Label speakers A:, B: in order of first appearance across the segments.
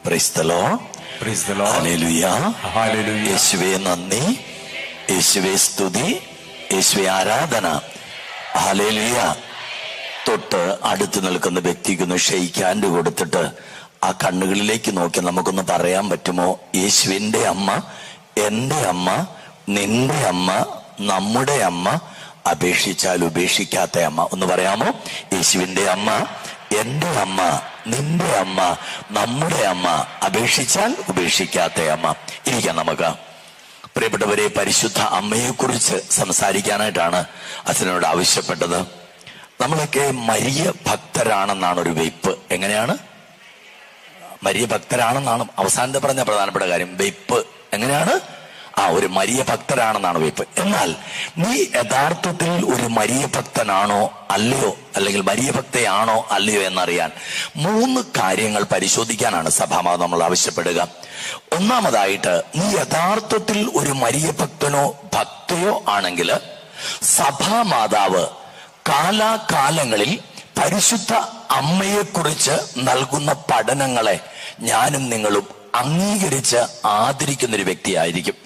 A: Price the lord. Hallelujah. യേശുവേ നന്ദി, യേശുവേ സ്തുതി, യേശുവേ ആരാധന. ഹല്ലേലൂയ. തൊട്ട് അടുത്ത് നിൽക്കുന്ന വ്യക്തിക്കൊന്ന് ഷെയ്ക്ക് ഹാൻഡ് കൊടുത്തിട്ട് ആ കണ്ണുകളിലേക്ക് നോക്കി നമുക്കൊന്ന് പറയാൻ പറ്റുമോ? യേശുവിന്റെ അമ്മ, എന്റെ അമ്മ, നിന്റെ അമ്മ, നമ്മുടെ അമ്മ, അപേക്ഷിച്ചാൽ ഉപേക്ഷിക്കാത്ത അമ്മ. ഒന്ന് പറയാമോ? യേശുവിന്റെ അമ്മ, എന്റെ അമ്മ, നിന്റെ അമ്മ, നമ്മുടെ അമ്മ, അപേക്ഷിച്ചാൽ ഉപേക്ഷിക്കാത്ത അമ്മ. ഇരിക്കാം നമുക്ക്. പ്രിയപ്പെട്ടവരെ, പരിശുദ്ധ അമ്മയെ കുറിച്ച് സംസാരിക്കാനായിട്ടാണ് അച്ഛനോട് ആവശ്യപ്പെട്ടത്. നമ്മളൊക്കെ മരിയ ഭക്തരാണെന്നാണ് ഒരു വെയ്പ്പ്. എങ്ങനെയാണ്? മരിയ ഭക്തരാണെന്നാണ് അവസാനത്തെ പറഞ്ഞ പ്രധാനപ്പെട്ട കാര്യം. വെയ്പ്പ് എങ്ങനെയാണ്? ഒരു മരിയ ഭക്തരാണെന്നാണ് വെയ്പ്പ്. എന്നാൽ നീ യഥാർത്ഥത്തിൽ ഒരു മരിയ ഭക്തനാണോ അല്ലയോ, അല്ലെങ്കിൽ മരിയ ഭക്തയാണോ അല്ലയോ എന്നറിയാൻ 3 കാര്യങ്ങൾ പരിശോധിക്കാനാണ് സഭാമാതാവ് നമ്മൾ ആവശ്യപ്പെടുക. ഒന്നാമതായിട്ട്, നീ യഥാർത്ഥത്തിൽ ഒരു മരിയ ഭക്തനോ ഭക്തയോ ആണെങ്കിൽ സഭാമാതാവ് കാലാകാലങ്ങളിൽ പരിശുദ്ധ അമ്മയെക്കുറിച്ച് നൽകുന്ന പഠനങ്ങളെ ഞാനും നിങ്ങളും അംഗീകരിച്ച് ആദരിക്കുന്ന ഒരു വ്യക്തിയായിരിക്കും.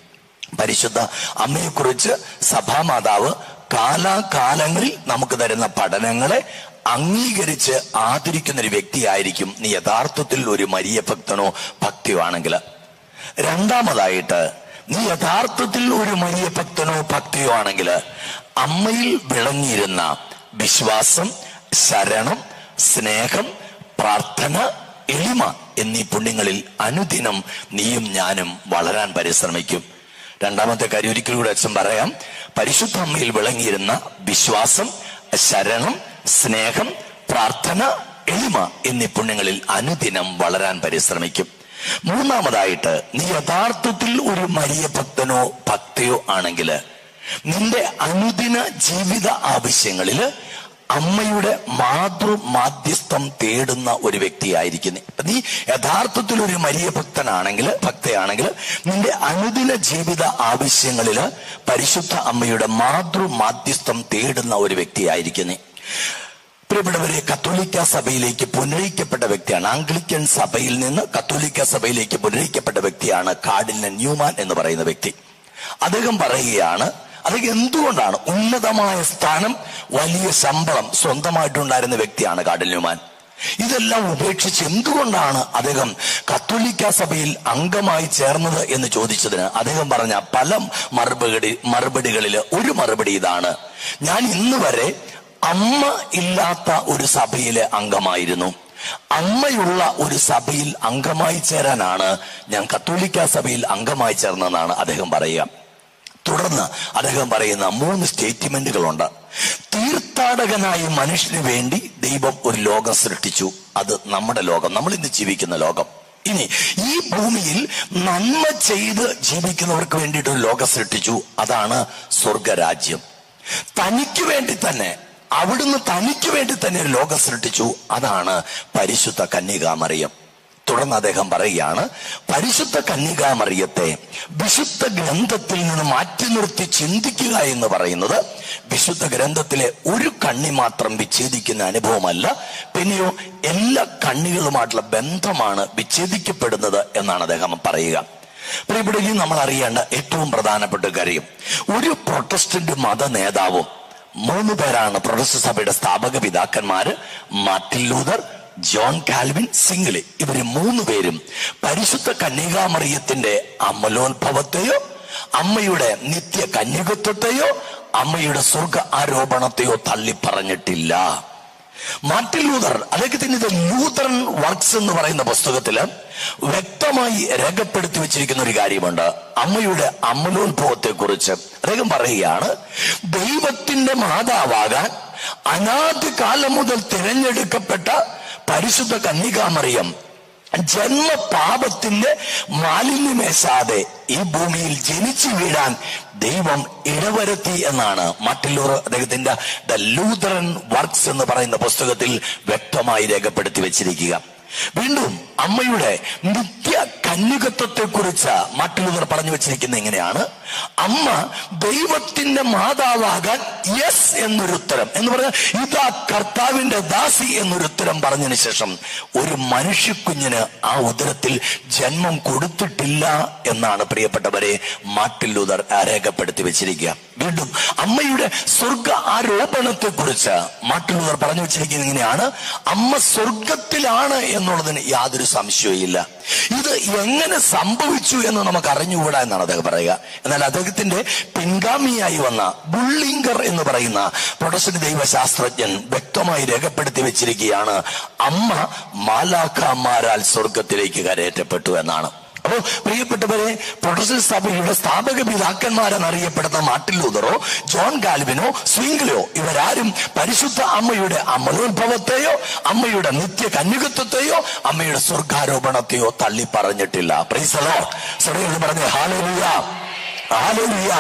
A: പരിശുദ്ധ അമ്മയെക്കുറിച്ച് സഭാമാതാവ് കാലാകാലങ്ങളിൽ നമുക്ക് തരുന്ന പഠനങ്ങളെ അംഗീകരിച്ച് ആദരിക്കുന്ന ഒരു വ്യക്തിയായിരിക്കും നീ യഥാർത്ഥത്തിൽ ഒരു മരിയ ഭക്തനോ ഭക്തിയോ ആണെങ്കിൽ. രണ്ടാമതായിട്ട്, നീ യഥാർത്ഥത്തിൽ ഒരു മരിയ ഭക്തനോ ഭക്തിയോ ആണെങ്കിൽ അമ്മയിൽ വിളങ്ങിയിരുന്ന വിശ്വാസം, ശരണം, സ്നേഹം, പ്രാർത്ഥന, എളിമ എന്നീ പുണ്യങ്ങളിൽ അനുദിനം നീയും ഞാനും വളരാൻ പരിശ്രമിക്കും. രണ്ടാമത്തെ കാര്യം ഒരിക്കൽ കൂടെ അച്ഛൻ പറയാം. പരിശുദ്ധ അമ്മയിൽ വിളങ്ങിയിരുന്ന വിശ്വാസം, ശരണം, സ്നേഹം, പ്രാർത്ഥന, എളിമ എന്നീ പുണ്യങ്ങളിൽ അനുദിനം വളരാൻ പരിശ്രമിക്കും. മൂന്നാമതായിട്ട്, നീ യഥാർത്ഥത്തിൽ ഒരു മരിയ ഭക്തനോ ഭക്തയോ ആണെങ്കിൽ നിന്റെ അനുദിന ജീവിത ആവശ്യങ്ങളില് അമ്മയുടെ മാതൃമാധ്യസ്ഥം തേടുന്ന ഒരു വ്യക്തിയായിരിക്കും. നീ യഥാർത്ഥത്തിൽ ഒരു മരിയ ഭക്തനാണെങ്കിൽ, ഭക്തയാണെങ്കിൽ, നിന്റെ അനുദിന ജീവിത ആവശ്യങ്ങളില് പരിശുദ്ധ അമ്മയുടെ മാതൃമാധ്യസ്ഥം തേടുന്ന ഒരു വ്യക്തിയായിരിക്കും. പ്രിയപ്പെട്ടവരെ, കത്തോലിക്ക സഭയിലേക്ക് പുനരയിക്കപ്പെട്ട വ്യക്തിയാണ്. ആംഗ്ലിക്കൻ സഭയിൽ നിന്ന് കത്തോലിക്ക സഭയിലേക്ക് പുനരയിക്കപ്പെട്ട വ്യക്തിയാണ് കാർഡിനൽ ന്യൂമാൻ എന്ന് പറയുന്ന വ്യക്തി. അദ്ദേഹം പറയുകയാണ്, അദ്ദേഹം എന്തുകൊണ്ടാണ് ഉന്നതമായ സ്ഥാനം, വലിയ ശമ്പളം സ്വന്തമായിട്ടുണ്ടായിരുന്ന വ്യക്തിയാണ് കാർഡിനൽ ന്യൂമാൻ. ഇതെല്ലാം ഉപേക്ഷിച്ച് എന്തുകൊണ്ടാണ് അദ്ദേഹം കത്തോലിക്ക സഭയിൽ അംഗമായി ചേർന്നത് എന്ന് ചോദിച്ചതിന് അദ്ദേഹം പറഞ്ഞ പല മറുപടികളിൽ ഒരു മറുപടി ഇതാണ്: ഞാൻ ഇന്ന് വരെ അമ്മ ഇല്ലാത്ത ഒരു സഭയിലെ അംഗമായിരുന്നു. അമ്മയുള്ള ഒരു സഭയിൽ അംഗമായി ചേരാനാണ് ഞാൻ കത്തോലിക്ക സഭയിൽ അംഗമായി ചേർന്നതെന്നാണ് അദ്ദേഹം പറയുക. തുടർന്ന് അദ്ദേഹം പറയുന്ന 3 സ്റ്റേറ്റ്മെന്റുകളുണ്ട്. തീർത്ഥാടകനായി മനുഷ്യന് വേണ്ടി ദൈവം ഒരു ലോകം സൃഷ്ടിച്ചു. അത് നമ്മുടെ ലോകം, നമ്മൾ ഇന്ന് ജീവിക്കുന്ന ലോകം. ഇനി ഈ ഭൂമിയിൽ നന്മ ചെയ്ത് ജീവിക്കുന്നവർക്ക് വേണ്ടിയിട്ട് ഒരു ലോകം സൃഷ്ടിച്ചു. അതാണ് സ്വർഗരാജ്യം. തനിക്ക് വേണ്ടി തന്നെ, അവിടുന്ന് തനിക്ക് വേണ്ടി തന്നെ ഒരു ലോകം സൃഷ്ടിച്ചു. അതാണ് പരിശുദ്ധ കന്യകാമറിയം. തുടർന്ന് അദ്ദേഹം പറയുകയാണ്, പരിശുദ്ധ കന്യകാമറിയത്തെ വിശുദ്ധ ഗ്രന്ഥത്തിൽ നിന്ന് മാറ്റി നിർത്തി ചിന്തിക്കുക എന്ന് പറയുന്നത് വിശുദ്ധ ഗ്രന്ഥത്തിലെ ഒരു കണ്ണി മാത്രം വിച്ഛേദിക്കുന്ന അനുഭവമല്ല, പിന്നെയോ എല്ലാ കണ്ണികളുമായിട്ടുള്ള ബന്ധമാണ് വിച്ഛേദിക്കപ്പെടുന്നത് എന്നാണ് അദ്ദേഹം പറയുക. പ്രിയപ്പെട്ടവരെ, നമ്മൾ അറിയേണ്ട ഏറ്റവും പ്രധാനപ്പെട്ട കാര്യം, ഒരു പ്രൊട്ടസ്റ്റന്റ് മത നേതാവും 3 പേരാണ് പ്രൊട്ടസ്റ്റന്റ് സഭയുടെ സ്ഥാപക പിതാക്കന്മാര്: Martin Luther, John Calvin, Zwingli. ഇവര് 3 പേരും പരിശുദ്ധ കന്യകാമറിയത്തിന്റെ അമലോത്ഭവത്തെയോ, അമ്മയുടെ നിത്യ കന്യകത്വത്തെയോ, അമ്മയുടെ സ്വർഗ ആരോപണത്തെയോ തള്ളി പറഞ്ഞിട്ടില്ല. മാർട്ടിൻ ലൂതർ അദ്ദേഹത്തിന്റെ ലൂതറൻ വർക്ക്സ് എന്ന് പറയുന്ന പുസ്തകത്തില് വ്യക്തമായി രേഖപ്പെടുത്തി വെച്ചിരിക്കുന്ന ഒരു കാര്യമുണ്ട്. അമ്മയുടെ അമലോത്ഭവത്തെ കുറിച്ച് അദ്ദേഹം പറയുകയാണ്, ദൈവത്തിന്റെ മാതാവാകാൻ അനാദികാലം മുതൽ തിരഞ്ഞെടുക്കപ്പെട്ട പരിശുദ്ധ കന്യകാമറിയം ജന്മപാപത്തിന്റെ മാലിന്യമേശാതെ ഈ ഭൂമിയിൽ ജനിച്ചു വീഴാൻ ദൈവം ഇടവരുത്തി എന്നാണ് മാർട്ടിൻ ലൂതർ അദ്ദേഹത്തിന്റെ ദ ലൂതറൻ വർക്ക്സ് എന്ന് പറയുന്ന പുസ്തകത്തിൽ വ്യക്തമായി രേഖപ്പെടുത്തി വെച്ചിരിക്കുക. വീണ്ടും അമ്മയുടെ നിത്യ കന്യകത്വത്തെ കുറിച്ച് മാർട്ടിൻ ലൂഥർ പറഞ്ഞു വെച്ചിരിക്കുന്നത് ഇങ്ങനെയാണ്: അമ്മ ദൈവത്തിന്റെ മാതാവാകാൻ യെസ് എന്നൊരു ഉത്തരം എന്ന് പറഞ്ഞാൽ ഇതാ കർത്താവിന്റെ ദാസി എന്നൊരു ഉത്തരം പറഞ്ഞതിന് ശേഷം ഒരു മനുഷ്യക്കുഞ്ഞിന് ആ ഉദരത്തിൽ ജന്മം കൊടുത്തിട്ടില്ല എന്നാണ് പ്രിയപ്പെട്ടവരെ മാർട്ടിൻ ലൂഥർ രേഖപ്പെടുത്തി വെച്ചിരിക്കുക. വീണ്ടും അമ്മയുടെ സ്വർഗ ആരോപണത്തെ കുറിച്ച് മാർട്ടിൻ ലൂഥർ പറഞ്ഞു വെച്ചിരിക്കുന്നത് ഇങ്ങനെയാണ്: അമ്മ സ്വർഗത്തിലാണ് എന്നുള്ളതിന് യാതൊരു സംശയവും ഇല്ല. ഇത് എങ്ങനെ സംഭവിച്ചു എന്ന് നമുക്ക് അറിഞ്ഞുകൂടാ എന്നാണ് അദ്ദേഹം പറയുക. എന്നാൽ അദ്ദേഹത്തിന്റെ പിൻഗാമിയായി വന്ന ബുള്ളിങ്കർ എന്ന് പറയുന്ന പ്രൊട്ടസ്റ്റന്റ് ദൈവശാസ്ത്രജ്ഞൻ വ്യക്തമായി രേഖപ്പെടുത്തി വെച്ചിരിക്കുകയാണ്: അമ്മ മാലാഖമാരാൽ സ്വർഗത്തിലേക്ക് കരയേറ്റപ്പെട്ടു എന്നാണ്. അപ്പോ പ്രിയപ്പെട്ടവരെ, പ്രൊട്ടസ്റ്റന്റ് സഭയുടെ സ്ഥാപക പിതാക്കന്മാരെന്നറിയപ്പെടുന്ന മാർട്ടിൻ ലൂഥറോ ജോൺ കാൽവിനോ സ്വിംഗ്ലിയോ ഇവരാരും പരിശുദ്ധ അമ്മയുടെ അമലോത്ഭവത്തെയോ അമ്മയുടെ നിത്യ കന്യകത്വത്തെയോ അമ്മയുടെ സ്വർഗാരോപണത്തെയോ തള്ളി പറഞ്ഞിട്ടില്ല. Price the Lord. സഭയോട് പറഞ്ഞു ഹല്ലേലൂയ, ഹല്ലേലൂയ.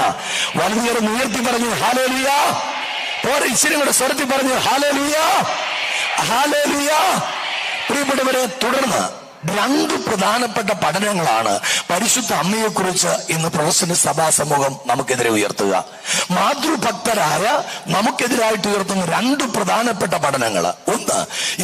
A: വലതുകരം ഉയർത്തി പറഞ്ഞു ഹല്ലേലൂയ. പോരെ ഇച്ചിരി കൂടെ സ്വരത്തിൽ പറഞ്ഞു ഹല്ലേലൂയ, ഹല്ലേലൂയ. പ്രിയപ്പെട്ടവരെ, തുടർന്ന് രണ്ട് പ്രധാനപ്പെട്ട പഠനങ്ങളാണ് പരിശുദ്ധ അമ്മയെക്കുറിച്ച് ഇന്ന് പ്രൊട്ടസ്റ്റന്റ് സഭാ സമൂഹം നമുക്കെതിരെ ഉയർത്തുക. മാതൃഭക്തരായ നമുക്കെതിരായിട്ട് ഉയർത്തുന്ന രണ്ട് പ്രധാനപ്പെട്ട പഠനങ്ങൾ. ഒന്ന്,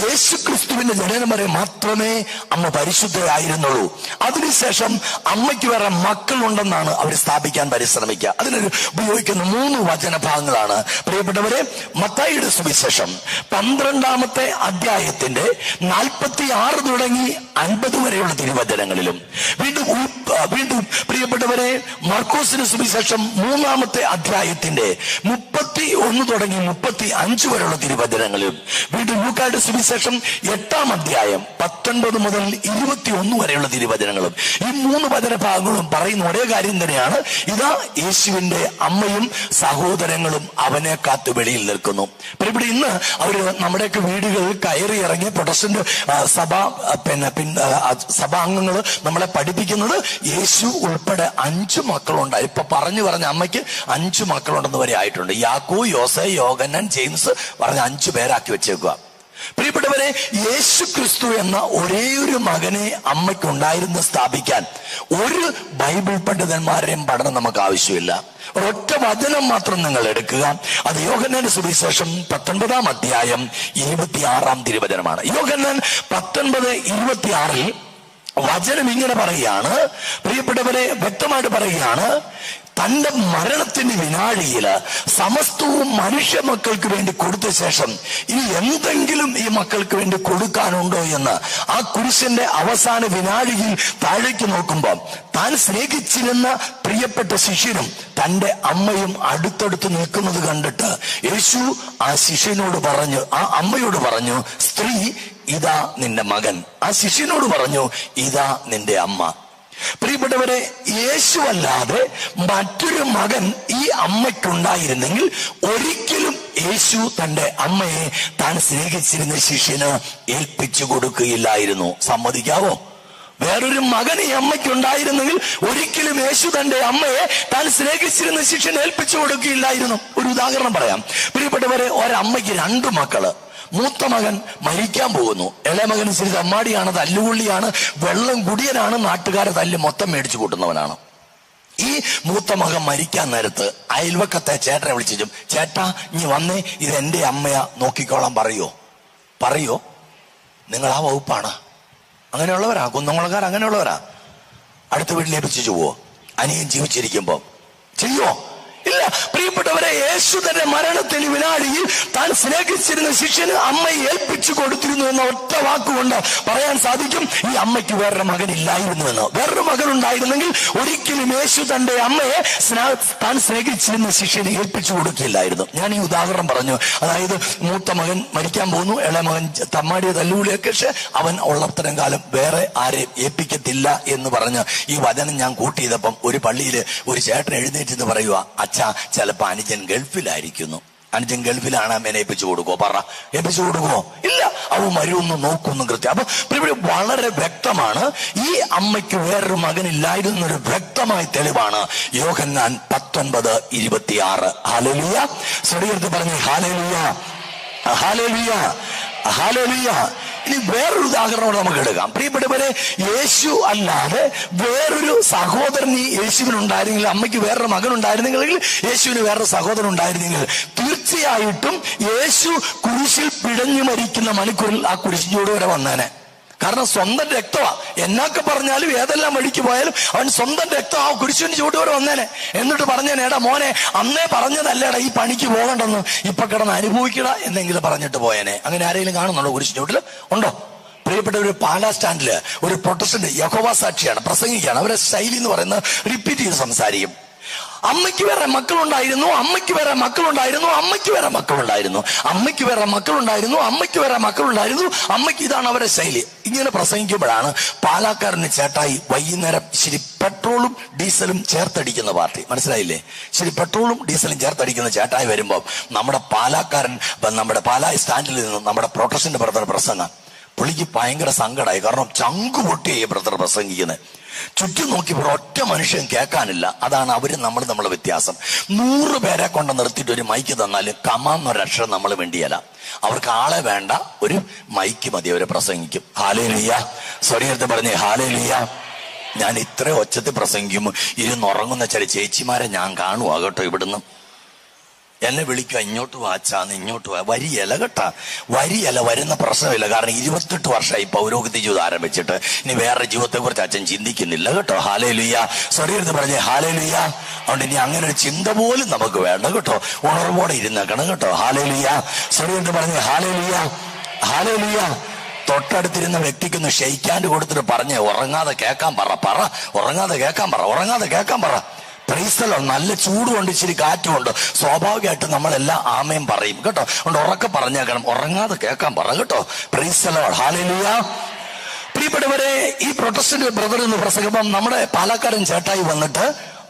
A: യേശു ക്രിസ്തുവിന്റെ ജനനം വരെ മാത്രമേ അമ്മ പരിശുദ്ധയായിരുന്നുള്ളൂ. അതിനുശേഷം അമ്മയ്ക്ക് വേറെ മക്കളുണ്ടെന്നാണ് അവർ സ്ഥാപിക്കാൻ പരിശ്രമിക്കുക. അതിന് ഉപയോഗിക്കുന്ന 3 വചനഭാഗങ്ങളാണ്. പ്രിയപ്പെട്ടവരെ, മത്തായിയുടെ സുവിശേഷം 12-ാമത്തെ അധ്യായത്തിന്റെ 46 തുടങ്ങി 50 വരെയുള്ള തിരുവചനങ്ങളിലും, വീണ്ടും പ്രിയപ്പെട്ടവരെ മർക്കോസിന് സുവിശേഷം 3-ാമത്തെ അധ്യായത്തിന്റെ 31 തുടങ്ങി 35 വരെയുള്ള തിരുവചനങ്ങളിലും, വീണ്ടും ലൂക്കായുടെ സുവിശേഷം 8-ാം അധ്യായം 19 മുതൽ 21 വരെയുള്ള തിരുവചനങ്ങളും, ഈ 3 വചനഭാഗങ്ങളും പറയുന്ന ഒരേ കാര്യം തന്നെയാണ്: ഇതാ യേശുവിന്റെ അമ്മയും സഹോദരങ്ങളും അവനെ കാത്തു വെളിയിൽ നിൽക്കുന്നു. ഇവിടെ ഇന്ന് അവര് നമ്മുടെയൊക്കെ വീടുകളിൽ കയറി ഇറങ്ങിയ പ്രൊട്ടസ്റ്റന്റ് സഭാംഗങ്ങൾ നമ്മളെ പഠിപ്പിക്കുന്നത് യേശു ഉൾപ്പെടെ 5 മക്കളുണ്ട്. ഇപ്പൊ പറഞ്ഞു അമ്മയ്ക്ക് 5 മക്കളുണ്ടെന്ന് വരെ ആയിട്ടുണ്ട്. യാക്കോ, യോസെ, യോഹന്നാൻ, ജെയിംസ് പറഞ്ഞ 5 പേരാക്കി വെച്ചേക്കുക. പ്രിയപ്പെട്ടവരെ, യേശു ക്രിസ്തു എന്ന ഒരേ ഒരു മകനെ അമ്മയ്ക്ക് ഉണ്ടായിരുന്നു സ്ഥാപിക്കാൻ ഒരു ബൈബിൾ പണ്ഡിതന്മാരുടെയും പഠനം നമുക്ക് ആവശ്യമില്ല. ഒരൊറ്റ വചനം മാത്രം നിങ്ങൾ എടുക്കുക. അത് യോഹന്നാന്റെ സുവിശേഷം 19-ാം അധ്യായം 26-ാം തിരുവചനമാണ്. യോഹന്നാൻ 19:26 വചനം ഇങ്ങനെ പറയുകയാണ്. പ്രിയപ്പെട്ടവരെ, വ്യക്തമായിട്ട് പറയുകയാണ്: തന്റെ മരണത്തിന്റെ വിനാഴിയില് സമസ്തവും മനുഷ്യ മക്കൾക്ക് വേണ്ടി കൊടുത്ത ശേഷം ഇനി എന്തെങ്കിലും ഈ മക്കൾക്ക് വേണ്ടി കൊടുക്കാനുണ്ടോ എന്ന് ആ കുരിശന്റെ അവസാന വിനാഴിയിൽ താഴേക്ക് നോക്കുമ്പോൾ താൻ സ്നേഹിച്ചിരുന്ന പ്രിയപ്പെട്ട ശിഷ്യനും തന്റെ അമ്മയും അടുത്തടുത്ത് നിൽക്കുന്നത് കണ്ടിട്ട് യേശു ആ ശിഷ്യനോട് പറഞ്ഞു, ആ അമ്മയോട് പറഞ്ഞു, സ്ത്രീ ഇതാ നിന്റെ മകൻ. ആ ശിഷ്യനോട് പറഞ്ഞു, ഇതാ നിന്റെ അമ്മ. പ്രിയപ്പെട്ടവരെ, യേശു അല്ലാതെ മറ്റൊരു മകൻ ഈ അമ്മയ്ക്കുണ്ടായിരുന്നെങ്കിൽ ഒരിക്കലും യേശു തന്റെ അമ്മയെ താൻ സ്നേഹിച്ചിരുന്ന ശിഷ്യന് ഏൽപ്പിച്ചു കൊടുക്കുകയില്ലായിരുന്നു. സമ്മതിക്കാവോ? വേറൊരു മകൻ ഈ അമ്മയ്ക്കുണ്ടായിരുന്നെങ്കിൽ ഒരിക്കലും യേശു തന്റെ അമ്മയെ താൻ സ്നേഹിച്ചിരുന്ന ശിഷ്യന് ഏൽപ്പിച്ചു കൊടുക്കുകയില്ലായിരുന്നു. ഒരു ഉദാഹരണം പറയാം. പ്രിയപ്പെട്ടവരെ, ഒരമ്മയ്ക്ക് 2 മക്കള്. മൂത്ത മകൻ മരിക്കാൻ പോകുന്നു. ഇളയ മകൻ ഇച്ചിരി തമ്മാടിയാണ്, തല്ലുകൊള്ളിയാണ്, വെള്ളം കുടിയനാണ്, നാട്ടുകാരെ തല്ല് മൊത്തം മേടിച്ചു കൂട്ടുന്നവനാണ്. ഈ മൂത്ത മകൻ മരിക്കാൻ നേരത്ത് അയൽവക്കത്തെ ചേട്ടനെ വിളിച്ചു, ചേട്ടാ ഇനി വന്നേ, ഇത് എന്റെ അമ്മയാ, നോക്കിക്കോളാൻ പറയോ? നിങ്ങൾ ആ വകുപ്പാണ്. അങ്ങനെയുള്ളവരാ, കുന്നംകുളക്കാർ അങ്ങനെയുള്ളവരാ. അടുത്ത വീട്ടിലേപ്പിച്ചു പോവോ? അനിയൻ ജീവിച്ചിരിക്കുമ്പോ ചെയ്യോ? ഇല്ല. പ്രിയപ്പെട്ടവരെ, യേശു തന്റെ മരണത്തിന് വിനാഴിയിൽ താൻ സ്നേഹിച്ചിരുന്ന ശിഷ്യന് അമ്മയെ ഏൽപ്പിച്ചു കൊടുത്തിരുന്നു എന്ന ഒറ്റ വാക്കുകൊണ്ട് പറയാൻ സാധിക്കും ഈ അമ്മയ്ക്ക് വേറൊരു മകനില്ലായിരുന്നുവെന്ന്. വേറൊരു മകൻ ഉണ്ടായിരുന്നെങ്കിൽ ഒരിക്കലും യേശു തന്റെ അമ്മയെ താൻ സ്നേഹിച്ചിരുന്ന ശിഷ്യനെ ഏൽപ്പിച്ചു കൊടുക്കില്ലായിരുന്നു. ഞാൻ ഈ ഉദാഹരണം പറഞ്ഞു. അതായത് മൂത്ത മകൻ മരിക്കാൻ പോകുന്നു, ഇളയ മകൻ തമ്മാടിയ തല്ലുകൂടിയൊക്കെ, പക്ഷെ അവൻ ഉള്ളത്തരം കാലം വേറെ ആരെയും ഏൽപ്പിക്കത്തില്ല എന്ന് പറഞ്ഞ് ഈ വചനം ഞാൻ കൂട്ടിയതപ്പം ഒരു പള്ളിയിൽ ഒരു ചേട്ടൻ എഴുന്നേറ്റെന്ന് പറയുക, അച്ഛാ ചിലപ്പോ അനുജൻ ഗൾഫിലായിരിക്കുന്നു, അനുജൻ ഗൾഫിലാണ്, അമ്മേനെ ഏൽപ്പിച്ചു കൊടുക്കുവോ? ഏൽപ്പിച്ചു കൊടുക്കുവോ? ഇല്ല, അവ മരുന്ന് നോക്കുന്നു കൃത്യം. അപ്പൊ ഇവിടെ വളരെ വ്യക്തമാണ്, ഈ അമ്മയ്ക്ക് വേറൊരു മകനില്ലായിരുന്നൊരു വ്യക്തമായ തെളിവാണ് യോഹന്നാൻ 19:26. ഹല്ലേലൂയ. സ്വരീകൃതി പറഞ്ഞു ഹല്ലേലൂയ, ഹല്ലേലൂയ, ഹല്ലേലൂയ. ഇനി വേറൊരു ഉദാഹരണം നമുക്ക് എടുക്കാം. പ്രിയപ്പെട്ടവരെ, യേശു അല്ലാതെ വേറൊരു സഹോദരൻ ഈ യേശുവിനുണ്ടായിരുന്നെങ്കിൽ, അമ്മയ്ക്ക് വേറൊരു മകൻ ഉണ്ടായിരുന്നെങ്കിൽ, യേശുവിന് വേറൊരു സഹോദരൻ ഉണ്ടായിരുന്നെങ്കിൽ, തീർച്ചയായിട്ടും യേശു കുരിശിൽ പിടഞ്ഞു മരിക്കുന്ന മണിക്കൂറിൽ ആ കുരിശ് ചൂട് വരെ വന്നേനെ. കാരണം സ്വന്തം രക്തമാ. എന്നൊക്കെ പറഞ്ഞാലും ഏതെല്ലാം വഴിക്ക് പോയാലും അവൻ സ്വന്തം രക്തം ആ കുരിശിന് ചൂട് വരെ വന്നേനെ. എന്നിട്ട് പറഞ്ഞേനെ, എടാ മോനെ, അന്നേ പറഞ്ഞതല്ലേടാ ഈ പണിക്ക് പോകണ്ടെന്ന്, ഇപ്പൊ കിടന്ന് അനുഭവിക്കട എന്നെങ്കിലും പറഞ്ഞിട്ട് പോയേനെ. അങ്ങനെ ആരെങ്കിലും കാണുന്നുണ്ടോ കുരിശിന് ചൂട്ടില്? ഉണ്ടോ? പ്രിയപ്പെട്ട ഒരു പാലാ സ്റ്റാൻഡില് ഒരു പ്രൊട്ടസ്റ്റന്റ് യഹോവ സാക്ഷിയാണ്, പ്രസംഗിക്കുകയാണ്. അവരെ ശൈലി എന്ന് പറയുന്നത് റിപ്പീറ്റ് ചെയ്ത് സംസാരിക്കും. അമ്മയ്ക്ക് വേറെ മക്കളുണ്ടായിരുന്നു, അമ്മയ്ക്ക് വേറെ മക്കളുണ്ടായിരുന്നു, അമ്മയ്ക്ക് വേറെ മക്കളുണ്ടായിരുന്നു, അമ്മയ്ക്ക് വേറെ മക്കളുണ്ടായിരുന്നു, അമ്മയ്ക്ക് വേറെ മക്കളുണ്ടായിരുന്നു, അമ്മയ്ക്ക്. ഇതാണ് അവരുടെ ശൈലി. ഇങ്ങനെ പ്രസംഗിക്കുമ്പോഴാണ് പാലാക്കാരന് ചേട്ടായി വൈകുന്നേരം ശരി പെട്രോളും ഡീസലും ചേർത്തടിക്കുന്ന പാർട്ടി. മനസ്സിലായില്ലേ? ശരി പെട്രോളും ഡീസലും ചേർത്തടിക്കുന്ന ചേട്ടായി വരുമ്പോൾ നമ്മുടെ പാലാക്കാരൻ, നമ്മുടെ പാലായി സ്റ്റാൻഡിൽ നിന്ന് നമ്മുടെ പ്രൊട്ടസ്റ്റന്റ് ബ്രദർ പ്രസംഗം, പുള്ളിക്ക് ഭയങ്കര സങ്കടമായി. കാരണം ചങ്കു പൊട്ടിയായി ബ്രദർ പ്രസംഗിക്കുന്നത്. ചുറ്റും നോക്കിയപ്പോൾ ഒറ്റ മനുഷ്യൻ കേൾക്കാനില്ല. അതാണ് അവര് നമ്മളെ വ്യത്യാസം. 100 പേരെ കൊണ്ട് നിർത്തിയിട്ട് ഒരു മൈക്ക് തന്നാലും കമാന്നൊരക്ഷരം നമ്മൾ വേണ്ടിയല്ല. അവർക്ക് ആളെ വേണ്ട, ഒരു മൈക്ക് മതി, അവരെ പ്രസംഗിക്കും. ഹല്ലേലൂയ. സ്വരീരത്തെ പറഞ്ഞേ ഹല്ലേലൂയ. ഞാൻ ഇത്ര ഒച്ചത്തിൽ പ്രസംഗിക്കുമ്പോൾ ഇരുന്നുറങ്ങുന്ന ചില ചേച്ചിമാരെ ഞാൻ കാണുക കേട്ടോ. ഇവിടുന്ന് എന്നെ വിളിക്കുക, ഇങ്ങോട്ട് വാച്ചാന്ന്, ഇങ്ങോട്ട് വരിയല കേട്ടാ. വരിയല വരുന്ന പ്രശ്നമില്ല. കാരണം 28 വർഷമായി പൗരോഹിത്യ ജീവിതം ആരംഭിച്ചിട്ട് ഇനി വേറെ ജീവിതത്തെ കുറിച്ച് അച്ഛൻ ചിന്തിക്കുന്നില്ല കേട്ടോ. ഹല്ലേലൂയ. സ്വരീരത്ത് പറഞ്ഞേ ഹല്ലേലൂയ. അതുകൊണ്ട് ഇനി അങ്ങനെ ഒരു ചിന്ത പോലും നമുക്ക് വേണ്ട കേട്ടോ. ഉണർവോടെ ഇരുന്നേക്കണം കേട്ടോ. ഹല്ലേലൂയ. സ്വരീരത്ത് പറഞ്ഞേ ഹല്ലേലൂയ. ഹല്ലേലൂയ. തൊട്ടടുത്തിരുന്ന വ്യക്തിക്കൊന്ന് ഷെയ്ക്കാൻഡ് കൊടുത്തിട്ട് പറഞ്ഞേ, ഉറങ്ങാതെ കേൾക്കാൻ പറ, ഉറങ്ങാതെ കേൾക്കാൻ പറ, ഉറങ്ങാതെ കേൾക്കാൻ പറ. പ്രൈസ്തലോ. നല്ല ചൂടുകൊണ്ട് ഇച്ചിരി കാറ്റുമുണ്ട്, സ്വാഭാവികമായിട്ട് നമ്മളെല്ലാം ആമയും പറയും കേട്ടോ. അതുകൊണ്ട് ഉറക്കെ പറഞ്ഞേക്കണം, ഉറങ്ങാതെ കേൾക്കാൻ പറ കേട്ടോ. പ്രൈസ്തലോ. ഹല്ലേലൂയ. പ്രിയപ്പെട്ടവരെ, ഈ പ്രൊട്ടസ്റ്റന്റ് ബ്രദർ എന്ന് പ്രസംഗം നമ്മുടെ പാലക്കാരൻ ചേട്ടായി വന്നിട്ട്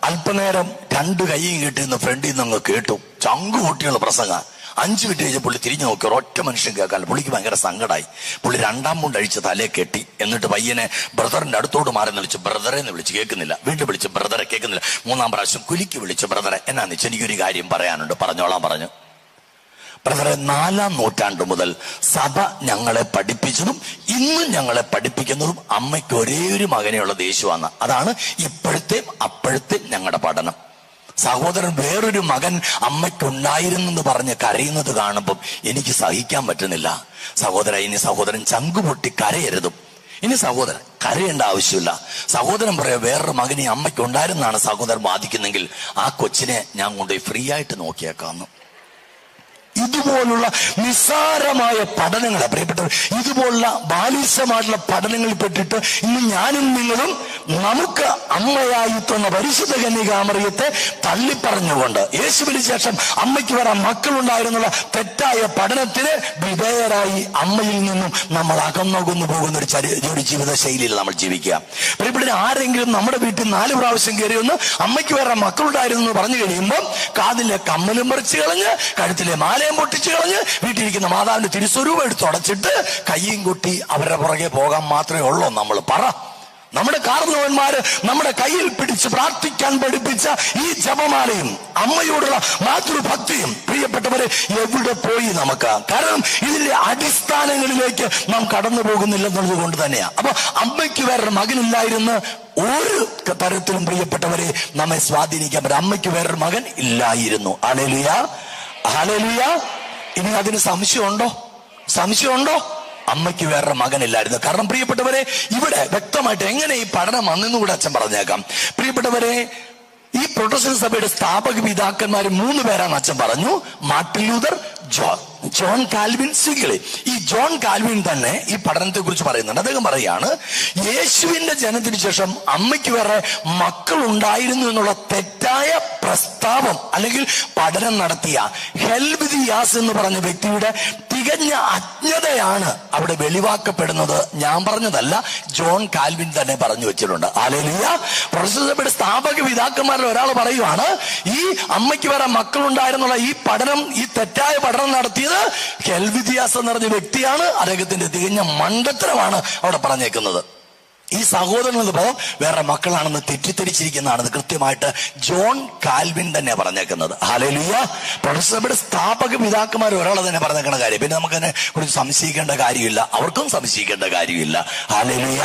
A: അല്പനേരം 2 കൈയും കെട്ടിന്ന് ഫ്രണ്ടിൽ നിന്ന് അങ്ങ് കേട്ടു. ചങ്കു കൂട്ടിയുള്ള പ്രസംഗം. 5 മിനിറ്റ് കഴിഞ്ഞ് പുള്ളി തിരിഞ്ഞു നോക്കി, ഒരൊറ്റ മനുഷ്യൻ കേൾക്കാൻ. പുള്ളിക്ക് ഭയങ്കര സങ്കടമായി. പുള്ളി 2ാം മുണ്ട് അഴിച്ച് തലയെ കെട്ടി. എന്നിട്ട് പയ്യനെ ബ്രദറിന്റെ അടുത്തോട് മാറി വിളിച്ചു, ബ്രദറെ എന്ന് വിളിച്ച് കേൾക്കുന്നില്ല. വീണ്ടും വിളിച്ചു, ബ്രദറെ കേൾക്കുന്നില്ല. 3ാം പ്രാവശ്യം കുലുക്കി വിളിച്ചു, ബ്രദറെ എന്നാന്ന് വെച്ചാൽ എനിക്കൊരു കാര്യം പറയാനുണ്ട്, പറഞ്ഞോളാൻ പറഞ്ഞു. ബ്രദറെ, 4ാം നൂറ്റാണ്ട് മുതൽ സഭ ഞങ്ങളെ പഠിപ്പിച്ചതും ഇന്നും ഞങ്ങളെ പഠിപ്പിക്കുന്നതും അമ്മയ്ക്ക് ഒരേ ഒരു മകനേ ഉള്ള യേശുവാണ്. അതാണ് ഇപ്പോഴത്തെയും അപ്പോഴത്തെയും ഞങ്ങളുടെ പഠനം. സഹോദരൻ വേറൊരു മകൻ അമ്മയ്ക്കുണ്ടായിരുന്നെന്ന് പറഞ്ഞ് കരയുന്നത് കാണുമ്പം എനിക്ക് സഹിക്കാൻ പറ്റുന്നില്ല. ഇനി സഹോദരൻ ചങ്കുപൊട്ടി കരയരുതും. ഇനി സഹോദരൻ കരയേണ്ട ആവശ്യമില്ല. സഹോദരൻ പറയാം, വേറൊരു മകൻ ഈ അമ്മയ്ക്ക് ഉണ്ടായിരുന്നാണ് സഹോദരൻ ബാധിക്കുന്നെങ്കിൽ ആ കൊച്ചിനെ ഞാൻ കൊണ്ടുപോയി ഫ്രീ ആയിട്ട് നോക്കിയേക്കാന്ന്. ഇതുപോലുള്ള നിസ്സാരമായ പഠനങ്ങളെ, പ്രിയപ്പെട്ടവർ, ഇതുപോലുള്ള ബാലിശമായിട്ടുള്ള പഠനങ്ങളിൽ പെട്ടിട്ട് ഇന്ന് ഞാനും നിങ്ങളും നമുക്ക് അമ്മയായി തന്ന പരിശുദ്ധ കന്യകാമറിയത്തെ തള്ളിപ്പറഞ്ഞുകൊണ്ട് യേശുവിന് ശേഷം അമ്മയ്ക്ക് വേറെ മക്കളുണ്ടായിരുന്നുള്ള തെറ്റായ പഠനത്തിന് വിധേയരായി അമ്മയിൽ നിന്നും നമ്മൾ അകന്നൊകുന്നു പോകുന്ന ഒരു ജീവിത ശൈലിയിൽ നമ്മൾ ജീവിക്കുക. പ്രിയപ്പെട്ടവർ, ആരെങ്കിലും നമ്മുടെ വീട്ടിൽ 4 പ്രാവശ്യം കയറി ഒന്ന് അമ്മയ്ക്ക് വേറെ മക്കളുണ്ടായിരുന്നു എന്ന് പറഞ്ഞു കഴിയുമ്പോൾ കാതിലെ കമ്മലും പറിച്ചു കളഞ്ഞ്, കഴുത്തിലെ മാലയും പൊട്ടിച്ചു കളഞ്ഞ്, വീട്ടിലിരിക്കുന്ന മാതാവിന്റെ തിരുസ്വരൂപം എടുത്തുടച്ചിട്ട് കയ്യും കൊട്ടി അവരുടെ പുറകെ പോകാൻ മാത്രമേ ഉള്ളൂ നമ്മൾ പറ. നമ്മുടെ കാർന്നവന്മാര് നമ്മുടെ കയ്യിൽ പിടിച്ച് പ്രാർത്ഥിക്കാൻ പഠിപ്പിച്ച ഈ ജപമാലയും അമ്മയോടുള്ള മാതൃഭക്തിയും, പ്രിയപ്പെട്ടവരെ, എവിടെ പോയി നമുക്ക്? കാരണം ഇതിന്റെ അടിസ്ഥാനങ്ങളിലേക്ക് നാം കടന്നു പോകുന്നില്ലെന്നുള്ളത് കൊണ്ട് തന്നെയാ. അപ്പൊ അമ്മയ്ക്ക് വേറൊരു മകനില്ലായിരുന്നു ഒരു തരത്തിലും, പ്രിയപ്പെട്ടവരെ, നമ്മെ സ്വാധീനിക്കാൻ പറ്റും. അമ്മയ്ക്ക് വേറൊരു മകൻ ഇല്ലായിരുന്നു. ഹല്ലേലൂയ. ഹല്ലേലൂയ. ഇനി അതിന് സംശയമുണ്ടോ? അമ്മയ്ക്ക് വേറെ മകനില്ലായിരുന്നു. കാരണം പ്രിയപ്പെട്ടവരെ, ഇവിടെ വ്യക്തമായിട്ട് എങ്ങനെ ഈ പഠനം വന്നെന്ന് കൂടെ അച്ഛൻ പറഞ്ഞേക്കാം. പ്രിയപ്പെട്ടവരെ, ഈ പ്രൊട്ടസ്റ്റന്റ് സഭയുടെ സ്ഥാപക പിതാക്കന്മാർ 3 പേരാണ് അച്ഛൻ പറഞ്ഞു. Martin Luther, John Calvin, Zwingli. ഈ ജോൺ കാൽവിൻ തന്നെ ഈ പഠനത്തെ കുറിച്ച് പറയുന്നുണ്ട്. അദ്ദേഹം പറയാണ്, യേശുവിന്റെ ജനനത്തിന് ശേഷം അമ്മയ്ക്ക് വേറെ മക്കൾ ഉണ്ടായിരുന്നു എന്നുള്ള തെറ്റായ പ്രസ്താവം അല്ലെങ്കിൽ പഠനം നടത്തിയ ഹെൽവിദിയാസ് എന്ന് പറഞ്ഞ വ്യക്തിയുടെ തികഞ്ഞ അജ്ഞതയാണ് അവിടെ വെളിവാക്കപ്പെടുന്നത്. ഞാൻ പറഞ്ഞതല്ല, ജോൺ കാൽവിൻ തന്നെ പറഞ്ഞു വെച്ചിട്ടുണ്ട്. ഹല്ലേലൂയ. പ്രൊട്ടസ്റ്റന്റ് സഭയുടെ സ്ഥാപക പിതാക്കന്മാരിൽ ഒരാൾ പറയുവാണ്, ഈ അമ്മയ്ക്ക് വേറെ മക്കളുണ്ടായിരുന്നുള്ള ഈ പഠനം, ഈ തെറ്റായ പഠനം നടത്തിയത് ഹെൽവിദിയാസ് എന്ന് പറഞ്ഞ വ്യക്തിയാണ്. അദ്ദേഹത്തിന്റെ തികഞ്ഞ മണ്ടത്തരമാണ് അവിടെ പറഞ്ഞേക്കുന്നത്. ഈ സഹോദരൻ എന്ന പദം വേറെ മക്കളാണെന്ന് തെറ്റിദ്ധരിച്ചിരിക്കുന്നതാണെന്ന് കൃത്യമായിട്ട് ജോൺ കാൽവിൻ തന്നെ പറഞ്ഞേക്കുന്നത്. ഹല്ലേലൂയ. പ്രൊട്ടസ്റ്റന്റ് സ്ഥാപക പിതാക്കന്മാർ ഒരാളെ തന്നെ പറഞ്ഞേക്കുന്ന കാര്യം. പിന്നെ നമുക്കതിനെ കുറിച്ച് സംശയിക്കേണ്ട കാര്യമില്ല, അവർക്കും സംശയിക്കേണ്ട കാര്യമില്ല. ഹല്ലേലൂയ.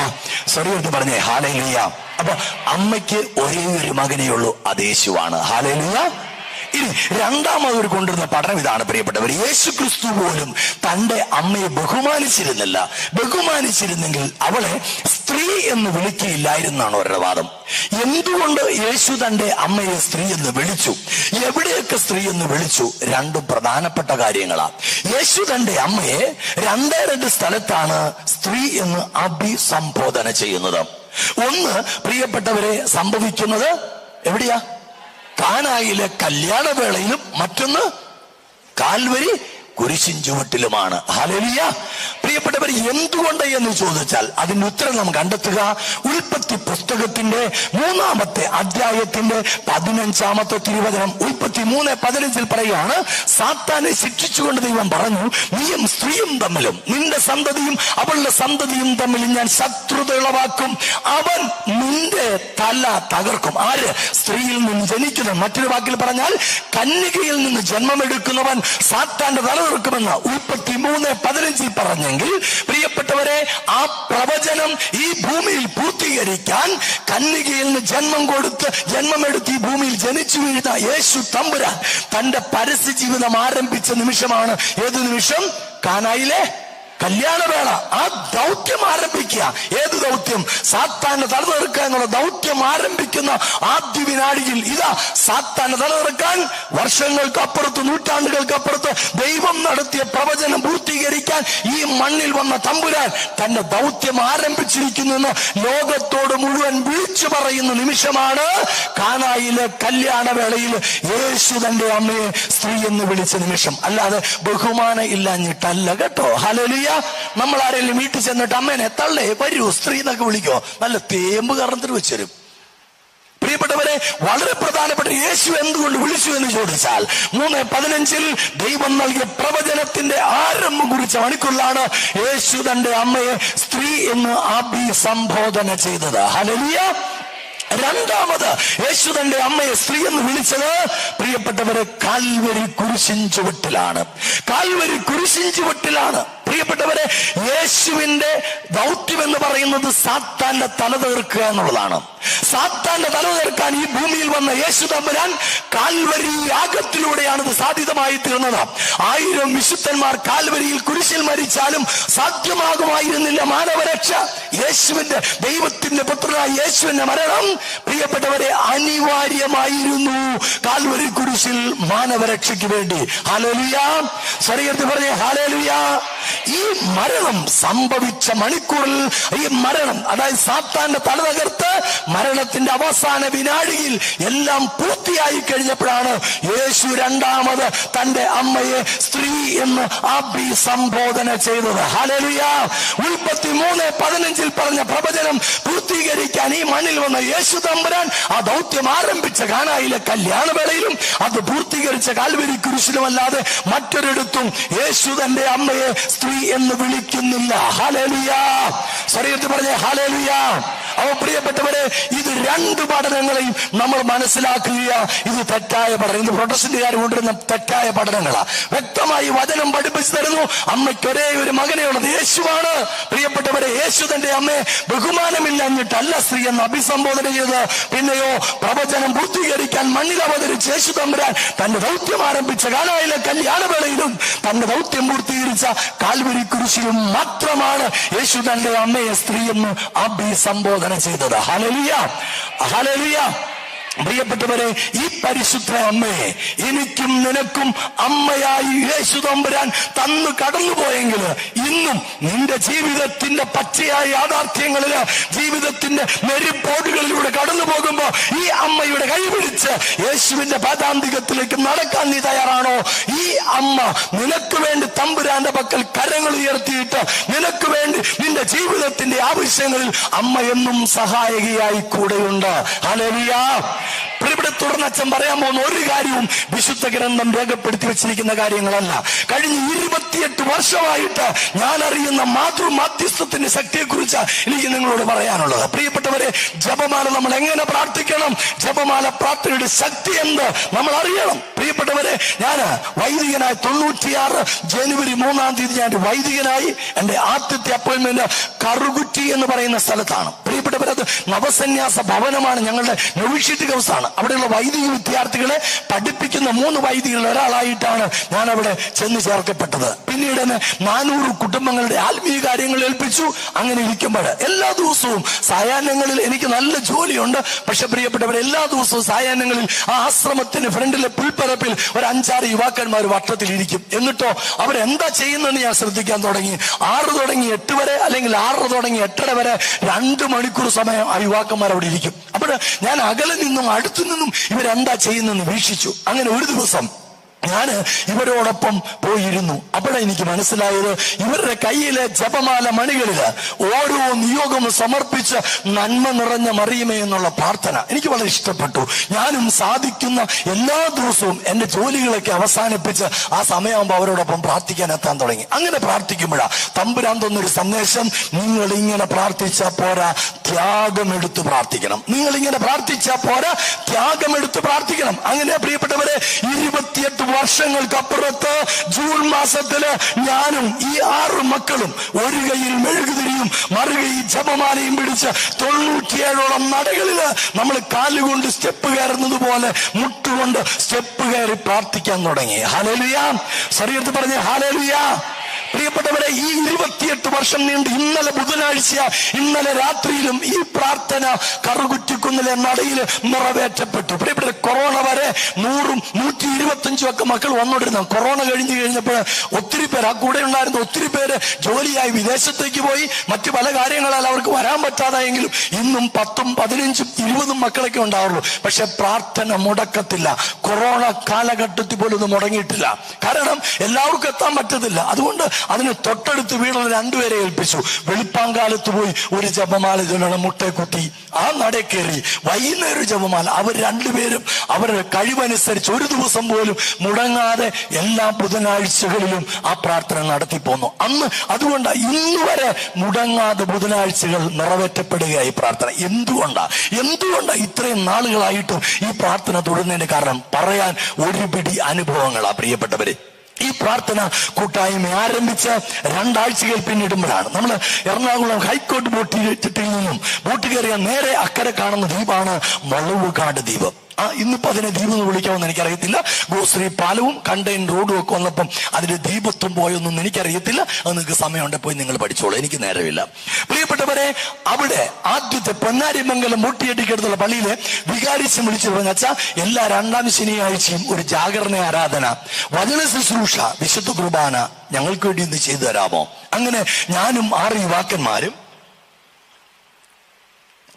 A: സോറി പറഞ്ഞേ ഹല്ലേലൂയ. അപ്പൊ അമ്മയ്ക്ക് ഒരേ ഒരു മകനേ ഉള്ളൂ, അത് യേശുവാണ്. ഹല്ലേലൂയ. ഇനി രണ്ടാമതൊരു കൊണ്ടുവരുന്ന പഠനം ഇതാണ് പ്രിയപ്പെട്ടവർ. യേശു ക്രിസ്തു പോലും തന്റെ അമ്മയെ ബഹുമാനിച്ചിരുന്നില്ല. ബഹുമാനിച്ചിരുന്നെങ്കിൽ അവളെ സ്ത്രീ എന്ന് വിളിക്കുകയില്ലായിരുന്നാണ് അവരുടെ വാദം. എന്തുകൊണ്ട് യേശു തന്റെ അമ്മയെ സ്ത്രീ എന്ന് വിളിച്ചു, എവിടെയൊക്കെ സ്ത്രീ എന്ന് വിളിച്ചു? രണ്ടും പ്രധാനപ്പെട്ട കാര്യങ്ങളാണ്. യേശു തന്റെ അമ്മയെ രണ്ട് സ്ഥലത്താണ് സ്ത്രീ എന്ന് അഭിസംബോധന ചെയ്യുന്നത്. ഒന്ന്, പ്രിയപ്പെട്ടവരെ, സംഭവിക്കുന്നത് എവിടെയാ? കാനായിലെ കല്യാണവേളയിലും, മറ്റൊന്ന് കാൽവരി കുരിശിൻ ചുവട്ടിലുമാണ്. ഹല്ലേലൂയ. പ്രിയപ്പെട്ടവർ, എന്തുകൊണ്ട് എന്ന് ചോദിച്ചാൽ അതിന്റെ ഉത്തരം നാം കണ്ടെത്തുക ഉൽപ്പത്തി പുസ്തകത്തിന്റെ 3-ാമത്തെ അധ്യായത്തിന്റെ 15-ാമത്തെ തിരുവചനം. ഉൽപ്പത്തി 3:15 പറയുകയാണ്, സാത്താനെ ശിക്ഷിച്ചുകൊണ്ട് ദൈവം പറഞ്ഞു, നീയും സ്ത്രീയും തമ്മിലും നിന്റെ സന്തതിയും അവളുടെ സന്തതിയും തമ്മിൽ ഞാൻ ശത്രുത ഉളവാക്കും. അവൻ നിന്റെ തല തകർക്കും. ആര്? സ്ത്രീയിൽ നിന്ന് ജനിക്കുന്നത്. മറ്റൊരു വാക്കിൽ പറഞ്ഞാൽ കന്യകയിൽ നിന്ന് ജന്മമെടുക്കുന്നവൻ സാത്താന്റെ തല തകർക്കുമെന്ന് ഉൽപ്പത്തി 3:15 പറഞ്ഞെങ്കിൽ, പ്രിയപ്പെട്ടവരെ, ആ പ്രവചനം ഈ ഭൂമിയിൽ പൂർത്തീകരിക്കാൻ കന്യകയിൽ നിന്ന് ജന്മമെടുത്ത് ഈ ഭൂമിയിൽ ജനിച്ചു വീഴുന്ന യേശു തമ്പുരാൻ തന്റെ പരസ്യ ജീവിതം ആരംഭിച്ച നിമിഷമാണ്. ഏത് നിമിഷം? കാനായിലെ കല്യാണവേള. ആ ദൗത്യം ആരംഭിക്കുക. ഏത് ദൗത്യം? സാത്താന്റെ തല തകർക്കുക എന്നുള്ള ദൗത്യം ആരംഭിക്കുന്ന ആദ്യ വിനാടിയിൽ ഇതാ സാത്താന്റെ തല തകർക്കാൻ വർഷങ്ങൾക്കപ്പുറത്ത്, നൂറ്റാണ്ടുകൾക്കപ്പുറത്ത് ദൈവം നടത്തിയ പ്രവചനം പൂർത്തീകരിക്കാൻ ഈ മണ്ണിൽ വന്ന തമ്പുരാൻ തന്റെ ദൗത്യം ആരംഭിച്ചിരിക്കുന്നു എന്ന് ലോകത്തോട് മുഴുവൻ വിളിച്ചു പറയുന്ന നിമിഷമാണ് കാനായിലെ കല്യാണവേളയിൽ യേശു തന്റെ അമ്മയെ സ്ത്രീ എന്ന് വിളിച്ച നിമിഷം. അല്ലാതെ ബഹുമാനം ഇല്ലാഞ്ഞിട്ടല്ല കേട്ടോ. ഹല്ലേലൂയ. നമ്മൾ ആരെങ്കിലും വീട്ടിൽ ചെന്നിട്ട് അമ്മേനെ തള്ളേ വരൂ സ്ത്രീ എന്നൊക്കെ വിളിക്കോ? നല്ല തേമ്പ് കറന്നിട്ട് വെച്ചുതരും. പ്രിയപ്പെട്ടവരെ, വളരെ പ്രധാനപ്പെട്ട യേശു എന്തുകൊണ്ട് വിളിച്ചു എന്ന് ചോദിച്ചാൽ 3:15 ദൈവം നൽകിയ പ്രവചനത്തിന്റെ ആരംഭം കുറിച്ച മണിക്കൂറിലാണ് യേശു തന്റെ അമ്മയെ സ്ത്രീ എന്ന് അഭിസംബോധന ചെയ്തത്. ഹല്ലേലൂയ. രണ്ടാമത് യേശു തന്റെ അമ്മയെ സ്ത്രീ എന്ന് വിളിച്ചത്, പ്രിയപ്പെട്ടവരെ, കാൽവരി കുരിശിൻ ചുവട്ടിലാണ്. കാൽവരി കുരിശിൻ ചുവട്ടിലാണ്. പ്രിയപ്പെട്ടവരെ, യേശുവിന്റെ ദൗത്യം എന്ന് പറയുന്നത് സാത്താന്റെ തല തകർക്കുക എന്നുള്ളതാണ്. സാത്താന്റെ തല തകർക്കാൻ ഈ ഭൂമിയിൽ വന്ന യേശു തമ്പുരാൻ കാൽവരി യാഗത്തിലൂടെയാണ് ഇത് സാധ്യതമായി തീർന്നത്. 1000 വിശുദ്ധന്മാർ കാൽവരിയിൽ കുരിശിൽ മരിച്ചാലും സാധ്യമാകുമായിരുന്നില്ല മാനവരക്ഷ. യേശുവിന്റെ, ദൈവത്തിന്റെ പുത്രനായ യേശുവിന്റെ മരണം, പ്രിയപ്പെട്ടവരെ, അനിവാര്യമായിരുന്നു കാൽവരി കുരിശിൽ മാനവരക്ഷയ്ക്ക് വേണ്ടി. ഹല്ലേലൂയ. ശരീരത്തിൽ പറഞ്ഞേ ഹല്ലേലൂയ. ഈ മരണം സംഭവിച്ച മണിക്കൂറിൽ, ഈ മരണം, അതായത് സാത്താന്റെ തല തകർത്ത് മരണത്തിന്റെ അവസാന വിനാടിയിൽ എല്ലാം പൂർത്തിയായി കഴിഞ്ഞപ്പോഴാണ് യേശു രണ്ടാമത് തന്റെ അമ്മയെ സ്ത്രീ എന്ന് അഭിസംബോധന ചെയ്തത്. ഹല്ലേലൂയ. ഉൽപ്പത്തി 3:15 പറഞ്ഞ പ്രവചനം പൂർത്തീകരിക്കാൻ ഈ മണ്ണിൽ വന്ന യേശു തമ്പുരാൻ ആ ദൗത്യം ആരംഭിച്ച കാനായിലെ കല്യാണവേളയിലും അത് പൂർത്തീകരിച്ച കാൽവരി കുരിശിലുമല്ലാതെ മറ്റൊരിടത്തും യേശു തന്റെ അമ്മയെ സ്ത്രീ എന്ന് വിളിക്കുന്നില്ല. ഹല്ലേലൂയ. ശരീരത്തിൽ പറഞ്ഞേ ഹല്ലേലൂയ. അപ്പോൾ പ്രിയപ്പെട്ടവരെ, ഇത് രണ്ട് പഠനങ്ങളെയും നമ്മൾ മനസ്സിലാക്കുക. ഇത് തെറ്റായ പഠനം, ഇത് പ്രൊട്ടസ്റ്റന്റുകാർ കൊണ്ടുവരുന്ന തെറ്റായ പഠനങ്ങളാണ്. വ്യക്തമായി വചനം പഠിപ്പിച്ചു തരുന്നു, അമ്മയ്ക്ക് ഒരേ ഒരു മകനേ ഉള്ളത്, യേശുവാണ്. പ്രിയപ്പെട്ടവരെ, യേശു തന്റെ അമ്മയെ ബഹുമാനമില്ലാഞ്ഞിട്ടല്ല സ്ത്രീ എന്ന് അഭിസംബോധന ചെയ്ത്. പിന്നെയോ പ്രവചനം പൂർത്തീകരിക്കാൻ മണ്ണിൽ അവതരിച്ച് യേശു തമ്പുരാൻ തന്റെ ദൗത്യം ആരംഭിച്ച കാനായിലെ കല്യാണവേളയിലും തന്റെ ദൗത്യം പൂർത്തീകരിച്ച കാൽവരി കുരിശിലും മാത്രമാണ് യേശു തന്റെ അമ്മയെ സ്ത്രീ എന്ന് അഭിസംബോധന ചെയ്തത്. ഹല്ലേലൂയ. ഹല്ലേലൂയ. പ്രിയപ്പെട്ടവരെ, ഈ പരിശുദ്ധ അമ്മയെ എനിക്കും നിനക്കും അമ്മയായി യേശു തമ്പുരാൻ തന്നു കടന്നുപോയെങ്കിൽ ഇന്നും നിന്റെ ജീവിതത്തിന്റെ പച്ചയായ യാഥാർത്ഥ്യങ്ങളില്, ജീവിതത്തിന്റെ നെരിപ്പോടുകളിലൂടെ കടന്നു പോകുമ്പോ ഈ അമ്മയുടെ കൈപിടിച്ച് യേശുവിന്റെ പാദാന്തികത്തിലേക്ക് നടക്കാൻ നീ തയ്യാറാണോ? ഈ അമ്മ നിനക്ക് വേണ്ടി തമ്പുരാന്റെ പക്കൽ കരങ്ങൾ ഉയർത്തിയിട്ട് നിനക്ക് വേണ്ടി നിന്റെ ജീവിതത്തിന്റെ ആവശ്യങ്ങളിൽ അമ്മ എന്നും സഹായികയായി കൂടെയുണ്ട്. ഹല്ലേലൂയ. തുടർന്ന് അച്ഛൻ പറയാൻ പോകുന്ന ഒരു കാര്യവും വിശുദ്ധ ഗ്രന്ഥം രേഖപ്പെടുത്തി വെച്ചിരിക്കുന്ന കാര്യങ്ങളല്ല. കഴിഞ്ഞ 28 വർഷമായിട്ട് ഞാൻ അറിയുന്ന മാതൃമാധ്യസ്ഥത്തിന്റെ ശക്തിയെക്കുറിച്ച് എനിക്ക് നിങ്ങളോട് പറയാനുള്ളത്. പ്രിയപ്പെട്ടവരെ, ജപമാല നമ്മൾ എങ്ങനെ പ്രാർത്ഥിക്കണം, ജപമാല പ്രാർത്ഥനയുടെ ശക്തി എന്ത് നമ്മൾ അറിയണം. പ്രിയപ്പെട്ടവരെ, ഞാൻ വൈദികനായി 96 ജനുവരി 3-ാം തീയതി ഞാൻ വൈദികനായി. എന്റെ ആദ്യത്തെ അപ്പോയിന്റ്മെന്റ് കറുകുറ്റി എന്ന് പറയുന്ന സ്ഥലത്താണ്. പ്രിയപ്പെട്ടവരെ, അത് നവസന്യാസ ഭവനമാണ്, ഞങ്ങളുടെ നൊവിഷ്യറ്റ് ഹൗസ് ആണ്. അവിടെയുള്ള വൈദിക വിദ്യാർത്ഥികളെ പഠിപ്പിക്കുന്ന 3 വൈദികരിൽ ഒരാളായിട്ടാണ് ഞാൻ അവിടെ ചെന്ന് ചേർക്കപ്പെട്ടത്. പിന്നീട് 400 കുടുംബങ്ങളുടെ ആത്മീയ കാര്യങ്ങൾ ഏൽപ്പിച്ചു. അങ്ങനെ ഇരിക്കുമ്പോൾ എല്ലാ ദിവസവും സായാഹ്നങ്ങളിൽ എനിക്ക് നല്ല ജോലിയുണ്ട്. പക്ഷെ പ്രിയപ്പെട്ടവർ, എല്ലാ ദിവസവും സായാഹ്നങ്ങളിൽ ആ ആശ്രമത്തിന് ഫ്രണ്ടിലെ പുൽപ്പരപ്പിൽ ഒരു 5-6 യുവാക്കന്മാർ വട്ടത്തിൽ ഇരിക്കും. എന്നിട്ടോ അവരെന്താ ചെയ്യുന്നതെന്ന് ഞാൻ ശ്രദ്ധിക്കാൻ തുടങ്ങി. 6 തുടങ്ങി 8 വരെ, അല്ലെങ്കിൽ 6 തുടങ്ങി 8:30 വരെ 2 മണിക്കൂർ സമയം ആ യുവാക്കന്മാർ അവിടെ ഇരിക്കും. അപ്പോൾ ഞാൻ അകലെ നിന്നും അടുത്തു നിന്നും ഇവരെന്താ ചെയ്യുന്നെന്ന് വീക്ഷിച്ചു. അങ്ങനെ ഒരു ദിവസം ഞാൻ ഇവരോടൊപ്പം പോയിരുന്നു. അപ്പോഴെനിക്ക് മനസ്സിലായത്, ഇവരുടെ കയ്യിലെ ജപമാല മണികളില് ഓരോ നിയോഗം സമർപ്പിച്ച് നന്മ നിറഞ്ഞ മറിയമേ എന്നുള്ള പ്രാർത്ഥന എനിക്ക് വളരെ ഇഷ്ടപ്പെട്ടു. ഞാനും സാധിക്കുന്ന എല്ലാ ദിവസവും എന്റെ ജോലികളൊക്കെ അവസാനിപ്പിച്ച് ആ സമയമാകുമ്പോൾ അവരോടൊപ്പം പ്രാർത്ഥിക്കാൻ എത്താൻ തുടങ്ങി. അങ്ങനെ പ്രാർത്ഥിക്കുമ്പോഴാ തമ്പുരാൻ തന്നൊരു സന്ദേശം, നിങ്ങൾ ഇങ്ങനെ പ്രാർത്ഥിച്ചാൽ പോരാ, ത്യാഗമെടുത്ത് പ്രാർത്ഥിക്കണം. നിങ്ങൾ ഇങ്ങനെ പ്രാർത്ഥിച്ചാൽ പോരാ, ത്യാഗമെടുത്ത് പ്രാർത്ഥിക്കണം. അങ്ങനെ പ്രിയപ്പെട്ടവരെ, 28 വർഷങ്ങൾക്കപ്പുറത്ത് ജൂൺ മാസത്തില് ഞാനും ഈ 6 മക്കളും ഒരു കൈയിൽ മെഴുകുതിരിയും മറുകൈയിൽ ജപമാലയും പിടിച്ച് 97ഓളം നടകളില് നമ്മൾ കാലുകൊണ്ട് സ്റ്റെപ്പ് കയറുന്നത് പോലെ മുട്ടുകൊണ്ട് സ്റ്റെപ്പ് കയറി പ്രാർത്ഥിക്കാൻ തുടങ്ങി. ഹല്ലേലൂയ. ശരീരത്തിൽ പറഞ്ഞ ഹല്ലേലൂയ. പ്രിയപ്പെട്ടവരെ, ഈ 28 വർഷം നീണ്ട് ഇന്നലെ ബുധനാഴ്ച, ഇന്നലെ രാത്രിയിലും ഈ പ്രാർത്ഥന കറുകുറ്റിക്കുന്നിലെ നടയിൽ നിറവേറ്റപ്പെട്ടു. പ്രിയപ്പെട്ട, കൊറോണ വരെ 100ഉം 125ഉം ഒക്കെ മക്കൾ വന്നോണ്ടിരുന്നു. കൊറോണ കഴിഞ്ഞപ്പോൾ ഒത്തിരി പേര്, ആ കൂടെ ഉണ്ടായിരുന്ന ഒത്തിരി പേര് ജോലിയായി വിദേശത്തേക്ക് പോയി. മറ്റു പല കാര്യങ്ങളാൽ അവർക്ക് വരാൻ പറ്റാതായെങ്കിലും ഇന്നും 10ഉം 15ഉം 20ഉം മക്കളൊക്കെ ഉണ്ടാവുള്ളൂ. പക്ഷെ പ്രാർത്ഥന മുടക്കത്തില്ല. കൊറോണ കാലഘട്ടത്തിൽ പോലും ഇത് മുടങ്ങിയിട്ടില്ല. കാരണം എല്ലാവർക്കും എത്താൻ പറ്റത്തില്ല. അതുകൊണ്ട് അതിന് തൊട്ടടുത്ത് വീടുള്ള 2 പേരെ ഏൽപ്പിച്ചു. വെളുപ്പാങ്കാലത്ത് പോയി ഒരു ജപമാല ചൊല്ലണം, മുട്ടേക്കുത്തി ആ നട കയറി. വൈകുന്നേരം ജപമാല. അവർ 2 പേരും അവരുടെ കഴിവനുസരിച്ച് ഒരു ദിവസം പോലും മുടങ്ങാതെ എല്ലാ ബുധനാഴ്ചകളിലും ആ പ്രാർത്ഥന നടത്തിപ്പോന്നു. അന്ന് അതുകൊണ്ട് ഇന്ന് വരെ മുടങ്ങാതെ ബുധനാഴ്ചകൾ നിറവേറ്റപ്പെടുകയായി പ്രാർത്ഥന. എന്തുകൊണ്ടാ ഇത്രയും നാളുകളായിട്ടും ഈ പ്രാർത്ഥന തുടരുന്നതിന് കാരണം പറയാൻ ഒരു പിടി അനുഭവങ്ങളാ. പ്രിയപ്പെട്ടവരെ, ഈ പ്രാർത്ഥന കൂട്ടായ്മ ആരംഭിച്ച് 2 ആഴ്ചകൾ പിന്നിടുമ്പോഴാണ് നമ്മൾ എറണാകുളം ഹൈക്കോർട്ട് ബോട്ടിൽ നിന്നും ബോട്ട് കയറിയ നേരെ അക്കരെ കാണുന്ന ദ്വീപാണ് മുളവുകാട് ദ്വീപ്. ഇന്നിപ്പോ അതിനെ ദ്വീപ് എന്ന് വിളിക്കാമെന്ന് എനിക്കറിയത്തില്ല. ഗോശ്രീ പാലവും കണ്ടെയ്ൻ റോഡും ഒക്കെ വന്നപ്പം അതിന്റെ ദ്വീപത്വം പോയൊന്നും എനിക്കറിയത്തില്ല. അത് നിങ്ങൾക്ക് സമയമുണ്ടെ പോയി നിങ്ങൾ പഠിച്ചോളൂ, എനിക്ക് നേരമില്ല. പ്രിയപ്പെട്ടവരെ, അവിടെ ആദ്യത്തെ പൊന്നാരിമംഗലം മൂട്ടിയടിക്കടുത്തുള്ള പള്ളിയിലെ വികാരിച്ച് വിളിച്ചു പറഞ്ഞ അച്ഛാ, എല്ലാ 2ാം ശനിയാഴ്ചയും ഒരു ജാഗരണ ആരാധന, വചന ശുശ്രൂഷ, വിശുദ്ധ കുർബാന ഞങ്ങൾക്ക് വേണ്ടി ഒന്ന് ചെയ്തു തരാമോ? അങ്ങനെ ഞാനും 6 യുവാക്കന്മാരും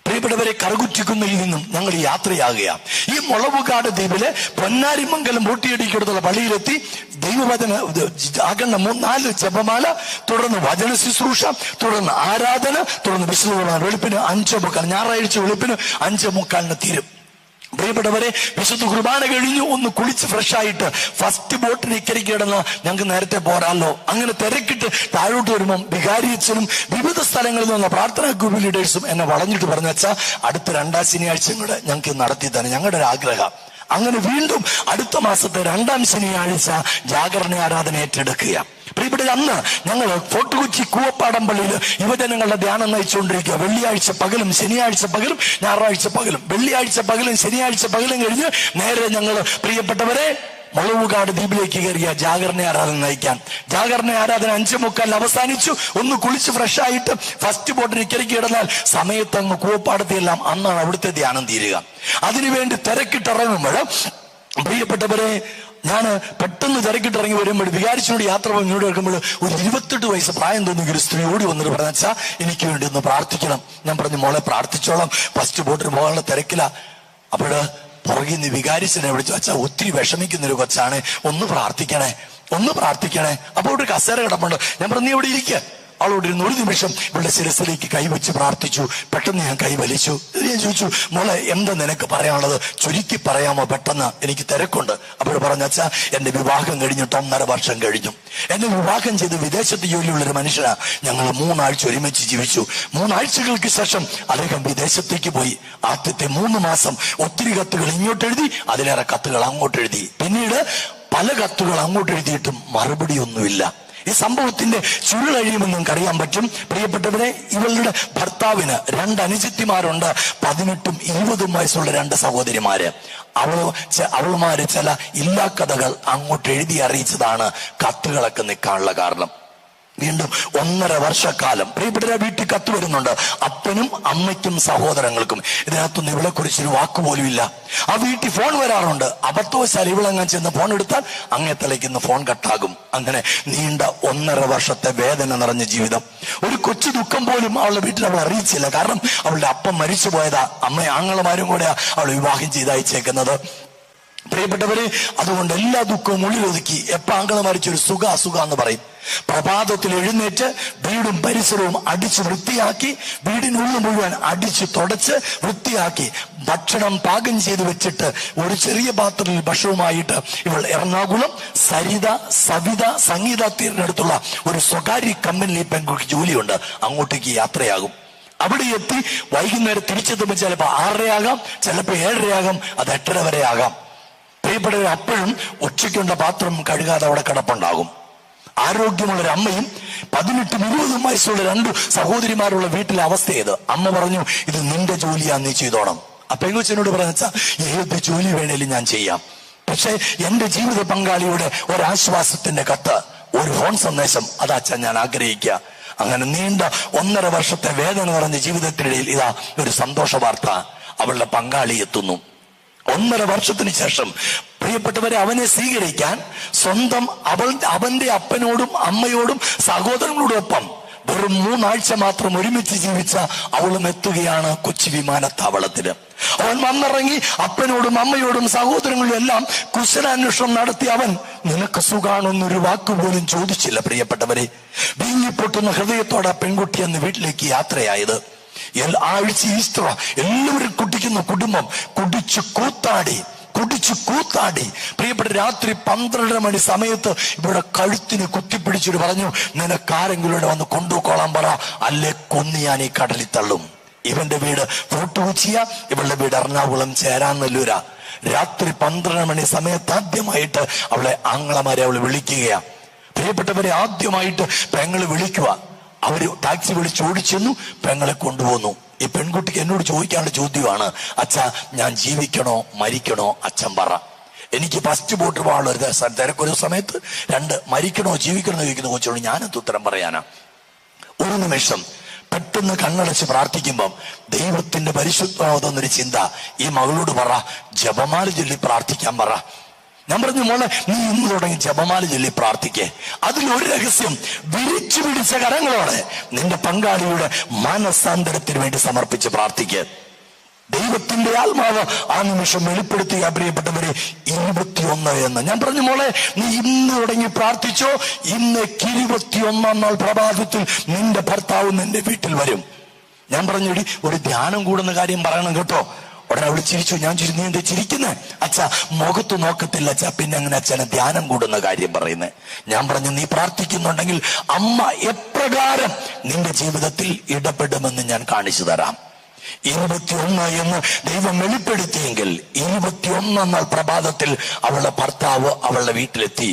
A: പ്രിയപ്പെട്ടവരെ കറുകുറ്റിക്കുന്നിൽ നിന്നും ഞങ്ങൾ യാത്രയാകുകയാണ്. ഈ മുളവുകാട് ദ്വീപിലെ പൊന്നാരിമംഗലം ബോട്ടിയടിക്കടുത്തുള്ള പള്ളിയിലെത്തി. ദൈവവചന ആകണ്ട 4 ജപമാല, തുടർന്ന് വചന ശുശ്രൂഷ, തുടർന്ന് ആരാധന, തുടർന്ന് വിശുദ്ധ കുർബാന. വെളുപ്പിന് 5:45, ഞായറാഴ്ച വെളുപ്പിന് 5:45 തീരും. പ്രിയപ്പെട്ടവരെ, വിശുദ്ധ കുർബാന കഴിഞ്ഞു ഒന്ന് കുളിച്ച് ഫ്രഷായിട്ട് ഫസ്റ്റ് ബോട്ടിന് ഇക്കരയ്ക്ക് കിടന്ന് ഞങ്ങൾക്ക് നേരത്തെ പോരാല്ലോ. അങ്ങനെ തിരക്കിട്ട് താഴോട്ട് വരുമ്പം വികാരിയച്ഛനും വിവിധ സ്ഥലങ്ങളിൽ നിന്നുള്ള പ്രാർത്ഥനാ ഗ്രൂപ്പ് ലീഡേഴ്സും എന്നെ വളഞ്ഞിട്ട് പറഞ്ഞു, വെച്ചാൽ അടുത്ത 2ാം ശനിയാഴ്ചയും കൂടെ ഞങ്ങൾക്ക് നടത്തി തന്നെ ഞങ്ങളുടെ ഒരു ആഗ്രഹം. അങ്ങനെ വീണ്ടും അടുത്ത മാസത്തെ 2ാം ശനിയാഴ്ച ജാഗരണ ആരാധന ഏറ്റെടുക്കുക. പ്രിയപ്പെട്ട, അന്ന് ഞങ്ങൾ ഫോർട്ട് കൊച്ചി കൂവപ്പാടം പള്ളിയിൽ യുവജനങ്ങളുടെ ധ്യാനം നയിച്ചുകൊണ്ടിരിക്കുക. വെള്ളിയാഴ്ച പകലും ശനിയാഴ്ച പകലും ഞായറാഴ്ച പകലും. വെള്ളിയാഴ്ച പകലും ശനിയാഴ്ച പകലും കഴിഞ്ഞ് നേരെ ഞങ്ങൾ പ്രിയപ്പെട്ടവരെ മുളവുകാട് ദ്വീപിലേക്ക് കയറിയ ജാഗരണ ആരാധന നയിക്കാൻ. ജാഗരണ ആരാധന 5:45 അവസാനിച്ചു. ഒന്ന് കുളിച്ച് ഫ്രഷായിട്ട് ഫസ്റ്റ് ബോട്ടിന് ഇക്കരയ്ക്ക് കിടന്നാൽ സമയത്തങ്ങ് കൂവപ്പാടത്തെല്ലാം അന്നാണ് അവിടുത്തെ ധ്യാനം തീരുക. അതിനുവേണ്ടി തിരക്കിട്ടിറങ്ങുമ്പോൾ പ്രിയപ്പെട്ടവരെ, ഞാൻ പെട്ടെന്ന് തിരക്കിട്ടിറങ്ങി വരുമ്പോൾ വികാരിച്ചോട് യാത്ര ഇങ്ങോട്ട് വെക്കുമ്പോൾ ഒരു 28 വയസ്സ് പ്രായം തോന്നുന്ന ഒരു സ്ത്രീ ഓടി വന്നിട്ട് പറഞ്ഞാ, എനിക്ക് വേണ്ടി ഒന്ന് പ്രാർത്ഥിക്കണം. ഞാൻ പറഞ്ഞു, മോളെ പ്രാർത്ഥിച്ചോളാം, ഫസ്റ്റ് ബോട്ടിന് പോകാനുള്ള തിരക്കില. അപ്പോഴ് പുറകിൽ നിന്ന് വികാരിച്ചനെ വിളിച്ചു, അച്ഛാ ഒത്തിരി വിഷമിക്കുന്നൊരു കൊച്ചാണ്, ഒന്ന് പ്രാർത്ഥിക്കണേ. അപ്പോൾ ഒരു കസേര കിടപ്പുണ്ട്. ഞാൻ പറഞ്ഞു, നീ ഇവിടെ ഇരിക്കുക. അവളോട് ഇരുന്ന് ഒരു നിമിഷം ഇവളുടെ ശിരസിലേക്ക് കൈവച്ച് പ്രാർത്ഥിച്ചു. പെട്ടെന്ന് ഞാൻ കൈവലിച്ചു. ഞാൻ ചോദിച്ചു, മോളെ എന്താ നിനക്ക് പറയാനുള്ളത്, ചുരുക്കി പറയാമോ, പെട്ടെന്ന് എനിക്ക് തിരക്കുണ്ട്. അപ്പോൾ പറഞ്ഞു, അച്ഛാ എന്റെ വിവാഹം കഴിഞ്ഞിട്ട് 1.5 വർഷം കഴിഞ്ഞു. എന്നെ വിവാഹം ചെയ്ത് വിദേശത്ത് ജോലിയുള്ളൊരു മനുഷ്യനാ. ഞങ്ങൾ 3 ആഴ്ച ഒരുമിച്ച് ജീവിച്ചു. 3 ആഴ്ചകൾക്ക് ശേഷം അദ്ദേഹം വിദേശത്തേക്ക് പോയി. ആദ്യത്തെ 3 മാസം ഒത്തിരി കത്തുകൾ ഇങ്ങോട്ട് എഴുതി, അതിലേറെ കത്തുകൾ അങ്ങോട്ട് എഴുതി. പിന്നീട് പല കത്തുകൾ അങ്ങോട്ട് എഴുതിയിട്ടും മറുപടി ഒന്നുമില്ല. ഈ സംഭവത്തിന്റെ ചുരുളഴിയുമെന്ന് നിങ്ങൾക്ക് അറിയാൻ പറ്റും. പ്രിയപ്പെട്ടവരെ, ഇവളുടെ ഭർത്താവിന് 2 അനുജത്തിമാരുണ്ട്. 18ഉം 20ഉം വയസ്സുള്ള 2 സഹോദരിമാര്. അവളുമാര് ചില ഇല്ലാ കഥകൾ അങ്ങോട്ട് എഴുതി അറിയിച്ചതാണ് കത്തുകളൊക്കെ നിൽക്കാനുള്ള കാരണം. വീണ്ടും 1.5 വർഷക്കാലം പ്രിയപ്പെട്ടവരെ വീട്ടിൽ കത്ത് വരുന്നുണ്ട്. അപ്പനും അമ്മയ്ക്കും സഹോദരങ്ങൾക്കും. ഇതിനകത്തൊന്നും ഇവളെ കുറിച്ചൊരു വാക്കുപോലും ഇല്ല. ആ വീട്ടിൽ ഫോൺ വരാറുണ്ട്. അബദ്ധവശാൽ ഇവളെങ്ങാൻ ചെന്ന് ഫോൺ എടുത്താൽ അങ്ങേ തലയ്ക്ക് ഫോൺ കട്ടാകും. അങ്ങനെ നീണ്ട 1.5 വർഷത്തെ വേദന നിറഞ്ഞ ജീവിതം. ഒരു കൊച്ചു ദുഃഖം പോലും അവളുടെ വീട്ടിൽ അവൾ അറിയിച്ചില്ല. കാരണം അവളുടെ അപ്പം മരിച്ചു പോയതാ. അമ്മ ആങ്ങളമാരും കൂടെ അവൾ വിവാഹം ചെയ്തയച്ചേക്കുന്നത്. പ്രിയപ്പെട്ടവരെ, അതുകൊണ്ട് എല്ലാ ദുഃഖവും ഉള്ളിലൊതുക്കി എപ്പോ ആങ്ങള മരിച്ചൊരു സുഖ എന്ന് പറയും. പ്രഭാതത്തിൽ എഴുന്നേറ്റ് വീടും പരിസരവും അടിച്ച് വൃത്തിയാക്കി, വീടിനുള്ളിൽ മുഴുവൻ അടിച്ച് തുടച്ച് വൃത്തിയാക്കി ഭക്ഷണം പാകം ചെയ്ത് വെച്ചിട്ട് ഒരു ചെറിയ പാത്രത്തിൽ ഭക്ഷണവുമായിട്ട് ഇവൾ എറണാകുളം സവിത സംഗീത തീരിനടുത്തുള്ള ഒരു സ്വകാര്യ കമ്പനിയിൽ പെൺകുട്ടിക്ക് ജോലിയുണ്ട്. അങ്ങോട്ടേക്ക് യാത്രയാകും. അവിടെ എത്തി വൈകുന്നേരം തിരിച്ചെത്തുമ്പോൾ ചിലപ്പോൾ 6:30 ആകാം, ചിലപ്പോൾ 7:30 ആകാം, അത് 8:30 വരെ ആകാം. പ്രിയപ്പെട്ടവർ, അപ്പോഴും ഉച്ചയ്ക്കുണ്ട പാത്രം കഴുകാതെ അവിടെ കിടപ്പുണ്ടാകും. ആരോഗ്യമുള്ളൊരു അമ്മയും 18ഉം 20ഉം വയസ്സുള്ള 2 സഹോദരിമാരുള്ള വീട്ടിലെ അവസ്ഥ ഏത്? അമ്മ പറഞ്ഞു, ഇത് നിന്റെ ജോലിയാ, നീ ചെയ്തോണം. ആ പെങ്കൊച്ചനോട് പറഞ്ഞാ, ഏത് ജോലി വേണേലും ഞാൻ ചെയ്യാം, പക്ഷെ എന്റെ ജീവിത പങ്കാളിയുടെ ഒരാശ്വാസത്തിന്റെ കത്ത്, ഒരു ഫോൺ സന്ദേശം, അതാച്ചാ ഞാൻ ആഗ്രഹിക്കുക. അങ്ങനെ നീണ്ട 1.5 വർഷത്തെ വേദന നിറഞ്ഞ ജീവിതത്തിനിടയിൽ ഇതാ ഒരു സന്തോഷ വാർത്ത. അവളുടെ പങ്കാളി എത്തുന്നു. 1.5 വർഷത്തിന് ശേഷം പ്രിയപ്പെട്ടവരെ, അവനെ സ്വീകരിക്കാൻ സ്വന്തം അവന്റെ അപ്പനോടും അമ്മയോടും സഹോദരങ്ങളോടും ഒപ്പം വെറും 3 ആഴ്ച മാത്രം ഒരുമിച്ച് ജീവിച്ച അവളും എത്തുകയാണ് കൊച്ചി വിമാനത്താവളത്തില്. അവൻ വന്നിറങ്ങി അപ്പനോടും അമ്മയോടും സഹോദരങ്ങളും എല്ലാം കുശലാന്വേഷണം നടത്തി. അവൻ നിനക്ക് സുഖാണോന്നൊരു വാക്കുപോലും ചോദിച്ചില്ല. പ്രിയപ്പെട്ടവരെ, വീങ്ങിപ്പൊട്ടുന്ന ഹൃദയത്തോടെ പെൺകുട്ടി അന്ന് വീട്ടിലേക്ക് യാത്രയായത്. ആഴ്ച ഈസ്റ്റർ എല്ലാവരും കുടിക്കുന്ന കുടുംബം കുടിച്ചു കൂത്താടി. പ്രിയപ്പെട്ട രാത്രി 12:30 മണി സമയത്ത് ഇവിടെ കഴുത്തിന് കുത്തിപ്പിടിച്ചിട്ട് പറഞ്ഞു, നിനക്കാരെങ്കിലും ഇവിടെ വന്ന് കൊണ്ടുപോയിക്കോളാൻ പറ, അല്ലെ കൊന്നു ഞാൻ ഈ കടലിൽ തള്ളും. ഇവന്റെ വീട് ഫോർട്ട് കൊച്ചിയ, ഇവളുടെ വീട് എറണാകുളം ചേരാനല്ലൂരാ. രാത്രി 12 മണി സമയത്ത് ആദ്യമായിട്ട് അവളെ ആങ്ങളമാരെ അവള് വിളിക്കുകയാ. പ്രിയപ്പെട്ടവരെ, ആദ്യമായിട്ട് പെങ്ങള് വിളിക്കുക. അവര് ടാക്സി വിളിച്ച് ഓടിച്ചെന്നു, പെങ്ങളെ കൊണ്ടുപോന്നു. ഈ പെൺകുട്ടിക്ക് എന്നോട് ചോദിക്കാനുള്ള ചോദ്യമാണ്, അച്ഛാ ഞാൻ ജീവിക്കണോ മരിക്കണോ അച്ഛൻ പറ. എനിക്ക് ഫസ്റ്റ് ബോട്ട് പോകാനുള്ള ഒരു തിരക്കൊരു സമയത്ത് 2 മരിക്കണോ ജീവിക്കണോ എന്ന് ചോദിക്കുന്ന കൊച്ചോട് ഞാനെന്ത് ഉത്തരം പറയാനാ? ഒരു നിമിഷം പെട്ടെന്ന് കണ്ണടച്ച് പ്രാർത്ഥിക്കുമ്പം ദൈവത്തിന്റെ പരിശുദ്ധമാവുന്നൊരു ചിന്ത, ഈ മകളോട് പറ, ജപമാല ചൊല്ലി പ്രാർത്ഥിക്കാൻ പറ. ഞാൻ പറഞ്ഞു, മോളെ നീ ഇന്ന് തുടങ്ങി ജപമാല ചൊല്ലി പ്രാർത്ഥിക്കേ. അതിലൊരു രഹസ്യം, വിരിച്ചു പിടിച്ച കരങ്ങളോടെ നിന്റെ പങ്കാളിയുടെ മനസ്സാന്തരത്തിന് വേണ്ടി സമർപ്പിച്ച് പ്രാർത്ഥിക്കേ. ദൈവത്തിന്റെ ആത്മാവ് ആ നിമിഷം വെളിപ്പെടുത്തുക. പ്രിയപ്പെട്ടവരെ, 21 എന്ന് ഞാൻ പറഞ്ഞു, മോളെ നീ ഇന്ന് തുടങ്ങി പ്രാർത്ഥിച്ചോ. ഇന്ന് 21-ാം നാൾ പ്രഭാതത്തിൽ നിന്റെ ഭർത്താവ് നിന്റെ വീട്ടിൽ വരും. ഞാൻ പറഞ്ഞു, ഒരു ധ്യാനം കൂടുന്ന കാര്യം പറയണം കേട്ടോ. ഉടനെ അവള് ചിരിച്ചു. ഞാൻ ചിരിച്ചു, നീ എന്താ ചിരിക്കുന്നേ? അച്ഛാ മുഖത്ത് നോക്കത്തില്ല അച്ഛാ, പിന്നെ അങ്ങനെ അച്ഛനെ ധ്യാനം കൂടുന്ന കാര്യം പറയുന്നേ. ഞാൻ പറഞ്ഞു, നീ പ്രാർത്ഥിക്കുന്നുണ്ടെങ്കിൽ അമ്മ എപ്രകാരം നിന്റെ ജീവിതത്തിൽ ഇടപെടുമെന്ന് ഞാൻ കാണിച്ചു തരാം. 21 എന്ന് ദൈവം വെളിപ്പെടുത്തിയെങ്കിൽ 21-ാം നാൾ പ്രഭാതത്തിൽ അവളുടെ ഭർത്താവ് അവളുടെ വീട്ടിലെത്തി.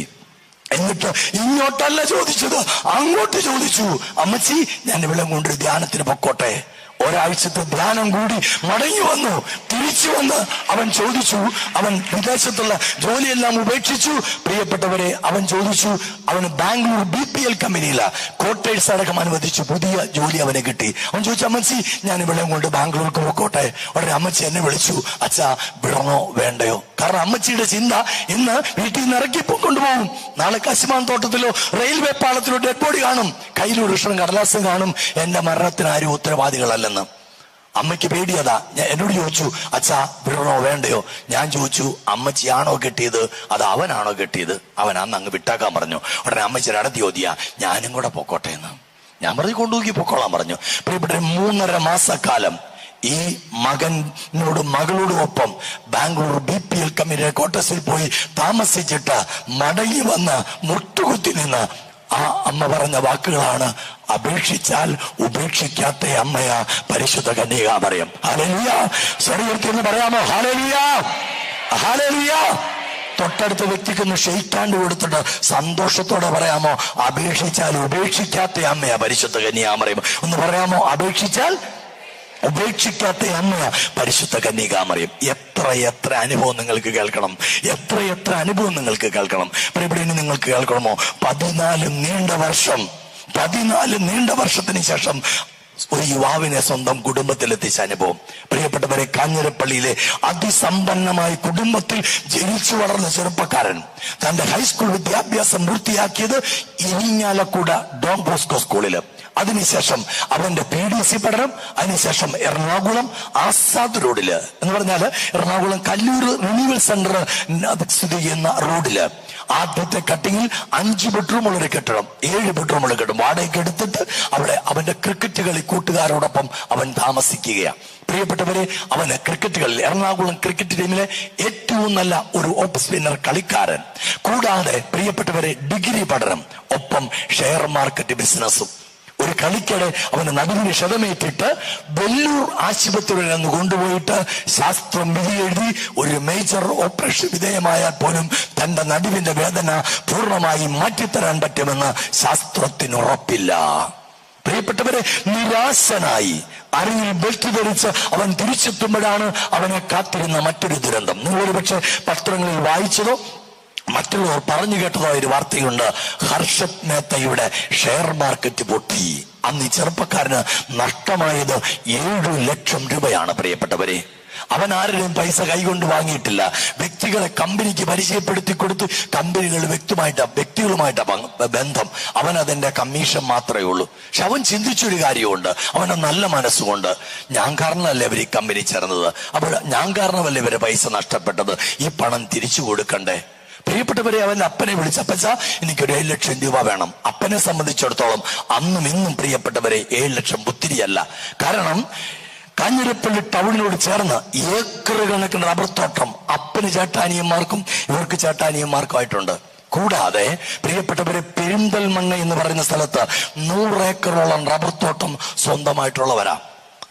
A: എന്നിട്ട് ഇങ്ങോട്ടല്ല ചോദിച്ചത്, അങ്ങോട്ട് ചോദിച്ചു, അമ്മച്ചി ഞാൻ ഇവിടെ കൊണ്ടൊരു ധ്യാനത്തിന് പൊക്കോട്ടെ. ഒരാഴ്ചത്തെ ധ്യാനം കൂടി മടങ്ങി വന്നു. തിരിച്ചു വന്ന് അവൻ ചോദിച്ചു, അവൻ വിദേശത്തുള്ള ജോലിയെല്ലാം ഉപേക്ഷിച്ചു. പ്രിയപ്പെട്ടവരെ, അവൻ ചോദിച്ചു, അവന് ബാംഗ്ലൂർ BPL കമ്പനിയില ക്വാർട്ടേഴ്സ് അടക്കം അനുവദിച്ചു. പുതിയ ജോലി അവന് കിട്ടി. അവൻ ചോദിച്ചു, അമ്മച്ചി ഞാൻ ഇവിടെ കൊണ്ട് ബാംഗ്ലൂർക്ക് പോക്കോട്ടെ. ഉടനെ അമ്മച്ചി എന്നെ വിളിച്ചു, അച്ഛാ വിടണോ വേണ്ടയോ? കാരണം അമ്മച്ചിയുടെ ചിന്ത ഇന്ന് വീട്ടിൽ നിന്ന് ഇറക്കി കൊണ്ടുപോകും. നാളെ കശുമാൻ തോട്ടത്തിലോ റെയിൽവേ പാളത്തിലോ ഡെഡ് ബോഡി കാണും, കയ്യിലൊരു ഇഷ്ടം കടലാസം കാണും. എന്റെ മരണത്തിന് ആരും ഉത്തരവാദികളല്ലെന്ന്. അമ്മയ്ക്ക് പേടിയതാ. എന്നോട് ചോദിച്ചു, അച്ഛാ വിടണോ വേണ്ടയോ? ഞാൻ ചോദിച്ചു, അമ്മച്ചിയാണോ കെട്ടിയത് അത് അവനാണോ കെട്ടിയത്? അവൻ അന്ന് അങ്ങ് വിട്ടാക്കാൻ പറഞ്ഞു. ഉടനെ അമ്മച്ചിയുടെ അടുത്ത് ചോദിയാ, ഞാനും കൂടെ പൊക്കോട്ടെ എന്ന്. ഞാൻ പറഞ്ഞു കൊണ്ടുപോയി പൊക്കോളാൻ പറഞ്ഞു. പ്രിയപ്പെട്ട 3.5 മാസക്കാലം ഈ മകളോടും ഒപ്പം ബാംഗ്ലൂർ BPL കമ്പനി ക്വാർട്ടേഴ്സിൽ പോയി താമസിച്ചിട്ട് മടങ്ങി വന്ന് മുട്ടുകുത്തി നിന്ന് ആ അമ്മ പറഞ്ഞ വാക്കുകളാണ്, അപേക്ഷിച്ചാൽ ഉപേക്ഷിക്കാത്ത അമ്മയാ പരിശുദ്ധ കന്യകാമറിയം. ഹല്ലേലൂയ. സ്വർഗ്ഗത്തിൽ പറയാമോ ഹല്ലേലൂയ, ഹല്ലേലൂയ. തൊട്ടടുത്ത വ്യക്തിക്കൊന്ന് ഷെയ്ക്കാണ്ട് കൊടുത്തിട്ട് സന്തോഷത്തോടെ പറയാമോ, അപേക്ഷിച്ചാൽ ഉപേക്ഷിക്കാത്ത അമ്മയാ പരിശുദ്ധ കന്യകാമറിയം. ഒന്ന് പറയാമോ, അപേക്ഷിച്ചാൽ ഉപേക്ഷിക്കാത്ത അമ്മയാ പരിശുദ്ധ കന്യകാമറിയം. എത്ര അനുഭവം നിങ്ങൾക്ക് കേൾക്കണം, എത്ര അനുഭവം നിങ്ങൾക്ക് കേൾക്കണം. ഇവിടെ നിങ്ങൾക്ക് കേൾക്കണമോ, 14 നീണ്ട വർഷത്തിന് ശേഷം ഒരു യുവാവിനെ സ്വന്തം കുടുംബത്തിലെത്തിച്ച അനുഭവം. പ്രിയപ്പെട്ടവരെ, കാഞ്ഞിരപ്പള്ളിയിലെ അതിസമ്പന്നമായ കുടുംബത്തിൽ ജനിച്ചു വളർന്ന ചെറുപ്പക്കാരൻ തന്റെ ഹൈസ്കൂൾ വിദ്യാഭ്യാസം പൂർത്തിയാക്കിയത് ഇരിങ്ങാലക്കുട ഡോൺ ബോസ്കോ സ്കൂളില്. അതിനുശേഷം അവന്റെ PDC പഠനം, അതിനുശേഷം എറണാകുളം ആസാദ് റോഡില് എന്ന് പറഞ്ഞാല് എറണാകുളം കല്ലൂർ റിന്യൂവൽ സെന്റർ സ്ഥിതി ചെയ്യുന്ന റോഡില് ആദ്യത്തെ കട്ടിങ്ങിൽ 5 ബെഡ്റൂമുള്ള ഒരു കെട്ടിടം, 7 ബെഡ്റൂമുള്ള കെട്ടിടം വാടകയ്ക്ക് എടുത്തിട്ട് അവിടെ അവന്റെ ക്രിക്കറ്റ് കളി കൂട്ടുകാരോടൊപ്പം അവൻ താമസിക്കുകയാണ്. പ്രിയപ്പെട്ടവരെ, അവന് ക്രിക്കറ്റ് കളിൽ എറണാകുളം ക്രിക്കറ്റ് ടീമിലെ ഏറ്റവും നല്ല ഒരു ഓഫ് സ്പിന്നർ കളിക്കാരൻ. കൂടാതെ പ്രിയപ്പെട്ടവരെ, ഡിഗ്രി പഠനം, ഒപ്പം ഷെയർ മാർക്കറ്റ് ബിസിനസ്സും. ഒരു കളിക്കിടെ അവന് നടുവിന് ക്ഷതമേറ്റിട്ട് വെല്ലൂർ ആശുപത്രിയിൽ നിന്ന് കൊണ്ടുപോയിട്ട് ശാസ്ത്രം വിധി എഴുതി ഒരു മേജർ ഓപ്പറേഷൻ വിധേയമായാൽ പോലും തന്റെ നടുവിന്റെ വേദന പൂർണ്ണമായി മാറ്റിത്തരാൻ പറ്റുമെന്ന് ശാസ്ത്രത്തിന് ഉറപ്പില്ല. പ്രിയപ്പെട്ടവരെ, നിരാശനായി അരയിൽ ബെൽറ്റ് ധരിച്ച് അവൻ തിരിച്ചെത്തുമ്പോഴാണ് അവനെ കാത്തിരുന്ന മറ്റൊരു ദുരന്തം. നിങ്ങളൊരു പക്ഷെ പത്രങ്ങളിൽ വായിച്ചതോ മറ്റുള്ളവർ പറഞ്ഞു കേട്ടതോ ഒരു വാർത്തയുണ്ട്. ഹർഷത് മേത്തയുടെ ഷെയർ മാർക്കറ്റ് പൊട്ടി. അന്ന് ഈ ചെറുപ്പക്കാരന് നഷ്ടമായത് 7 ലക്ഷം രൂപയാണ്. പ്രിയപ്പെട്ടവരെ, അവൻ ആരുടെയും പൈസ കൈകൊണ്ട് വാങ്ങിയിട്ടില്ല. വ്യക്തികളെ കമ്പനിക്ക് പരിചയപ്പെടുത്തി കൊടുത്ത് കമ്പനികൾ വ്യക്തികളുമായിട്ട് ബന്ധം, അവൻ അതിന്റെ കമ്മീഷൻ മാത്രമേ ഉള്ളൂ. പക്ഷെ അവൻ ചിന്തിച്ചൊരു കാര്യമുണ്ട്, അവന്റെ നല്ല മനസ്സുകൊണ്ട്, ഞാൻ കാരണമല്ലേ ഇവർ ഈ കമ്പനി ചേർന്നത്, അപ്പോൾ ഞാൻ കാരണമല്ലേ ഇവരെ പൈസ നഷ്ടപ്പെട്ടത്, ഈ പണം തിരിച്ചു കൊടുക്കണ്ടേ. പ്രിയപ്പെട്ടവരെ, അവന്റെ അപ്പനെ വിളിച്ചപ്പച്ച എനിക്കൊരു 7 ലക്ഷം രൂപ വേണം. അപ്പനെ സംബന്ധിച്ചിടത്തോളം അന്നും ഇന്നും പ്രിയപ്പെട്ടവരെ 7 ലക്ഷം പുത്തിരിയല്ല. കാരണം കാഞ്ഞിരപ്പള്ളി ടൗണിനോട് ചേർന്ന് ഏക്കർ കണക്കിന് റബ്ബർ തോട്ടം അപ്പന് ചേട്ടാനിയന്മാർക്കും ഇവർക്ക് ചേട്ടാനിയന്മാർക്കുമായിട്ടുണ്ട്. കൂടാതെ പ്രിയപ്പെട്ടവരെ, പെരിന്തൽമണ്ണ എന്ന് പറയുന്ന സ്ഥലത്ത് 100 ഏക്കറോളം റബ്ബർ തോട്ടം സ്വന്തമായിട്ടുള്ളവരാ.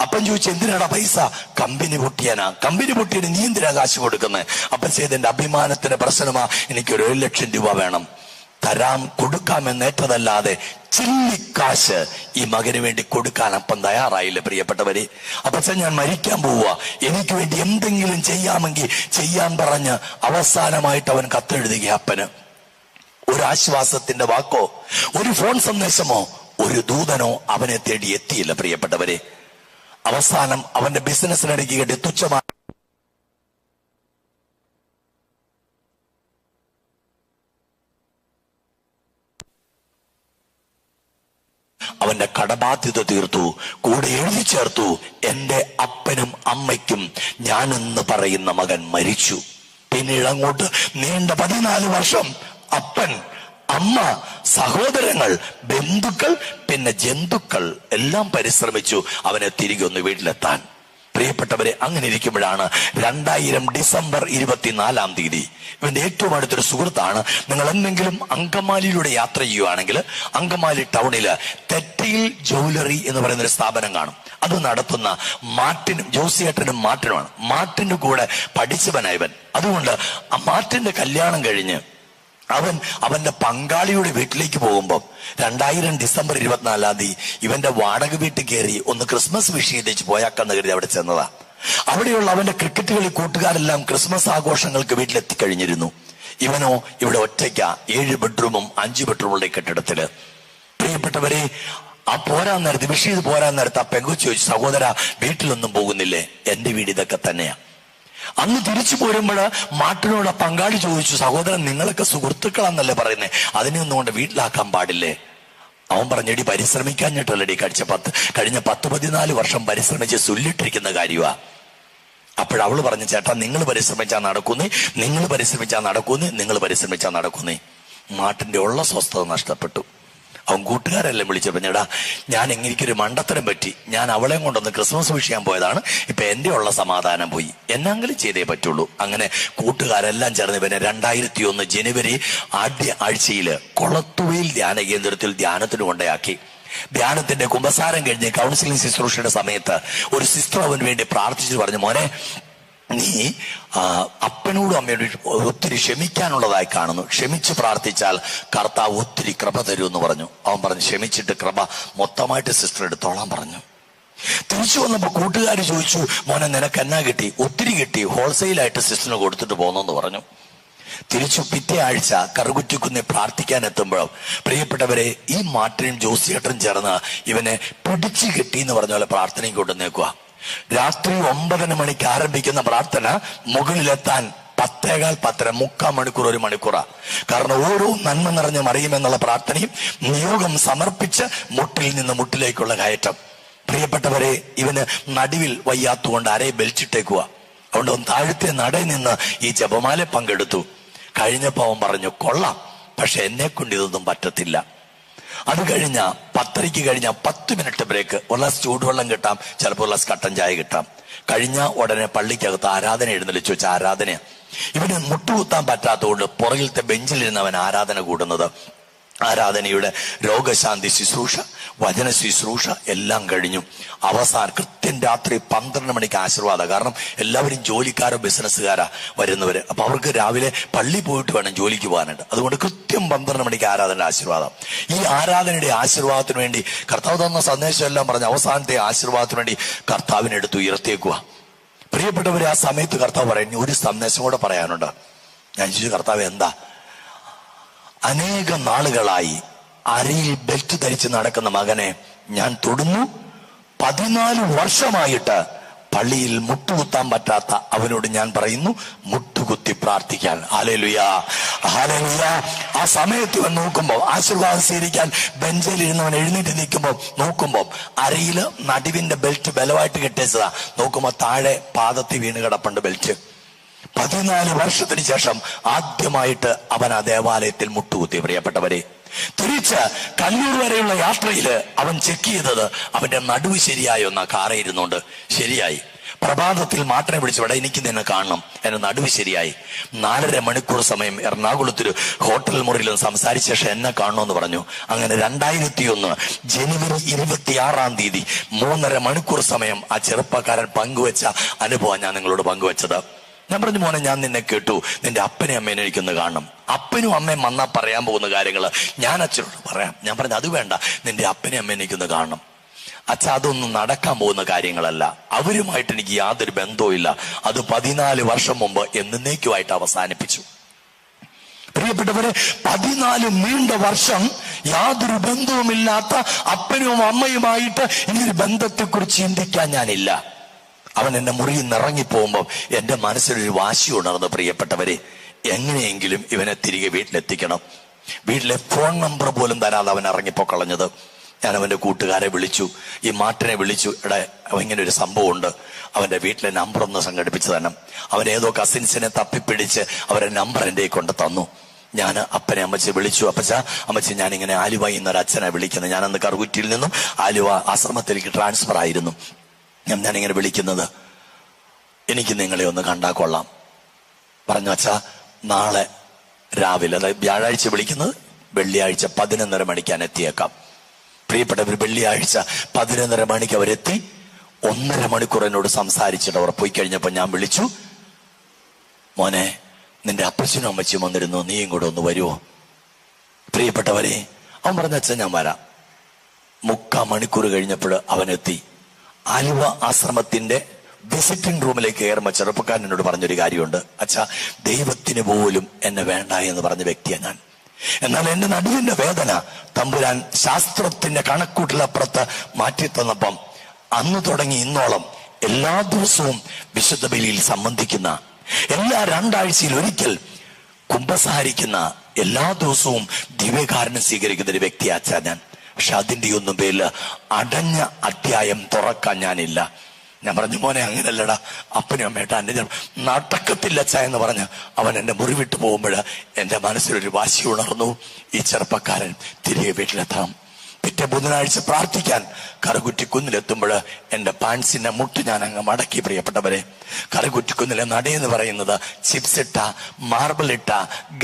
A: അപ്പൻ ചോദിച്ചു, എന്തിനാടാ പൈസ? കമ്പനി പൊട്ടിയാനാ. കമ്പനി പൊട്ടിയതിന് നീ എന്തിനാ കാശ് കൊടുക്കുന്നത്? അപ്പൻ ചെയ്തെന്റെ അഭിമാനത്തിന്റെ പ്രശ്നമാ, എനിക്കൊരു 7 ലക്ഷം രൂപ വേണം. കൊടുക്കാമെന്നേറ്റതല്ലാതെ ചില്ലിക്കാശ് ഈ മകന് വേണ്ടി കൊടുക്കാൻ അപ്പൻ തയ്യാറായില്ല. പ്രിയപ്പെട്ടവരെ, അപ്പച്ച ഞാൻ മരിക്കാൻ പോവുക, എനിക്ക് വേണ്ടി എന്തെങ്കിലും ചെയ്യാമെങ്കിൽ ചെയ്യാൻ പറഞ്ഞ് അവസാനമായിട്ട് അവൻ കത്തെഴുതുക. അപ്പന് ഒരു ആശ്വാസത്തിന്റെ വാക്കോ ഒരു ഫോൺ സന്ദേശമോ ഒരു ദൂതനോ അവനെ തേടി എത്തിയില്ല. പ്രിയപ്പെട്ടവരെ, അവസാനം അവന്റെ ബിസിനസ്സിനിടയ്ക്ക് കേട്ടി തുച്ഛമായ അവന്റെ കടബാധ്യത തീർത്തു. കൂടെ എഴുതി ചേർത്തു, എന്റെ അപ്പനും അമ്മയ്ക്കും ഞാനെന്ന് പറയുന്ന മകൻ മരിച്ചു. പിന്നീട് അങ്ങോട്ട് നീണ്ട 14 വർഷം അപ്പൻ, അമ്മ, സഹോദരങ്ങൾ, ബന്ധുക്കൾ, പിന്നെ ജന്തുക്കൾ എല്ലാം പരിശ്രമിച്ചു അവനെ തിരികെ ഒന്ന് വീട്ടിലെത്താൻ. പ്രിയപ്പെട്ടവരെ, അങ്ങനെ ഇരിക്കുമ്പോഴാണ് 2000 ഡിസംബർ 24 ഇവന്റെ ഏറ്റവും അടുത്തൊരു സുഹൃത്താണ്. നിങ്ങൾ എന്തെങ്കിലും അങ്കമാലിയിലൂടെ യാത്ര ചെയ്യുകയാണെങ്കിൽ അങ്കമാലി ടൗണില് തെറ്റയിൽ ജ്വല്ലറി എന്ന് പറയുന്ന ഒരു സ്ഥാപനം കാണും. അത് നടത്തുന്ന ജോസിയേട്ടനും മാർട്ടിനുമാണ്. മാർട്ടിന്റെ കൂടെ പഠിച്ചവനായവൻ. അതുകൊണ്ട് ആ മാർട്ടിന്റെ കല്യാണം കഴിഞ്ഞ് അവന്റെ പങ്കാളിയുടെ വീട്ടിലേക്ക് പോകുമ്പോൾ 2000 ഡിസംബർ 24 ഇവന്റെ വാടക വീട്ടിൽ കയറി ഒന്ന് ക്രിസ്മസ് വിഷ് ചെയ്തേച്ച് പോയാക്കാന്ന് കരുതി അവിടെ ചെന്നതാ. അവിടെയുള്ള അവന്റെ ക്രിക്കറ്റ് കളി കൂട്ടുകാരെല്ലാം ക്രിസ്മസ് ആഘോഷങ്ങൾക്ക് വീട്ടിലെത്തിക്കഴിഞ്ഞിരുന്നു. ഇവനോ ഇവിടെ ഒറ്റയ്ക്ക 7 ബെഡ്റൂമും 5 ബെഡ്റൂമുള്ള കെട്ടിടത്തില്. പ്രിയപ്പെട്ടവരെ, ആ പോരാൻ നേരത്ത് വിഷ് ചെയ്ത് പോരാൻ നേരത്ത് ആ പെങ്കുച്ചു ചോദിച്ചു, സഹോദര വീട്ടിലൊന്നും പോകുന്നില്ലേ? എന്റെ വീട് ഇതൊക്കെ തന്നെയാ. അന്ന് തിരിച്ചു പോരുമ്പോൾ മാട്ടിനോട് പങ്കാളി ചോദിച്ചു, സഹോദരൻ നിങ്ങളൊക്കെ സുഹൃത്തുക്കളാന്നല്ലേ പറയുന്നേ, അതിനെയൊന്നും കൊണ്ട് വീട്ടിലാക്കാൻ പാടില്ലേ? അവൻ പറഞ്ഞെടി, പരിശ്രമിക്കാഞ്ഞിട്ടല്ലടി കഴിഞ്ഞ 10-14 വർഷം പരിശ്രമിച്ച് സുല്ലിട്ടിരിക്കുന്ന കാര്യമാ. അപ്പോഴവള് പറഞ്ഞു, ചേട്ടാ നിങ്ങൾ പരിശ്രമിച്ചാൽ നടക്കുന്നേ, നിങ്ങൾ പരിശ്രമിച്ചാൽ നടക്കുന്നേ, നിങ്ങൾ പരിശ്രമിച്ചാൽ നടക്കുന്നേ. മാട്ടിന്റെ ഉള്ള സ്വസ്ഥത നഷ്ടപ്പെട്ടു. അവൻ കൂട്ടുകാരെല്ലാം വിളിച്ചു പറഞ്ഞടാ, ഞാൻ എനിക്കൊരു മണ്ടത്തരം പറ്റി, ഞാൻ അവളെ കൊണ്ടൊന്ന് ക്രിസ്മസ് വിഷ് ചെയ്യാൻ പോയതാണ്, ഇപ്പൊ എന്റെ ഉള്ള സമാധാനം പോയി, എന്നെങ്കിലും ചെയ്തേ പറ്റുള്ളൂ. അങ്ങനെ കൂട്ടുകാരെല്ലാം ചേർന്ന് ഇവനെ 2001 ജനുവരി ആദ്യ ആഴ്ചയില് കൊളത്തുവയിൽ ധ്യാന കേന്ദ്രത്തിൽ ധ്യാനത്തിന് കൊണ്ടയാക്കി. ധ്യാനത്തിന്റെ കുമ്പസാരം കഴിഞ്ഞ് കൗൺസിലിംഗ് ശുശ്രൂഷയുടെ സമയത്ത് ഒരു സിസ്റ്റർ അവന് വേണ്ടി പ്രാർത്ഥിച്ചു പറഞ്ഞു, മോനെ നീ അപ്പനോടും അമ്മയോടും ഒത്തിരി ക്ഷമിക്കാനുള്ളതായി കാണുന്നു, ക്ഷമിച്ച് പ്രാർത്ഥിച്ചാൽ കർത്താവ് ഒത്തിരി കൃപ തരുമെന്ന് പറഞ്ഞു. അവൻ പറഞ്ഞു ക്ഷമിച്ചിട്ട് കൃപ മൊത്തമായിട്ട് സിസ്റ്റർ എടുത്തോളാൻ പറഞ്ഞു. തിരിച്ചു വന്നപ്പോ കൂട്ടുകാർ ചോദിച്ചു, മോനെ നിനക്ക് എന്നാ കിട്ടി? ഒത്തിരി കിട്ടി, ഹോൾസെയിലായിട്ട് സിസ്റ്ററിന് കൊടുത്തിട്ട് പോന്നെന്ന് പറഞ്ഞു. തിരിച്ചു പിറ്റേ ആഴ്ച കറുകുറ്റിക്കുന്ന് പ്രാർത്ഥിക്കാൻ എത്തുമ്പോഴും പ്രിയപ്പെട്ടവരെ, ഈ മാർട്ടിനും ജോസിയേട്ടനും ചേർന്ന് ഇവനെ പിടിച്ചു കെട്ടി എന്ന് പറഞ്ഞ പോലെ പ്രാർത്ഥനയ്ക്ക് കൊണ്ടുവന്നേക്കുക. രാത്രി 9 മണിക്ക് ആരംഭിക്കുന്ന പ്രാർത്ഥന മുകളിലെത്താൻ 10:15 3/4 മണിക്കൂർ, 1 മണിക്കൂറാ. കാരണം ഓരോ നന്മ നിറഞ്ഞ മറിയുമെന്നുള്ള പ്രാർത്ഥനയും നിയോഗം സമർപ്പിച്ച് മുട്ടിൽ നിന്ന് മുട്ടിലേക്കുള്ള കയറ്റം. പ്രിയപ്പെട്ടവരെ, ഇവന് നടുവിൽ വയ്യാത്തുകൊണ്ട് അരയെ ബെൽച്ചിട്ടേക്കുക. അതുകൊണ്ട് അവൻ താഴത്തെ നടയിൽ നിന്ന് ഈ ജപമാല പങ്കെടുത്തു. കഴിഞ്ഞപ്പോ അവൻ പറഞ്ഞു, കൊള്ളാം, പക്ഷെ എന്നെ കൊണ്ട് ഇതൊന്നും പറ്റത്തില്ല. അത് കഴിഞ്ഞ 10:30 കഴിഞ്ഞ 10 മിനിറ്റ് ബ്രേക്ക്, ഒരു ഗ്ലാസ് ചൂടുവെള്ളം കിട്ടാം, ചിലപ്പോൾ ഒരു ഗ്ലാസ് കട്ടൻ ചായ കിട്ടാം. കഴിഞ്ഞ ഉടനെ പള്ളിക്കകത്ത് ആരാധന എഴുന്നള്ളിച്ചു വെച്ച ആരാധന. ഇവന് മുട്ടുകുത്താൻ പറ്റാത്തതുകൊണ്ട് പുറകിലത്തെ ബെഞ്ചിലിരുന്ന് അവൻ ആരാധന കൂടുന്നത്. ആരാധനയുടെ രോഗശാന്തി ശുശ്രൂഷ, വചന ശുശ്രൂഷ എല്ലാം കഴിഞ്ഞു. അവസാനം കൃത്യം രാത്രി 12 മണിക്ക് ആശീർവാദം. കാരണം എല്ലാവരും ജോലിക്കാരോ ബിസിനസ്സുകാരാ വരുന്നവര്. അപ്പൊ അവർക്ക് രാവിലെ പള്ളി പോയിട്ട് വേണം ജോലിക്ക് പോകാനുണ്ട്. അതുകൊണ്ട് കൃത്യം 12 മണിക്ക് ആരാധന ആശീർവാദം. ഈ ആരാധനയുടെ ആശീർവാദത്തിന് വേണ്ടി കർത്താവ് തന്ന സന്ദേശം എല്ലാം പറഞ്ഞ് അവസാനത്തെ ആശീർവാദത്തിന് വേണ്ടി കർത്താവിനെടുത്ത് ഉയർത്തിയേക്കുക. പ്രിയപ്പെട്ടവരെ, ആ സമയത്ത് കർത്താവ് പറയുന്നു, ഒരു സന്ദേശം കൂടെ പറയാനുണ്ട്. ഞാൻ ചോദിച്ചു, കർത്താവ് എന്താ? അനേക നാളുകളായി അരയിൽ ബെൽറ്റ് ധരിച്ച് നടക്കുന്ന മകനെ ഞാൻ തൊടുന്നു. 14 വർഷമായിട്ട് പള്ളിയിൽ മുട്ടുകുത്താൻ പറ്റാത്ത അവനോട് ഞാൻ പറയുന്നു, മുട്ടുകുത്തി പ്രാർത്ഥിക്കാൻ. Hallelujah, hallelujah. ആ സമയത്ത് ഇവൻ നോക്കുമ്പോ, ആശീർവാദം സ്വീകരിക്കാൻ ബെഞ്ചിലിരുന്നവൻ എഴുന്നേറ്റ് നിൽക്കുമ്പോ നോക്കുമ്പോ അരയില് നടുവിന്റെ ബെൽറ്റ് ബലമായിട്ട് കെട്ടിച്ചതാ. നോക്കുമ്പോ താഴെ പാദത്തിൽ വീണ് കിടപ്പുണ്ട് ബെൽറ്റ്. 14 വർഷത്തിന് ശേഷം ആദ്യമായിട്ട് അവൻ ആ ദേവാലയത്തിൽ മുട്ടുകുത്തി. പ്രിയപ്പെട്ടവരെ, തിരിച്ച് കല്ലൂർ വരെയുള്ള യാത്രയില് അവൻ ചെക്ക് ചെയ്തത് അവന്റെ നടുവ് ശരിയായോന്നാ. കാറേ ഇരുന്നുകൊണ്ട് ശരിയായി. പ്രഭാതത്തിൽ മാട്ടിനെ വിളിച്ചു, എനിക്ക് നിന്നെ കാണണം, എന്റെ നടുവ് ശരിയായി. 4.5 മണിക്കൂർ സമയം എറണാകുളത്തൊരു ഹോട്ടൽ മുറിയിലും സംസാരിച്ച ശേഷം എന്നെ കാണണമെന്ന് പറഞ്ഞു. അങ്ങനെ 2001 ജനുവരി 26 3.5 മണിക്കൂർ സമയം ആ ചെറുപ്പക്കാരൻ പങ്കുവെച്ച അനുഭവം ഞാൻ നിങ്ങളോട് പങ്കുവെച്ചത്. ഞാൻ പറഞ്ഞു, മോനെ ഞാൻ നിന്നെ കേട്ടു, നിന്റെ അപ്പനെ അമ്മേനെ എനിക്കൊന്ന് കാണണം. അപ്പനും അമ്മയും വന്നാ പറയാൻ പോകുന്ന കാര്യങ്ങൾ ഞാൻ അച്ഛനോട് പറയാം. ഞാൻ പറഞ്ഞു, അത് വേണ്ട, നിന്റെ അപ്പനെ അമ്മേനെ എനിക്കൊന്ന് കാണണം. അച്ഛ, അതൊന്നും നടക്കാൻ പോകുന്ന കാര്യങ്ങളല്ല, അവരുമായിട്ട് എനിക്ക് യാതൊരു ബന്ധവും ഇല്ല. അത് 14 വർഷം മുമ്പ് എന്നേക്കുമായിട്ട് അവസാനിപ്പിച്ചു. പ്രിയപ്പെട്ടവരെ, 14 നീണ്ട വർഷം യാതൊരു ബന്ധവുമില്ലാത്ത അപ്പനും അമ്മയുമായിട്ട് ഇനിയൊരു ബന്ധത്തെക്കുറിച്ച് ചിന്തിക്കാൻ ഞാനില്ല. അവൻ എന്റെ മുറിയിൽ നിന്ന് ഇറങ്ങിപ്പോകുമ്പോൾ എന്റെ മനസ്സിലൊരു വാശി ഉണർന്നു. പ്രിയപ്പെട്ടവരെ, എങ്ങനെയെങ്കിലും ഇവനെ തിരികെ വീട്ടിലെത്തിക്കണം. വീട്ടിലെ ഫോൺ നമ്പർ പോലും തരാതെ അവൻ ഇറങ്ങിപ്പോക്കളഞ്ഞത്. ഞാൻ അവന്റെ കൂട്ടുകാരെ വിളിച്ചു, ഈ മാട്ടിനെ വിളിച്ചു. ഇങ്ങനെ ഒരു സംഭവം ഉണ്ട്, അവന്റെ വീട്ടിലെ നമ്പർ ഒന്ന് സംഘടിപ്പിച്ചു തന്നെ. അവൻ ഏതോ കസിൻസിനെ തപ്പിപ്പിടിച്ച് അവരുടെ നമ്പർ എന്റെ കൊണ്ട് തന്നു. ഞാൻ അപ്പനെ അമ്മച്ചി വിളിച്ചു. അപ്പച്ച, അമ്മച്ചി, ഞാനിങ്ങനെ ആലുവയിൽ നിന്നൊരു അച്ഛനെ വിളിക്കുന്നത്. ഞാനന്ന് കറുകുറ്റിയിൽ നിന്നും ആലുവ ആശ്രമത്തിലേക്ക് ട്രാൻസ്ഫർ ആയിരുന്നു. ഞാനിങ്ങനെ വിളിക്കുന്നത്, എനിക്ക് നിങ്ങളെ ഒന്ന് കണ്ടാൽ കൊള്ളാം. പറഞ്ഞു, അച്ഛാ, നാളെ രാവിലെ, അതായത് വ്യാഴാഴ്ച വിളിക്കുന്നത്, വെള്ളിയാഴ്ച 11:30 മണിക്ക് ഞാൻ എത്തിയേക്കാം. പ്രിയപ്പെട്ടവർ, വെള്ളിയാഴ്ച 11:30 മണിക്ക് അവരെത്തി. 1.5 മണിക്കൂർ എന്നോട് സംസാരിച്ചിട്ട് അവർ പോയി കഴിഞ്ഞപ്പോ ഞാൻ വിളിച്ചു, മോനെ, നിന്റെ അപ്പച്ചനും അമ്മച്ചിയും വന്നിരുന്നു, നീയും കൂടെ ഒന്ന് വരുമോ? പ്രിയപ്പെട്ടവരെ, അവൻ പറഞ്ഞ, അച്ഛൻ ഞാൻ വരാം. 3/4 മണിക്കൂർ കഴിഞ്ഞപ്പോൾ അവനെത്തി. ആലുവ ആശ്രമത്തിന്റെ വിസിറ്റിംഗ് റൂമിലേക്ക് കയറുമ്പോ ചെറുപ്പക്കാരൻ എന്നോട് പറഞ്ഞൊരു കാര്യമുണ്ട്. അച്ഛാ, ദൈവത്തിന് പോലും എന്നെ വേണ്ട എന്ന് പറഞ്ഞ വ്യക്തിയാണ് ഞാൻ. എന്നാൽ എന്റെ നടുവിന്റെ വേദന തമ്പുരാൻ ശാസ്ത്രത്തിന്റെ കണക്കൂട്ടിലപ്പുറത്ത് മാറ്റി തന്നപ്പം അന്ന് തുടങ്ങി ഇന്നോളം എല്ലാ ദിവസവും വിശുദ്ധ ബലിയിൽ സംബന്ധിക്കുന്ന, എല്ലാ 2 ആഴ്ചയിൽ ഒരിക്കൽ കുമ്പസാരിക്കുന്ന, എല്ലാ ദിവസവും ദിവ്യകാരുണ്യം സ്വീകരിക്കുന്ന ഒരു വ്യക്തിയാ അച്ഛാ ഞാൻ. പക്ഷെ അതിന്റെ ഒന്നും പേരിൽ അടഞ്ഞ അധ്യായം തുറക്കാൻ ഞാനില്ല. ഞാൻ പറഞ്ഞു, മോനെ അങ്ങനല്ലടാ, അപ്പനും അമ്മയായിട്ട് അന്യ നടക്കത്തില്ല അച്ഛ എന്ന് പറഞ്ഞ് അവൻ എന്റെ മുറി വിട്ടു പോകുമ്പോൾ എന്റെ മനസ്സിലൊരു വാശി ഉണർന്നു. ഈ ചെറുപ്പക്കാരൻ തിരികെ വീട്ടിലെത്തണം. പിറ്റേ ബുധനാഴ്ച പ്രാർത്ഥിക്കാൻ കറുകുറ്റിക്കുന്നിലെത്തുമ്പോൾ എന്റെ പാൻസിന്റെ മുട്ട് ഞാൻ അങ്ങ് മടക്കി. പ്രിയപ്പെട്ടവരെ, കറുകുറ്റിക്കുന്നിലെ നടയെന്ന് പറയുന്നത് ചിപ്സ് ഇട്ട, മാർബിൾ ഇട്ട,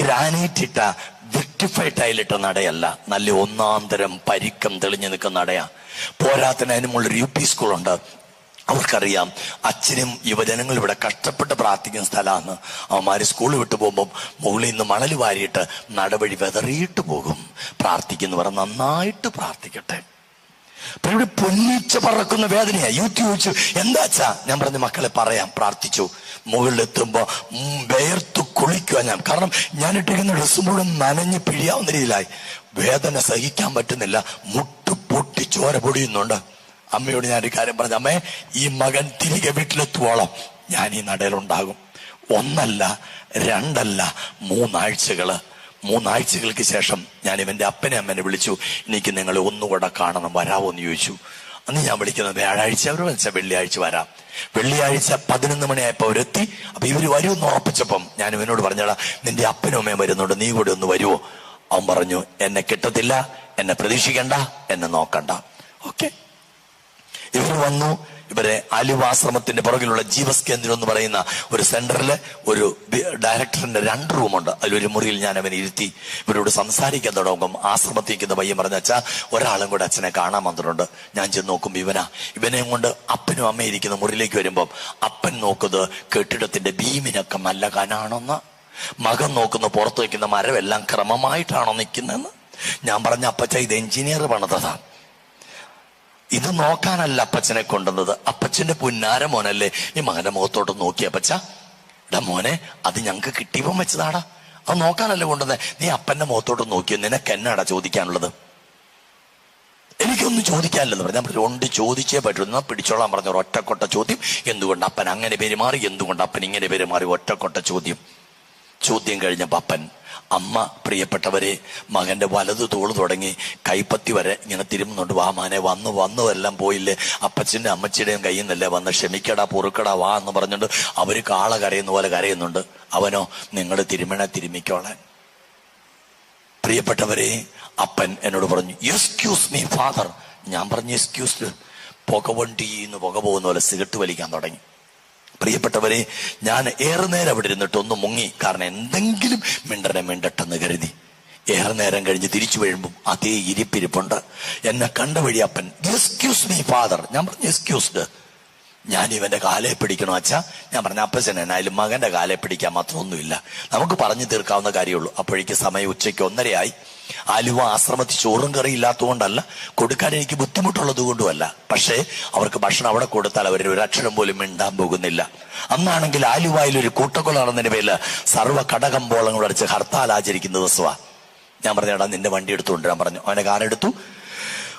A: ഗ്രാനൈറ്റ് ഇട്ട, വിർട്ടിഫൈഡ് ടൈലിട്ട നടയല്ല. നല്ല ഒന്നാന്തരം പരിക്കം തെളിഞ്ഞു നിൽക്കുന്ന നടയാ. പോരാത്തിന് അതിനുമുള്ളൊരു UP സ്കൂളുണ്ട്. അവർക്കറിയാം അച്ഛനും യുവജനങ്ങളും ഇവിടെ കഷ്ടപ്പെട്ട് പ്രാർത്ഥിക്കുന്ന സ്ഥലമാണ്. അവന്മാര് സ്കൂളിൽ വിട്ടു പോകുമ്പോൾ മുകളിൽ നിന്ന് മണൽ വാരിയിട്ട് നടവഴി വെതറിയിട്ട് പോകും. പ്രാർത്ഥിക്കുന്നവർ നന്നായിട്ട് പ്രാർത്ഥിക്കട്ടെ. അപ്പൊ ഇവിടെ പൊന്നിച്ച പറക്കുന്ന വേദനയാ. യൂത്ത് ചോദിച്ചു, എന്താച്ചാ? ഞാൻ പറഞ്ഞു, മക്കളെ പറയാം. പ്രാർത്ഥിച്ചു. മുകളിലെത്തുമ്പോ വേർത്തു കുളിക്കുക ഞാൻ. കാരണം ഞാൻ ഇട്ടിരിക്കുന്ന ഡ്രസ്സ് മുഴുവൻ നനഞ്ഞ് പിഴിയാവുന്ന രീതിയിലായി. വേദന സഹിക്കാൻ പറ്റുന്നില്ല. മുട്ട് പൊട്ടി ചോര പൊടിയുന്നുണ്ട്. അമ്മയോട് ഞാനൊരു കാര്യം പറഞ്ഞു, അമ്മേ, ഈ മകൻ തിരികെ വീട്ടിലെത്തുവോളം ഞാൻ ഈ നടയിലുണ്ടാകും. 1 അല്ല 2 അല്ല 3 ആഴ്ചകൾക്ക് ശേഷം ഞാൻ ഇവന്റെ അപ്പനെ അമ്മനെ വിളിച്ചു. എനിക്ക് നിങ്ങളെ ഒന്നുകൂടെ കാണണം, വരാവോ എന്ന് ചോദിച്ചു. അന്ന് ഞാൻ വിളിക്കുന്നത് വ്യാഴാഴ്ച. അവർ വെച്ചാൽ വെള്ളിയാഴ്ച വരാം. വെള്ളിയാഴ്ച 11 മണിയായപ്പോ അവരെത്തി. അപ്പൊ ഇവര് വരുമെന്ന് ഉറപ്പിച്ചപ്പം ഞാൻ ഇവനോട് പറഞ്ഞാടാ, നിന്റെ അപ്പനും അമ്മയും വരുന്നുണ്ട്, നീ കൂടെ ഒന്ന് വരുവോ? അവൻ പറഞ്ഞു, എന്നെ കിട്ടത്തില്ല, എന്നെ പ്രതീക്ഷിക്കണ്ട, എന്നെ നോക്കണ്ട. ഓക്കെ, ഇവർ വന്നു. ഇവരെ ആലുവാശ്രമത്തിന്റെ പുറകിലുള്ള ജീവസ് കേന്ദ്രം എന്ന് പറയുന്ന ഒരു സെന്ററില് ഒരു ഡയറക്ടറിന്റെ 2 റൂമുണ്ട്. അതിലൊരു മുറിയിൽ ഞാൻ അവനെ ഇരുത്തി ഇവരോട് സംസാരിക്കാൻ തുടങ്ങും. ആശ്രമത്തിക്കുന്ന പയ്യൻ പറഞ്ഞ, അച്ഛാ, ഒരാളും കൂടെ അച്ഛനെ കാണാൻ വന്നിട്ടുണ്ട്. ഞാൻ ചെന്ന് നോക്കുമ്പോ ഇവനെയും കൊണ്ട് അപ്പനും അമ്മയും ഇരിക്കുന്ന മുറിയിലേക്ക് വരുമ്പം അപ്പൻ നോക്കുന്നത് കെട്ടിടത്തിന്റെ ബീമിനൊക്കെ നല്ല കനാണെന്ന്, മകൻ നോക്കുന്ന പുറത്തു വയ്ക്കുന്ന മരമെല്ലാം ക്രമമായിട്ടാണോ നിൽക്കുന്നതെന്ന്. ഞാൻ പറഞ്ഞ, അപ്പച്ച, ഇത് എഞ്ചിനീയർ പണിതതാ, ഇത് നോക്കാനല്ല അപ്പച്ചനെ കൊണ്ടുവന്നത്. അപ്പച്ചന്റെ പുന്നാര മോനല്ലേ. ഈ മകന്റെ മുഖത്തോട്ട് നോക്കി, അപ്പച്ച, എടാ മോനെ, അത് ഞങ്ങക്ക് കിട്ടിയപ്പം വെച്ചതാടാ, അത് നോക്കാനല്ലേ കൊണ്ടുവന്നേ. നീ അപ്പന്റെ മുഖത്തോട്ട് നോക്കിയോ, നിനക്ക് എന്നാടാ ചോദിക്കാനുള്ളത്? എനിക്കൊന്നും ചോദിക്കാനില്ലെന്ന് പറഞ്ഞു. ഞാൻ പറഞ്ഞു, ചോദിച്ചേ പറ്റുന്ന പിടിച്ചോളാൻ പറഞ്ഞു. ഒറ്റക്കൊട്ട ചോദ്യം. എന്തുകൊണ്ട് അപ്പൻ അങ്ങനെ പെരുമാറി, എന്തുകൊണ്ട് അപ്പൻ ഇങ്ങനെ പെരുമാറി? ഒറ്റക്കൊട്ട ചോദ്യം കഴിഞ്ഞപ്പോ അപ്പൻ, അമ്മ, പ്രിയപ്പെട്ടവരെ, മകന്റെ വലതു തോള് തുടങ്ങി കൈപ്പത്തി വരെ ഇങ്ങനെ തിരുമുന്നുണ്ട്. വാ മാനെ, വന്നു എല്ലാം പോയില്ലേ, അപ്പച്ചന്റെ അമ്മച്ചിയുടെയും കയ്യിൽ നിന്നല്ലേ വന്ന്, ക്ഷമിക്കടാ, പൊറുക്കടാ, വാ എന്ന് പറഞ്ഞിട്ട് അവര് കാള കരയുന്ന പോലെ കരയുന്നുണ്ട്. അവനോ, നിങ്ങൾ തിരുമിക്കോളാൻ. പ്രിയപ്പെട്ടവരെ, അപ്പൻ എന്നോട് പറഞ്ഞു, എക്സ്ക്യൂസ് മീ ഫാദർ. ഞാൻ പറഞ്ഞു, എക്സ്ക്യൂസ്. പുകവണ്ടിന്ന് പുക പോകുന്ന പോലെ സിഗരറ്റ് വലിക്കാൻ തുടങ്ങി. പ്രിയപ്പെട്ടവരെ, ഞാൻ ഏറെ നേരം അവിടെ ഇരുന്നിട്ട് ഒന്ന് മുങ്ങി. കാരണം എന്തെങ്കിലും മിണ്ടട്ടെന്ന് കരുതി. ഏറെ നേരം കഴിഞ്ഞ് തിരിച്ചു വീഴുമ്പം അതേ ഇരിപ്പിരിപ്പുണ്ട്. എന്നെ കണ്ട വഴി അപ്പൻ, എക്സ്ക്യൂസ് മീ ഫാദർ. ഞാൻ പറഞ്ഞു, എക്സ്ക്യൂസ്ഡ്. ഞാൻ ഇവന്റെ കാലെ പിടിക്കണോ അച്ഛാ? ഞാൻ പറഞ്ഞ, അപ്പച്ചൻ എന്നായാലും മകന്റെ കാലെ പിടിക്കാൻ മാത്രം ഒന്നുമില്ല, നമുക്ക് പറഞ്ഞു തീർക്കാവുന്ന കാര്യമുള്ളൂ. അപ്പോഴേക്ക് സമയം ഉച്ചയ്ക്ക് 1:30 ആലുവ ആശ്രമത്തിൽ ചോറും കറി ഇല്ലാത്തതുകൊണ്ടല്ല, കൊടുക്കാൻ എനിക്ക് ബുദ്ധിമുട്ടുള്ളത് കൊണ്ടുമല്ല. പക്ഷേ അവർക്ക് ഭക്ഷണം അവിടെ കൊടുത്താൽ അവർ ഒരു അക്ഷരം പോലും മിണ്ടാൻ പോകുന്നില്ല. അന്നാണെങ്കിൽ ആലുവയിൽ ഒരു കൂട്ടക്കൊല നടന്നതിന്റെ പേരിൽ സർവ്വ കടകമ്പോളങ്ങൾ അടിച്ച് ഹർത്താൽ ആചരിക്കുന്ന ദിവസമാണ്. ഞാൻ പറഞ്ഞേടാ, നിന്റെ വണ്ടി എടുത്തുകൊണ്ടിരാൻ പറഞ്ഞു. അവനെ കാറെടുത്തു,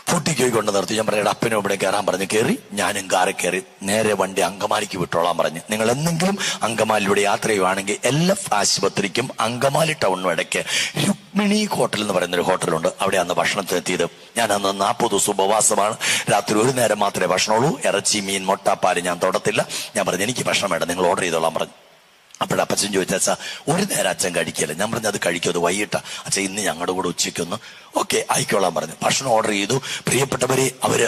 A: ഫുട്ടിക്ക് കൊണ്ട് നിർത്തി. ഞാൻ പറഞ്ഞ, അപ്പനും ഇവിടെ കയറാൻ പറഞ്ഞു. കയറി. ഞാനും കാറിൽ കയറി. നേരെ വണ്ടി അങ്കമാലിക്ക് വിട്ടോളാൻ പറഞ്ഞു. നിങ്ങൾ എന്തെങ്കിലും അങ്കമാലിലൂടെ യാത്ര ചെയ്യുവാണെങ്കിൽ LF ആശുപത്രിക്കും അങ്കമാലി ടൗണിനും ഇടയ്ക്ക് രുക്മിണി ഹോട്ടൽ എന്ന് പറയുന്നൊരു ഹോട്ടലുണ്ട്. അവിടെ അന്ന് ഭക്ഷണത്തിനെത്തിയത്. ഞാൻ അന്ന് 40 ദിവസം ഉപവാസമാണ്. രാത്രി 1 നേരം മാത്രമേ ഭക്ഷണമുള്ളൂ. ഇറച്ചി, മീൻ, മുട്ട, പാല് ഞാൻ തൊടത്തില്ല. ഞാൻ പറഞ്ഞു, എനിക്ക് ഭക്ഷണം വേണ്ട, നിങ്ങൾ ഓർഡർ ചെയ്തോളാൻ പറഞ്ഞു. അപ്പോഴപ്പച്ചൻ ചോദിച്ചാ, 1 നേരം അച്ഛൻ കഴിക്കില്ല. ഞാൻ പറഞ്ഞു, അത് കഴിക്കും, അത് വൈകിട്ടാ. അച്ഛൻ ഇന്ന് ഞങ്ങളുടെ കൂടെ ഉച്ചയ്ക്കൊന്ന്. ഓക്കെ, ആയിക്കോളാൻ പറഞ്ഞു. ഭക്ഷണം ഓർഡർ ചെയ്തു. പ്രിയപ്പെട്ടവരെ, അവര്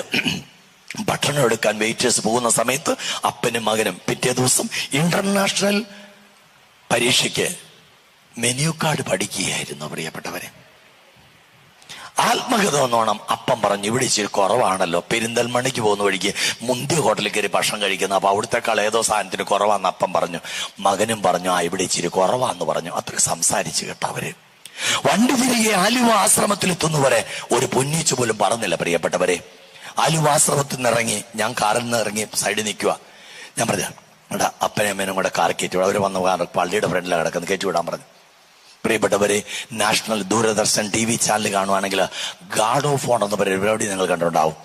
A: ഭക്ഷണം എടുക്കാൻ വെയിറ്റേഴ്സ് പോകുന്ന സമയത്ത് അപ്പനും മകനും പിറ്റേ ദിവസം ഇന്റർനാഷണൽ പരീക്ഷയ്ക്ക് മെനു കാർഡ് പഠിക്കുകയായിരുന്നു. പ്രിയപ്പെട്ടവരെ, ആത്മകഥ എന്നോണം അപ്പം പറഞ്ഞു, ഇവിടെ ഇച്ചിരി കുറവാണല്ലോ. പെരിന്തൽമണ്ണയ്ക്ക് പോകുന്ന വഴിക്ക് മുന്തിയ ഹോട്ടലിൽ കയറി ഭക്ഷണം കഴിക്കുന്ന, അപ്പൊ അവിടുത്തെക്കാൾ ഏതോ സാധനത്തിന് കുറവാന്ന് അപ്പം പറഞ്ഞു. മകനും പറഞ്ഞു, ഇവിടെ ഇച്ചിരി കുറവാന്ന് പറഞ്ഞു. അത്ര സംസാരിച്ചു കേട്ടോ അവര്. വണ്ടി തിരികെ ആലുവ ആശ്രമത്തിലെത്തുന്നവരെ ഒരു പൊന്നീച്ചു പോലും പറഞ്ഞില്ല. പ്രിയപ്പെട്ടവരെ, ആലുവ ആശ്രമത്തിൽ നിന്ന് ഇറങ്ങി, ഞാൻ കാറിൽ നിന്ന് ഇറങ്ങി സൈഡിൽ നിൽക്കുക. ഞാൻ പറഞ്ഞു, എടാ, അപ്പനും അമ്മേനും കൂടെ കാർ കയറ്റി. അവർ വന്ന് പള്ളിയുടെ ഫ്രണ്ടിലാണ് കിടക്കുന്നത്, കയറ്റി വിടാൻ പറഞ്ഞു. പ്രിയപ്പെട്ടവരെ, നാഷണൽ ദൂരദർശൻ TV ചാനൽ കാണുവാണെങ്കിൽ ഗാർഡ് ഓഫ് ഓണർ എന്ന പരിപാടി നിങ്ങൾ കണ്ടിട്ടുണ്ടാവും.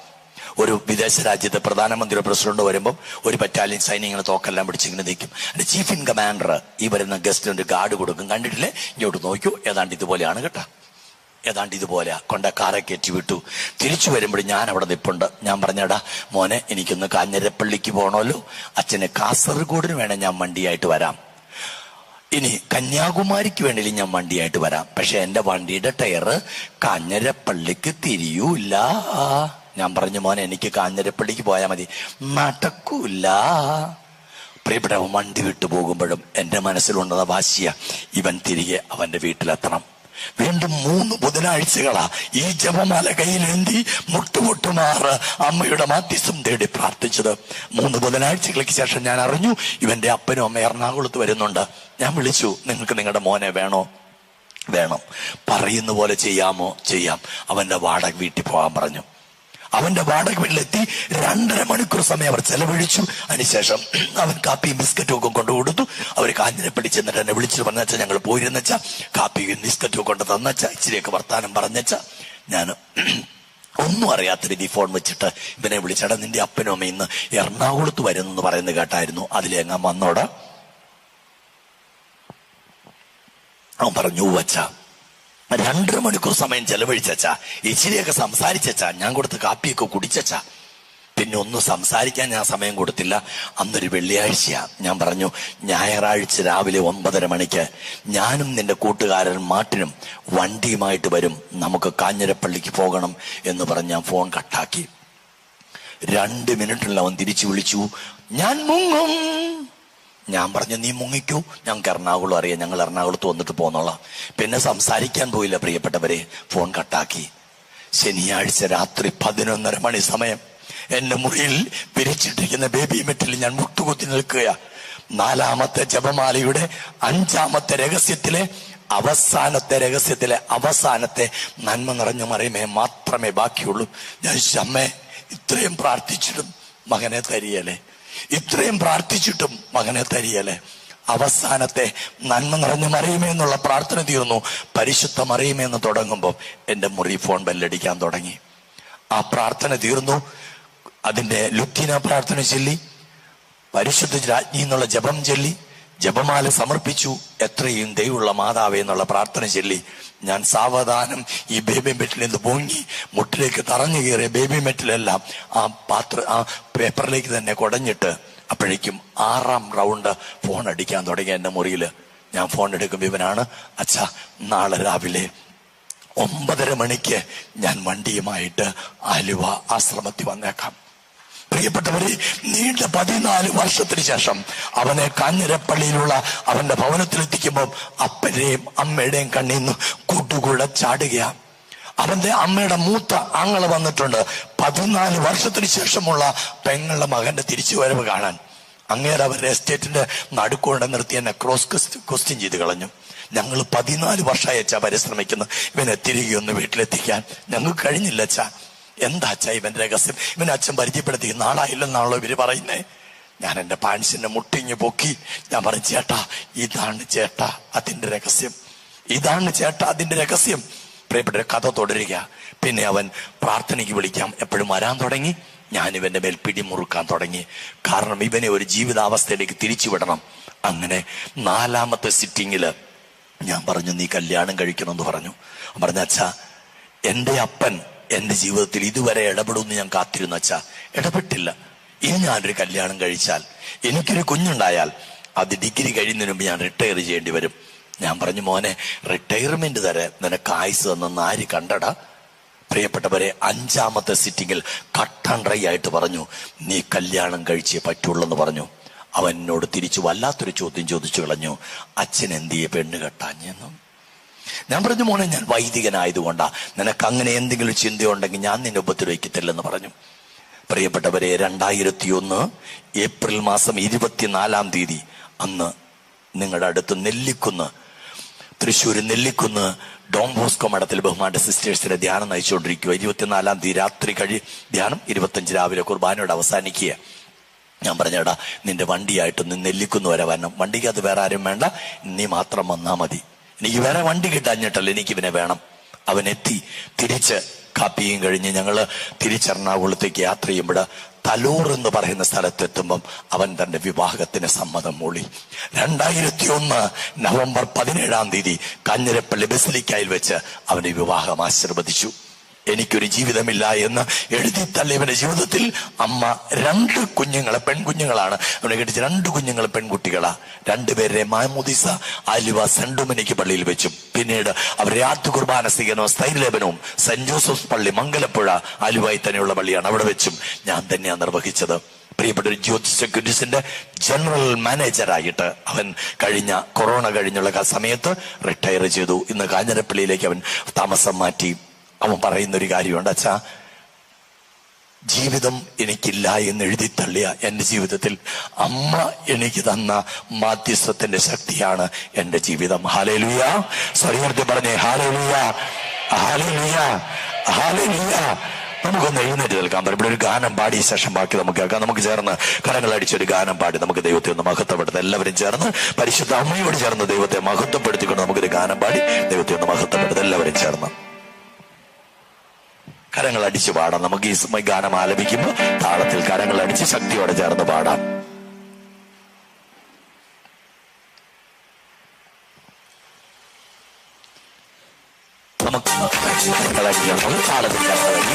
A: ഒരു വിദേശ രാജ്യത്തെ പ്രധാനമന്ത്രിയോ പ്രസിഡന്റോ വരുമ്പം ഒരു ബറ്റാലിയൻ സൈന്യങ്ങളെ തോക്കെല്ലാം പിടിച്ചിങ്ങനെ നിൽക്കും. അതിന്റെ ചീഫ് ഇൻ കമാൻഡർ ഈ വരുന്ന ഗസ്റ്റിന് ഒരു ഗാർഡ് കൊടുക്കും. കണ്ടിട്ടില്ലേ? ഇങ്ങോട്ട് നോക്കൂ, ഏതാണ്ട് ഇതുപോലെയാണ് കേട്ടോ. ഏതാണ്ട് ഇതുപോലെ കൊണ്ട കാറെ കയറ്റി വിട്ടു. തിരിച്ചു വരുമ്പോഴും ഞാൻ അവിടെ നിൽപ്പുണ്ട്. ഞാൻ പറഞ്ഞടാ മോനെ, എനിക്കൊന്ന് കാഞ്ഞിരപ്പള്ളിക്ക് പോകണമല്ലോ, അച്ഛന് കാസർഗോഡിന് വേണേ ഞാൻ വണ്ടിയായിട്ട് വരാം, ഇനി കന്യാകുമാരിക്ക് വേണമെങ്കിലും ഞാൻ വണ്ടിയായിട്ട് വരാം, പക്ഷെ എന്റെ വണ്ടിയുടെ ടയറ് കാഞ്ഞിരപ്പള്ളിക്ക് തിരിയൂല്ല. ഞാൻ പറഞ്ഞു മോനെ, എനിക്ക് കാഞ്ഞിരപ്പള്ളിക്ക് പോയാൽ മതി, നടക്കൂല. പ്രിയപ്പെട്ട വണ്ടി വിട്ടു പോകുമ്പോഴും എന്റെ മനസ്സിലുണ്ടെന്ന വാശിയ ഇവൻ തിരികെ അവന്റെ വീട്ടിലെത്തണം. വീണ്ടും 3 ബുധനാഴ്ചകളാ ഈ ജപമാല കയ്യിലേന്തി മുട്ടുമുട്ടുമാറ് അമ്മയുടെ മാധ്യസ്ഥം തേടി പ്രാർത്ഥിച്ചത്. 3 ബുധനാഴ്ചകൾക്ക് ശേഷം ഞാൻ അറിഞ്ഞു ഇവന്റെ അപ്പനും അമ്മ എറണാകുളത്ത് വരുന്നുണ്ട്. ഞാൻ വിളിച്ചു, നിങ്ങൾക്ക് നിങ്ങളുടെ മോനെ വേണോ? വേണം. പറയുന്ന പോലെ ചെയ്യാമോ? ചെയ്യാം. അവന്റെ വാടക വീട്ടിൽ പോകാൻ പറഞ്ഞു. അവന്റെ വാടക വീട്ടിലെത്തി 2.5 മണിക്കൂർ സമയം അവർ ചെലവഴിച്ചു. അതിനുശേഷം അവൻ കാപ്പിയും ബിസ്ക്കറ്റും ഒക്കെ കൊണ്ടു കൊടുത്തു. അവർ കാഞ്ഞിരപ്പള്ളി ചെന്നിട്ട് എന്നെ വിളിച്ചിട്ട് പറഞ്ഞാച്ചാ ഞങ്ങൾ പോയിരുന്നച്ചാ, കാപ്പിയും ബിസ്ക്കറ്റും കൊണ്ട് തന്നച്ചാ, ഇച്ചിരിയൊക്കെ വർത്താനം പറഞ്ഞച്ചാ. ഞാൻ ഒന്നും അറിയാത്ത രീതി ഫോൺ വെച്ചിട്ട് ഇവനെ വിളിച്ചടാ, നിന്റെ അപ്പനും അമ്മ ഇന്ന് എറണാകുളത്ത് വരുന്നെന്ന് പറയുന്നത് കേട്ടായിരുന്നു, അതിലെങ്ങാൻ വന്നോടാ? അവൻ പറഞ്ഞു വച്ചാ. 2.5 മണിക്കൂർ സമയം ചെലവഴിച്ചാ, ഇച്ചിരിയൊക്കെ സംസാരിച്ചാ, ഞാൻ കൊടുത്ത് കാപ്പിയൊക്കെ കുടിച്ചാ. പിന്നെ ഒന്നും സംസാരിക്കാൻ ഞാൻ സമയം കൊടുത്തില്ല. അന്നൊരു വെള്ളിയാഴ്ചയാ. ഞാൻ പറഞ്ഞു ഞായറാഴ്ച രാവിലെ 9:30 മണിക്ക് ഞാനും നിന്റെ കൂട്ടുകാരൻ മാർട്ടിനും വണ്ടിയുമായിട്ട് വരും, നമുക്ക് കാഞ്ഞിരപ്പള്ളിക്ക് പോകണം എന്ന് പറഞ്ഞ് ഞാൻ ഫോൺ കട്ടാക്കി. 2 മിനിറ്റിൽ അവൻ തിരിച്ചു വിളിച്ചു, ഞാൻ മുങ്ങും. ഞാൻ പറഞ്ഞു നീ മുങ്ങിക്കൂ, ഞങ്ങൾക്ക് എറണാകുളം അറിയാം, ഞങ്ങൾ എറണാകുളത്ത് വന്നിട്ട് പോന്നോളാം. പിന്നെ സംസാരിക്കാൻ പോയില്ല പ്രിയപ്പെട്ടവരെ, ഫോൺ കട്ടാക്കി. ശനിയാഴ്ച രാത്രി 11:30 മണി സമയം എന്റെ മുറിയിൽ വിരിച്ചിട്ടിരിക്കുന്ന ബേബി മെറ്റിൽ ഞാൻ മുട്ടുകുത്തി നിൽക്കുക. 4ാമത്തെ ജപമാലയുടെ 5ാമത്തെ രഹസ്യത്തിലെ അവസാനത്തെ നന്മ നിറഞ്ഞ മറിയമേ മാത്രമേ ബാക്കിയുള്ളൂ. ഞാൻ അമ്മേ, ഇത്രയും പ്രാർത്ഥിച്ചിട്ടും മകനെ തരിയല്ലേ, ഇത്രയും പ്രാർത്ഥിച്ചിട്ടും മകനെ തരിയല്ലേ. അവസാനത്തെ നന്മ നിറഞ്ഞ മറിയമേ എന്നുള്ള പ്രാർത്ഥന തീർന്നു. പരിശുദ്ധ മറിയമേ എന്ന് തുടങ്ങുമ്പോൾ എന്റെ മുറി ഫോൺ ബെല്ലടിക്കാൻ തുടങ്ങി. ആ പ്രാർത്ഥന തീർന്നു. അതിന്റെ ലുത്തീന പ്രാർത്ഥന ചൊല്ലി, പരിശുദ്ധ രാജ്ഞി എന്നുള്ള ജപം ചൊല്ലി, ജപമാല സമർപ്പിച്ചു, എത്രയും ദൈവമുള്ള മാതാവേ എന്നുള്ള പ്രാർത്ഥന ചൊല്ലി. ഞാൻ സാവധാനം ഈ ബേബി മെറ്റിൽ നിന്ന് പൊങ്ങി മുട്ടിലേക്ക് തറഞ്ഞു കയറിയ ബേബി മെറ്റിലെല്ലാം ആ പേപ്പറിലേക്ക് തന്നെ കുടഞ്ഞിട്ട് അപ്പോഴേക്കും 6ാം റൗണ്ട് ഫോൺ അടിക്കാൻ തുടങ്ങി എന്റെ മുറിയിൽ. ഞാൻ ഫോൺ എടുക്കുമ്പോൾ ഇവനാണ്, അച്ഛാ നാളെ രാവിലെ 9:30 മണിക്ക് ഞാൻ വണ്ടിയുമായിട്ട് ആലുവ ആശ്രമത്തിൽ വന്നേക്കാം. പ്രിയപ്പെട്ടവരെ, നീണ്ട 14 വർഷത്തിന് ശേഷം അവനെ കാഞ്ഞിരപ്പള്ളിയിലുള്ള അവന്റെ ഭവനത്തിലെത്തിക്കുമ്പോൾ അപ്പന്റെയും അമ്മയുടെയും കണ്ണീന്ന് കൂട്ടുകൂട ചാടുകയാ. അവന്റെ അമ്മയുടെ മൂത്ത ആങ്ങള വന്നിട്ടുണ്ട്. 14 വർഷത്തിന് ശേഷമുള്ള പെങ്ങളുടെ മകന്റെ തിരിച്ചുവരവ് കാണാൻ. അങ്ങേരെ അവരുടെ എസ്റ്റേറ്റിന്റെ നടുക്കൊണ്ട് നിർത്തി എന്നെ ക്രോസ് ക്വസ്റ്റ്യൻ ചെയ്ത് കളഞ്ഞു. ഞങ്ങൾ 14 വർഷമായി അച്ഛാ പരിശ്രമിക്കുന്നു ഇവനെ തിരികെ ഒന്ന് വീട്ടിലെത്തിക്കാൻ, ഞങ്ങൾക്ക് കഴിഞ്ഞില്ല അച്ഛാ. എന്താ അച്ഛാ ഇവന്റെ രഹസ്യം? ഇവനെ അച്ഛൻ പരിചയപ്പെടുത്തി നാളായില്ലെന്നാണല്ലോ ഇവര് പറയുന്നേ. ഞാൻ എന്റെ പാൻസിന്റെ മുട്ടിഞ്ഞ് പൊക്കി. ഞാൻ പറഞ്ഞു, ചേട്ടാ ഇതാണ് ചേട്ടാ അതിന്റെ രഹസ്യം, ഇതാണ് ചേട്ടാ അതിന്റെ രഹസ്യം. പ്രിയപ്പെട്ട കഥ തുടരുക. പിന്നെ അവൻ പ്രാർത്ഥനയ്ക്ക് വിളിക്കാം എപ്പോഴും വരാൻ തുടങ്ങി. ഞാൻ ഇവന്റെ മേൽ പിടിമുറുക്കാൻ തുടങ്ങി. കാരണം ഇവനെ ഒരു ജീവിതാവസ്ഥയിലേക്ക് തിരിച്ചു വിടണം. അങ്ങനെ 4ാമത്തെ സിറ്റിങ്ങില് ഞാൻ പറഞ്ഞു, നീ കല്യാണം കഴിക്കണമെന്ന് പറഞ്ഞു. പറഞ്ഞ അച്ഛാ, എന്റെ അപ്പൻ എന്റെ ജീവിതത്തിൽ ഇതുവരെ ഇടപെടുമെന്ന് ഞാൻ കാത്തിരുന്നു അച്ഛാ, ഇടപെട്ടില്ല. ഇനി ഞാനൊരു കല്യാണം കഴിച്ചാൽ, എനിക്കൊരു കുഞ്ഞുണ്ടായാൽ അത് ഡിഗ്രി കഴിയുന്നതിന് മുമ്പ് ഞാൻ റിട്ടയർ ചെയ്യേണ്ടി വരും. ഞാൻ പറഞ്ഞു, മോനെ റിട്ടയർമെന്റ് തരാൻ നിനക്ക് ആയുസ് തന്നെന്ന് ആര് കണ്ടടാ? പ്രിയപ്പെട്ടവരെ, 5ാമത്തെ സിറ്റിങ്ങിൽ കട്ടൻ ഡ്രൈ ആയിട്ട് പറഞ്ഞു, നീ കല്യാണം കഴിച്ചേ പറ്റുള്ളൂ പറഞ്ഞു. അവൻ എന്നോട് തിരിച്ചു വല്ലാത്തൊരു ചോദ്യം ചോദിച്ചു കളഞ്ഞു, അച്ഛൻ എന്തിയെ പെണ്ണ് കെട്ടാഞ്ഞെന്നും. ഞാൻ പറഞ്ഞു, മോനെ ഞാൻ വൈദികനായതുകൊണ്ടാ, നിനക്ക് അങ്ങനെ എന്തെങ്കിലും ചിന്തയുണ്ടെങ്കിൽ ഞാൻ നിന്നെ ഉപദ്രവിക്കത്തില്ലെന്ന് പറഞ്ഞു. പ്രിയപ്പെട്ടവരെ, 2001 ഏപ്രിൽ മാസം 24-ാം തീയതി അന്ന് നിങ്ങളുടെ അടുത്ത് നെല്ലിക്കുന്ന്, തൃശ്ശൂർ നെല്ലിക്കുന്ന് ഡോൺ ബോസ്കോ മഠത്തിൽ ബഹുമാന സിസ്റ്റേഴ്സിന്റെ ധ്യാനം നയിച്ചുകൊണ്ടിരിക്കുക. 24-ാം തീയതി രാത്രി ധ്യാനം, 25 രാവിലെ കുർബാനയോട് അവസാനിക്കുക. ഞാൻ പറഞ്ഞേടാ, നിന്റെ വണ്ടിയായിട്ട് നീ നെല്ലിക്കുന്ന് വരെ വരണം, വണ്ടിക്ക് അത് വേറെ ആരും വേണ്ട, നീ മാത്രം വന്നാ മതി. എനിക്ക് വേറെ വണ്ടി കിട്ടാഞ്ഞിട്ടല്ല, എനിക്ക് ഇവനെ വേണം. അവൻ എത്തി. തിരിച്ച് കാപ്പിയും കഴിഞ്ഞ് ഞങ്ങൾ തിരിച്ചെറണാകുളത്തേക്ക് യാത്ര ചെയ്യുമ്പോൾ തലൂർ എന്ന് പറയുന്ന സ്ഥലത്തെത്തുമ്പം അവൻ തന്റെ വിവാഹത്തിന് സമ്മതം മൂളി. 2001 നവംബർ 17 കാഞ്ഞിരപ്പള്ളി ബസിലിക്കയിൽ വെച്ച് അവന്റെ വിവാഹം ആശീർവദിച്ചു. എനിക്കൊരു ജീവിതമില്ല എന്ന് എഴുതി തള്ളിയവന്റെ ജീവിതത്തിൽ അമ്മ 2 കുഞ്ഞുങ്ങളെ, പെൺകുഞ്ഞുങ്ങളാണ് അവനെ കെട്ടിച്ച്, 2 കുഞ്ഞുങ്ങൾ പെൺകുട്ടികളാ. 2 പേരെ മാമോദിസ ആലുവ സെന്റ് ഡൊമിനിക് പള്ളിയിൽ വെച്ചു. പിന്നീട് അവരെ ആദ്യ കുർബാന സ്വീകരണവും സ്ഥൈര്യലേപനവും സെന്റ് ജോസഫ്സ് പള്ളി മംഗലപ്പുഴ ആലുവായി തന്നെയുള്ള പള്ളിയാണ്, അവിടെ വെച്ചും ഞാൻ തന്നെയാണ് നിർവഹിച്ചത്. പ്രിയപ്പെട്ട ഒരു ജ്യോതി സെക്യൂരിറ്റീസിന്റെ ജനറൽ മാനേജറായിട്ട് അവൻ കൊറോണ കഴിഞ്ഞുള്ള സമയത്ത് റിട്ടയർ ചെയ്തു. ഇന്ന് കാഞ്ഞിരപ്പള്ളിയിലേക്ക് അവൻ താമസം മാറ്റി. അവൻ പറയുന്നൊരു കാര്യമുണ്ട്, അച്ഛാ, ജീവിതം എനിക്കില്ല എന്ന് എഴുതി തള്ളിയ എന്റെ ജീവിതത്തിൽ അമ്മ എനിക്ക് തന്ന മാധ്യസ്ഥത്തിന്റെ ശക്തിയാണ് എന്റെ ജീവിതം. ഹല്ലേലൂയ. സ്വരത്തിൽ പറഞ്ഞേ ഹല്ലേലൂയ, ഹല്ലേലൂയ, ഹല്ലേലൂയ. നമുക്കൊന്ന് എഴുന്നേറ്റ് നിൽക്കാം. ഇവിടെ ഒരു ഗാനം പാടിയ ശേഷം ബാക്കി നമുക്ക് കേൾക്കാം. നമുക്ക് ചേർന്ന് കരങ്ങളടിച്ചൊരു ഗാനം പാടി നമുക്ക് ദൈവത്തെ ഒന്ന് മഹത്വപ്പെടുത്താം. എല്ലാവരും ചേർന്ന് പരിശുദ്ധ അമ്മയോട് ചേർന്ന് ദൈവത്തെ മഹത്വപ്പെടുത്തിക്കൊണ്ട് നമുക്കൊരു ഗാനം പാടി ദൈവത്തെ ഒന്ന് മഹത്വപ്പെടുത്താം. എല്ലാവരും ചേർന്ന് കരങ്ങൾ അടിച്ച് പാടാം. നമുക്ക് ഈ ഗാനം ആലപിക്കുമ്പോൾ താളത്തിൽ കരങ്ങൾ അടിച്ച് ശക്തിയോടെ ചേർന്ന് പാടാം. നമുക്ക് താളത്തിൽ കരങ്ങളടി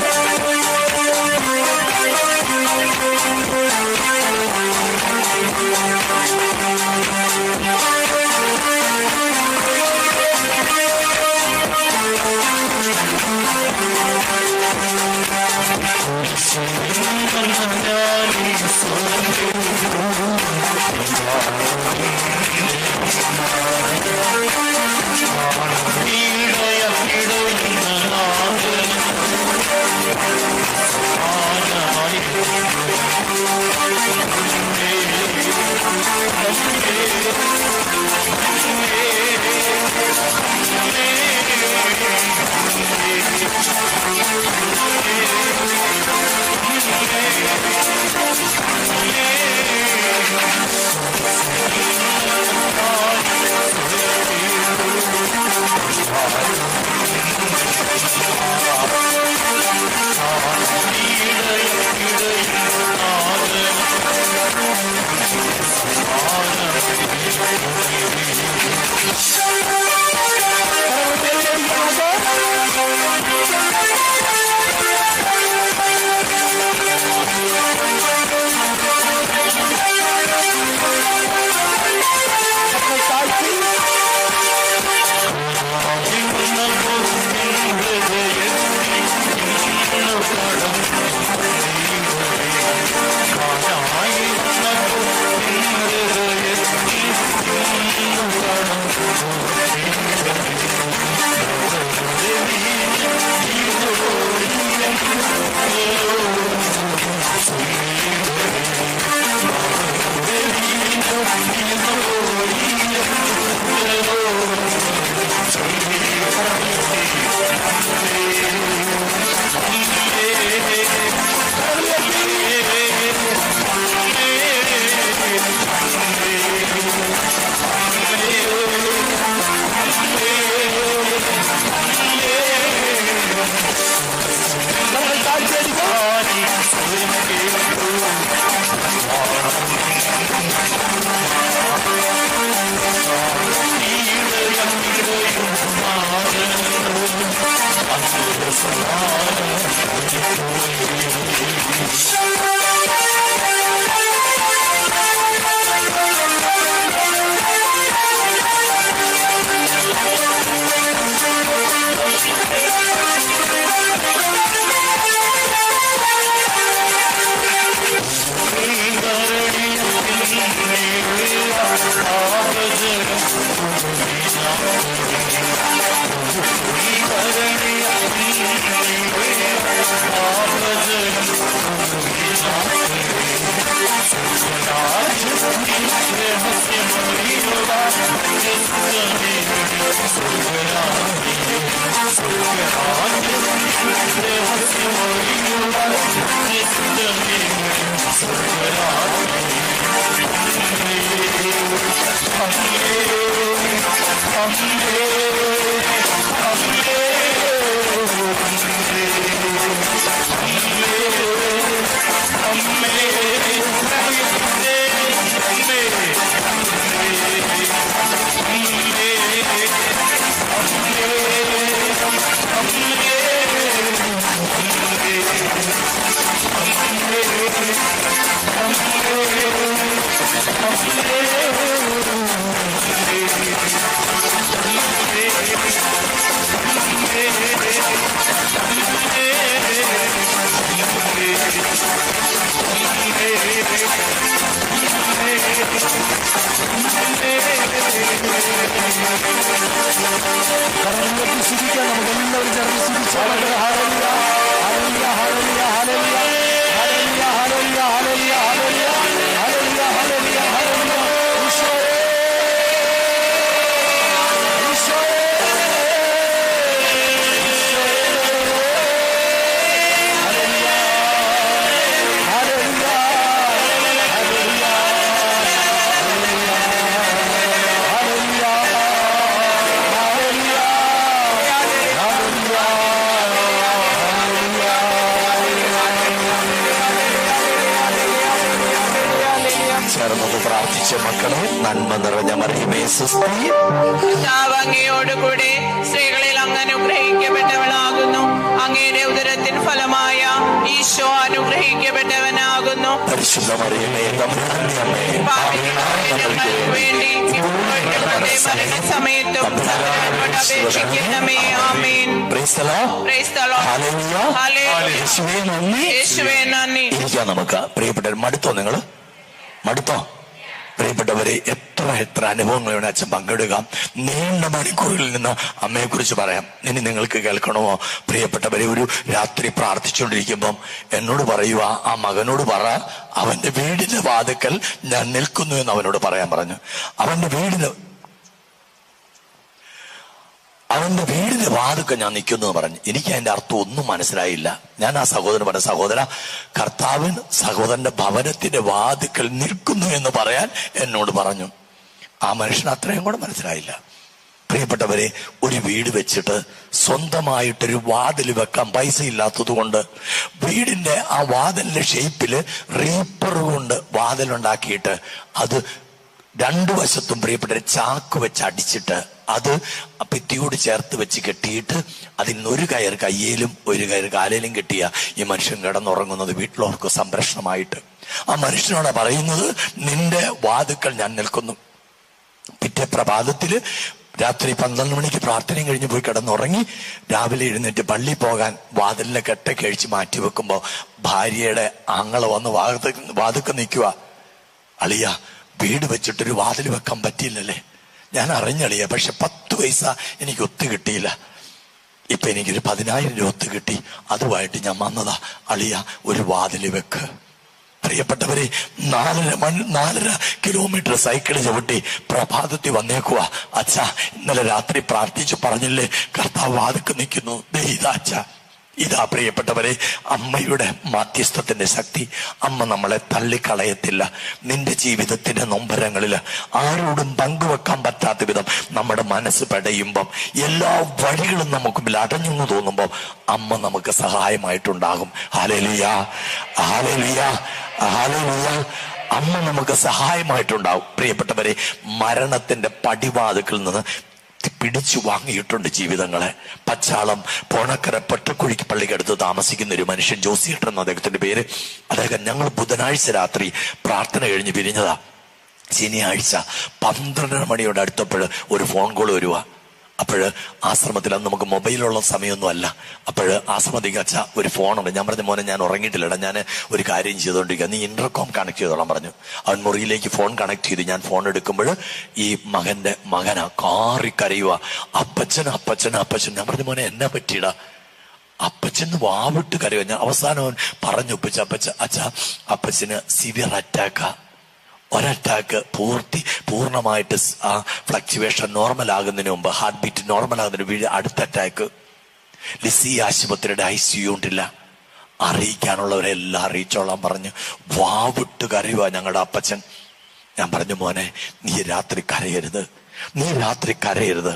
B: Hallelujah.
A: എല്ലാവരും ചേർന്ന് സ്തുതിച്ചോ. Hallelujah hallelujah hallelujah hallelujah hallelujah hallelujah hallelujah hallelujah hallelujah hallelujah. ഈശോയേ ഈശോയേ ചേർന്നത് പ്രാർത്ഥിച്ച മക്കളെ, നന്മ നിറഞ്ഞ മറിയമേ സ്വസ്തി.
B: അങ്ങയോടുകൂടെ സ്ത്രീകളിൽ അങ്ങ് അനുഗ്രഹിക്കപ്പെട്ടവളാകുന്നു. അങ്ങയുടെ ഉദരത്തിൻ ഫലമായ ഈശോ അനുഗ്രഹിക്കപ്പെട്ടവനാകുന്നു.
A: പരിശുദ്ധ മറിയമേ തമ്പുരാന്റെ അമ്മേ,
B: ഞങ്ങൾക്ക് വേണ്ടി സമയത്തും അപേക്ഷിക്കണമേ. ആമേൻ. യേശുവേ നന്ദി.
A: ഇരിക്കാം നമുക്ക്. പ്രിയപ്പെട്ടവർ, മടുത്തോ? നിങ്ങൾ മടുത്തോ? പ്രിയപ്പെട്ടവരെ, എത്ര അനുഭവങ്ങളാണ് അച്ഛൻ പങ്കിടുക. നീണ്ട മണിക്കൂറിൽ നിന്ന് അമ്മയെ കുറിച്ച് പറയാം. ഇനി നിങ്ങൾക്ക് കേൾക്കണമോ? പ്രിയപ്പെട്ടവരെ, ഒരു രാത്രി പ്രാർത്ഥിച്ചുകൊണ്ടിരിക്കുമ്പം എന്നോട് പറയുക, ആ മകനോട് പറ, അവന്റെ വീടിന്റെ വാതിക്കൽ ഞാൻ നിൽക്കുന്നു എന്ന് അവനോട് പറയാൻ പറഞ്ഞു. അവന്റെ വീടിന്റെ വാതിക്കൽ ഞാൻ നിൽക്കുന്നു എന്ന് പറഞ്ഞു. എനിക്ക് അതിന്റെ അർത്ഥം ഒന്നും മനസ്സിലായില്ല. ഞാൻ ആ സഹോദരൻ പറഞ്ഞു, സഹോദര, കർത്താവിന് സഹോദരന്റെ ഭവനത്തിന്റെ വാതിക്കൽ നിൽക്കുന്നു എന്ന് പറയാൻ എന്നോട് പറഞ്ഞു. ആ മനുഷ്യന് അത്രയും കൂടെ മനസ്സിലായില്ല. പ്രിയപ്പെട്ടവരെ, ഒരു വീട് വെച്ചിട്ട് സ്വന്തമായിട്ടൊരു വാതിൽ വെക്കാൻ പൈസ ഇല്ലാത്തത് കൊണ്ട് വീടിന്റെ ആ വാതിലിന്റെ ഷേപ്പില് റീപ്പർ കൊണ്ട് വാതിലുണ്ടാക്കിയിട്ട് അത് രണ്ടു വശത്തും പ്രിയപ്പെട്ടവരെ ചാക്ക് വെച്ച് അടിച്ചിട്ട് അത് ഭിത്തിയോട് ചേർത്ത് വെച്ച് കെട്ടിയിട്ട് അതിനൊരു കയർ കയ്യിലും ഒരു കയർ കാലിലും കെട്ടിയ ഈ മനുഷ്യൻ കിടന്നുറങ്ങുന്നത് വീട്ടിലോർക്ക് സംരക്ഷണമായിട്ട്. ആ മനുഷ്യനോട് പറയുന്നത്, നിന്റെ വാതുക്കൾ ഞാൻ നിൽക്കുന്നു. പിറ്റേ പ്രഭാതത്തില് രാത്രി 12 മണിക്ക് പ്രാർത്ഥനയും കഴിഞ്ഞ് പോയി കിടന്നുറങ്ങി. രാവിലെ എഴുന്നേറ്റ് പള്ളി പോകാൻ വാതിലിനെ കെട്ടൊക്കെ അഴിച്ച് മാറ്റി വെക്കുമ്പോ ഭാര്യയുടെ ആങ്ങളെ വന്ന് വാതുക്ക നിൽക്കുക. അളിയ, വീട് വെച്ചിട്ടൊരു വാതിൽ വെക്കാൻ പറ്റിയില്ലല്ലേ? ഞാൻ അറിഞ്ഞളിയ, പക്ഷെ 10 പൈസ എനിക്ക് ഒത്തു കിട്ടിയില്ല. ഇപ്പൊ എനിക്കൊരു 10,000 രൂപ ഒത്തു കിട്ടി. അതുമായിട്ട് ഞാൻ വന്നതാ. അളിയ, ഒരു വാതില് വെക്ക്. പ്രിയപ്പെട്ടവരെ, 4.5 കിലോമീറ്റർ സൈക്കിൾ ചവിട്ടി പ്രഭാതത്തിൽ വന്നേക്കുവാ. അച്ഛാ, ഇന്നലെ രാത്രി പ്രാർത്ഥിച്ചു പറഞ്ഞില്ലേ, കർത്താവ് വാതിക്ക് നിൽക്കുന്നു. ഇതാ അച്ഛാ, ഇതാ പ്രിയപ്പെട്ടവരെ, അമ്മയുടെ മാധ്യസ്ഥത്തിന്റെ ശക്തി. അമ്മ നമ്മളെ തള്ളിക്കളയത്തില്ല. നിന്റെ ജീവിതത്തിന്റെ നൊമ്പരങ്ങളിൽ ആരോടും പങ്കുവെക്കാൻ പറ്റാത്ത വിധം നമ്മുടെ മനസ്സ് പെടയുമ്പം, എല്ലാ വഴികളും നമുക്ക് മുമ്പിൽ അടഞ്ഞെന്ന് തോന്നുമ്പോൾ അമ്മ നമുക്ക് സഹായമായിട്ടുണ്ടാകും. Hallelujah hallelujah hallelujah. അമ്മ നമുക്ക് സഹായമായിട്ടുണ്ടാവും. പ്രിയപ്പെട്ടവരെ, മരണത്തിന്റെ പടിവാതിക്കൽ നിന്ന് പിടിച്ചു വാങ്ങിയിട്ടുണ്ട് ജീവിതങ്ങളെ. പച്ചാളം പോണക്കര പൊറ്റക്കുഴിക്ക് പള്ളിക്കടുത്ത് താമസിക്കുന്ന ഒരു മനുഷ്യൻ, ജോസിയേട്ടൻ എന്ന അദ്ദേഹത്തിന്റെ പേര്. അദ്ദേഹം ഞങ്ങൾ ബുധനാഴ്ച രാത്രി പ്രാർത്ഥന കഴിഞ്ഞ് പിരിഞ്ഞതാ. ശനിയാഴ്ച 12 മണിയോട് അടുത്തപ്പോൾ ഒരു ഫോൺ കോൾ വരുക. അപ്പോഴ് ആശ്രമത്തിൽ അന്ന് നമുക്ക് മൊബൈലുള്ള സമയമൊന്നും അല്ല. അപ്പോഴ് ആശ്രമത്തിക്ക് അച്ഛാ ഒരു ഫോണുണ്ട്. ഞാൻ പറഞ്ഞ, മോനെ ഞാൻ ഉറങ്ങിയിട്ടില്ലടാ, ഞാൻ ഒരു കാര്യം ചെയ്തുകൊണ്ടിരിക്കുക, നീ ഇന്റർകോം കണക്ട് ചെയ്തോളാൻ പറഞ്ഞു. അവൻ മുറിയിലേക്ക് ഫോൺ കണക്ട് ചെയ്തു. ഞാൻ ഫോൺ എടുക്കുമ്പോൾ ഈ മകനാ കാറിക്കരയുക, അപ്പച്ചൻ അപ്പച്ചൻ അപ്പച്ചൻ. ഞാൻ പറഞ്ഞു, മോനെ എന്നാ പറ്റിയിടാ? അപ്പച്ചന് വാവിട്ട് കരയുക. ഞാൻ അവസാനം അവൻ പറഞ്ഞൊപ്പിച്ച, അച്ഛാ അപ്പച്ചന് സിവിയർ അറ്റാക്കാ. ഒരറ്റാക്ക് പൂർണ്ണമായിട്ട് ആ ഫ്ലക്ച്വേഷൻ നോർമൽ ആകുന്നതിന് മുമ്പ്, ഹാർട്ട് ബീറ്റ് നോർമൽ ആകുന്നതിന് അടുത്ത അറ്റാക്ക്. ലിസി ആശുപത്രിയുടെ ICU ഉണ്ടില്ല. അറിയിക്കാനുള്ളവരെല്ലാം അറിയിച്ചോളാൻ പറഞ്ഞു. വാവിട്ട് കരയുക ഞങ്ങളുടെ അപ്പച്ചൻ. ഞാൻ പറഞ്ഞു, മോനെ നീ രാത്രി കരയരുത്.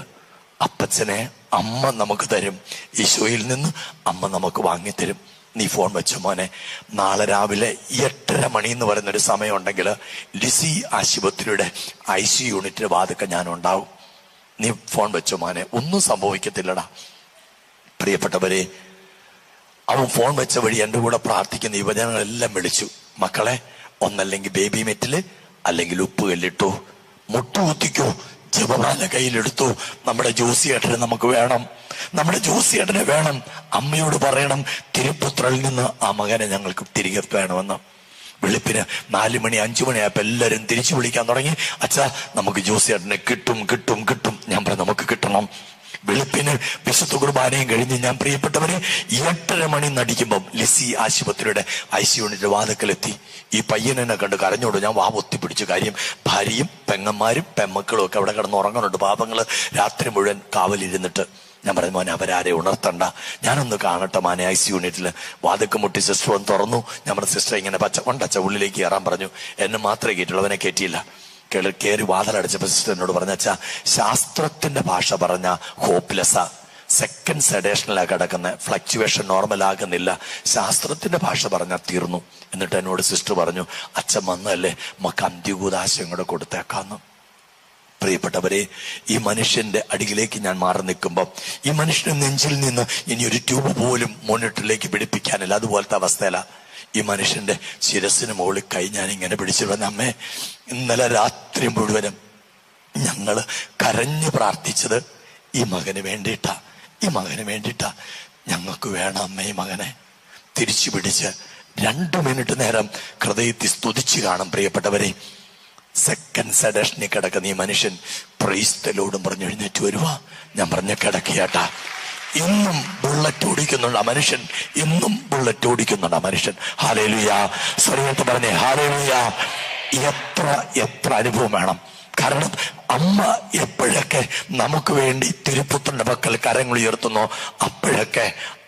A: അപ്പച്ചനെ അമ്മ നമുക്ക് തരും. ഈശോയിൽ നിന്ന് അമ്മ നമുക്ക് വാങ്ങിത്തരും. നീ ഫോൺ വെച്ചോ മോനെ. നാളെ രാവിലെ 8:30 മണി എന്ന് പറയുന്നൊരു സമയം ഉണ്ടെങ്കിൽ ലിസി ആശുപത്രിയുടെ ICU യൂണിറ്റിന്റെ വാതിക്ക ഞാൻ ഉണ്ടാവും. നീ ഫോൺ വെച്ചോ മോനെ, ഒന്നും സംഭവിക്കത്തില്ലടാ. പ്രിയപ്പെട്ടവരെ, അവൻ ഫോൺ വെച്ച വഴി എൻ്റെ കൂടെ പ്രാർത്ഥിക്കുന്ന യുവജനങ്ങളെല്ലാം വിളിച്ചു, മക്കളെ ഒന്നല്ലെങ്കിൽ ബേബി മെറ്റില് അല്ലെങ്കിൽ ഉപ്പ് കല്ലിട്ടു, മുട്ടുകുത്തിക്കോ, ജപമാല കയ്യിലെടുത്തു. നമ്മുടെ ജോസിയേട്ടനെ നമുക്ക് വേണം, നമ്മുടെ ജോസിയേട്ടനെ വേണം. അമ്മയോട് പറയണം, തിരുപ്പുത്രയിൽ നിന്ന് ആ മകനെ ഞങ്ങൾക്ക് തിരികെ വേണമെന്ന്. വെളുപ്പിന് 4 മണി 5 മണിയായപ്പോ എല്ലാരും തിരിച്ചു വിളിക്കാൻ തുടങ്ങി. അച്ഛാ നമുക്ക് ജോസിയേട്ടനെ കിട്ടും. ഞാൻ പറഞ്ഞു, നമുക്ക് കിട്ടണം. വെളുപ്പിന് വിശുദ്ധ കുർബാനയും കഴിഞ്ഞ് ഞാൻ പ്രിയപ്പെട്ടവരെ 8:30 മണി നടിക്കുമ്പം ലിസി ആശുപത്രിയുടെ ICU യൂണിറ്റ് വാതിക്കലെത്തി. ഈ പയ്യനെന്നെ കണ്ട് കരഞ്ഞോട്. ഞാൻ വാ ഒത്തിപ്പിടിച്ചു. കാര്യം ഭാര്യയും പെങ്ങന്മാരും പെമ്മക്കളും ഒക്കെ അവിടെ കിടന്ന് ഉറങ്ങുന്നുണ്ട്. പാപങ്ങള് രാത്രി മുഴുവൻ കാവലിരുന്നിട്ട്. ഞാൻ പറഞ്ഞു, മോനെ അവരാരെ ഉണർത്തണ്ട, ഞാനൊന്ന് കാണട്ടെ മാനെ. ICU യൂണിറ്റിൽ വാതിക്ക് മുട്ടി സിസ്റ്റർ ഒന്ന് തുറന്നു. നമ്മുടെ സിസ്റ്റർ ഇങ്ങനെ പച്ച ഉള്ളിലേക്ക് കയറാൻ പറഞ്ഞു. എന്നെ മാത്രമേ കയറ്റുള്ളൂ, അവനെ കയറ്റിയില്ല. കയറി വാതിലടച്ചപ്പോ സിസ്റ്റർ എന്നോട് പറഞ്ഞ, അച്ഛാ ശാസ്ത്രത്തിന്റെ ഭാഷ പറഞ്ഞ ഹോപ്പ്ലെസ്സാ, സെക്കൻഡ് സെഡേഷനിലാണ് കിടക്കുന്നത്, ഫ്ലക്ച്വേഷൻ നോർമൽ ആകുന്നില്ല, ശാസ്ത്രത്തിന്റെ ഭാഷ പറഞ്ഞാൽ തീർന്നു. എന്നിട്ട് എന്നോട് സിസ്റ്റർ പറഞ്ഞു, അച്ഛൻ വന്നല്ലേ മക്ക് അന്ത്യകൂദാശം കൂടെ കൊടുത്തേക്കാന്ന്. പ്രിയപ്പെട്ടവരെ, ഈ മനുഷ്യന്റെ അടിയിലേക്ക് ഞാൻ മാറി നിൽക്കുമ്പോൾ ഈ മനുഷ്യന്റെ നെഞ്ചിൽ നിന്ന് ഇനി ഒരു ട്യൂബ് പോലും മോണിറ്ററിലേക്ക് പിടിപ്പിക്കാനില്ല. അതുപോലത്തെ അവസ്ഥയില ഈ മനുഷ്യന്റെ ശിരസിന് മുകളിൽ കൈ ഞാൻ ഇങ്ങനെ പിടിച്ചു പറഞ്ഞ, അമ്മേ ഇന്നലെ രാത്രി മുഴുവനും ഞങ്ങള് കരഞ്ഞു പ്രാർത്ഥിച്ചത് ഈ മകന് വേണ്ടിയിട്ടാ, ഈ മകന് വേണ്ടിയിട്ടാ. ഞങ്ങൾക്ക് വേണം അമ്മ ഈ മകനെ. തിരിച്ചു പിടിച്ച് 2 മിനിറ്റ് നേരം ഹൃദയത്തിൽ സ്തുതിച്ചു കാണും. പ്രിയപ്പെട്ടവരെ, സെക്കൻഡ് സെഡേഷനിൽ കിടക്കുന്ന ഈ മനുഷ്യൻ പ്രൈസ് ദി ലോർഡ് പറഞ്ഞു എഴുന്നേറ്റ് വരുവാ. ഞാൻ പറഞ്ഞ കിടക്കിയാട്ടാ. ഇന്നും ബുള്ളറ്റ് ഓടിക്കുന്നുണ്ട് ആ മനുഷ്യൻ, ഇന്നും ബുള്ളറ്റ് ഓടിക്കുന്നുണ്ട് ആ മനുഷ്യൻ. ഹല്ലേലൂയ. സ്വരമായിട്ട് പറഞ്ഞേ ഹല്ലേലൂയ. എത്ര അനുഭവം വേണം. കാരണം അമ്മ എപ്പോഴൊക്കെ നമുക്ക് വേണ്ടി തിരുപ്പുത്രന്റെ പക്കൽ കരങ്ങൾ ഉയർത്തുന്നോ അപ്പോഴൊക്കെ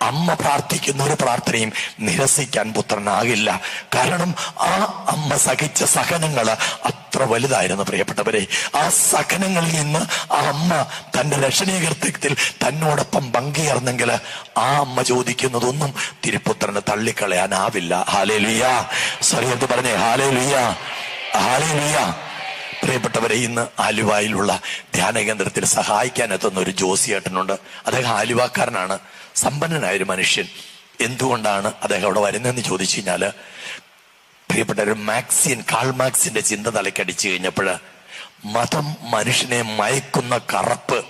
A: അമ്മ പ്രാർത്ഥിക്കുന്ന ഒരു പ്രാർത്ഥനയും നിരസിക്കാൻ പുത്രനാകില്ല. കാരണം ആ അമ്മ സഹിച്ച സഹനങ്ങള് അത്ര വലുതായിരുന്നു. പ്രിയപ്പെട്ടവരെ, ആ സഹനങ്ങളിൽ നിന്ന് ആ അമ്മ തന്റെ രക്ഷണീകൃത്യത്തിൽ തന്നോടൊപ്പം പങ്കുചേർന്നെങ്കിൽ ആ അമ്മ ചോദിക്കുന്നതൊന്നും തിരുപ്പുത്രന് തള്ളിക്കളയാനാവില്ല. ഹല്ലേലൂയ. സ്വരത്ത് പറഞ്ഞേ ഹല്ലേലൂയ, ഹല്ലേലൂയ. പ്രിയപ്പെട്ടവരെ, ഇന്ന് ആലുവയിലുള്ള ധ്യാന കേന്ദ്രത്തിൽ സഹായിക്കാൻ എത്തുന്ന ഒരു ജോസിയേട്ടനുണ്ട്. അദ്ദേഹം ആലുവക്കാരനാണ്, സമ്പന്നനായൊരു മനുഷ്യൻ. എന്തുകൊണ്ടാണ് അദ്ദേഹം അവിടെ വരുന്നതെന്ന് ചോദിച്ചു കഴിഞ്ഞാല്, പ്രിയപ്പെട്ട ഒരു കാൾ മാർക്സിന്റെ ചിന്ത തലക്കടിച്ചു കഴിഞ്ഞപ്പോൾ മതം മനുഷ്യനെ മയക്കുന്ന കറുപ്പ്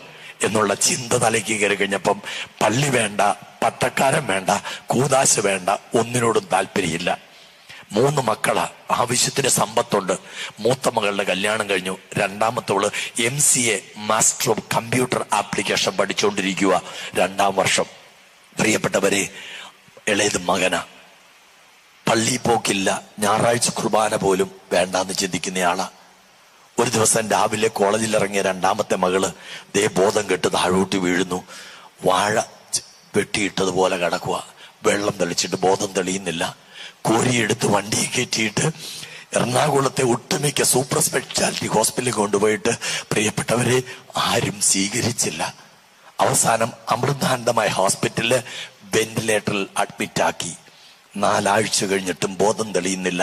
A: എന്നുള്ള ചിന്ത തലയ്ക്ക് കയറി കഴിഞ്ഞപ്പം പള്ളി വേണ്ട, പട്ടക്കാരൻ വേണ്ട, കൂദാശ വേണ്ട, ഒന്നിനോടും താല്പര്യമില്ല. 3 മക്കളാ, ആവശ്യത്തിന് സമ്പത്തുണ്ട്. മൂത്ത മകളുടെ കല്യാണം കഴിഞ്ഞു. രണ്ടാമത്തവള് MCA master of computer application പഠിച്ചുകൊണ്ടിരിക്കുക, 2ാം വർഷം. പ്രിയപ്പെട്ടവരെ, ഇളയത് മകനാ, പള്ളി പോക്കില്ല, ഞായറാഴ്ച കുർബാന പോലും വേണ്ടാന്ന് ചിന്തിക്കുന്നയാളാ. ഒരു ദിവസം രാവിലെ കോളേജിൽ ഇറങ്ങിയ 2ാമത്തെ മകള് ബോധം കെട്ട് താഴോട്ട് വീഴുന്നു. വാഴ വെട്ടിയിട്ടതുപോലെ കിടക്കുക, വെള്ളം തെളിച്ചിട്ട് ബോധം തെളിയുന്നില്ല. കോരിയെടുത്ത് വണ്ടിയെ കയറ്റിയിട്ട് എറണാകുളത്തെ ഒട്ടുമിക്ക സൂപ്പർ സ്പെഷ്യാലിറ്റി ഹോസ്പിറ്റലിൽ കൊണ്ടുപോയിട്ട് പ്രിയപ്പെട്ടവരെ ആരും സ്വീകരിച്ചില്ല. അവസാനം അമൃതാനന്ദമായ ഹോസ്പിറ്റലില് വെന്റിലേറ്ററിൽ അഡ്മിറ്റാക്കി. 4 ആഴ്ച കഴിഞ്ഞിട്ടും ബോധം തെളിയുന്നില്ല.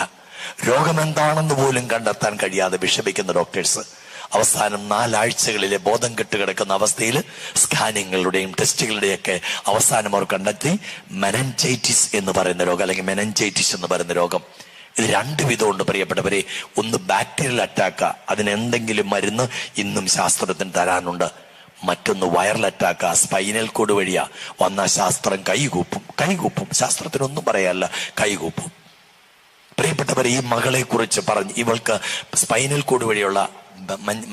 A: രോഗമെന്താണെന്ന് പോലും കണ്ടെത്താൻ കഴിയാതെ വിഷമിക്കുന്ന ഡോക്ടേഴ്സ് അവസാനം 4 ആഴ്ചകളിലെ ബോധം കെട്ട് കിടക്കുന്ന അവസ്ഥയിൽ സ്കാനിങ്ങളുടെയും ടെസ്റ്റുകളുടെയൊക്കെ അവസാനം അവർ കണ്ടെത്തി മെനഞ്ചൈറ്റിസ് എന്ന് പറയുന്ന രോഗം, അല്ലെങ്കിൽ മെനഞ്ചൈറ്റിസ് എന്ന് പറയുന്ന രോഗം. ഇത് 2 വിധമുണ്ട് പ്രിയപ്പെട്ടവരെ. ഒന്ന് ബാക്ടീരിയൽ അറ്റാക്ക്, അതിനെന്തെങ്കിലും മരുന്ന് ഇന്നും ശാസ്ത്രത്തിന് തരാനുണ്ട്. മറ്റൊന്ന് വൈറൽ അറ്റാക്ക്, സ്പൈനൽ കോഡ് വഴിയാ വന്ന ശാസ്ത്രം കൈകൂപ്പും. ശാസ്ത്രത്തിനൊന്നും പറയാല്ല, കൈകൂപ്പും. പ്രിയപ്പെട്ടവരെ, ഈ മകളെ കുറിച്ച് പറഞ്ഞ്, ഇവൾക്ക് സ്പൈനൽ കോഡ് വഴിയുള്ള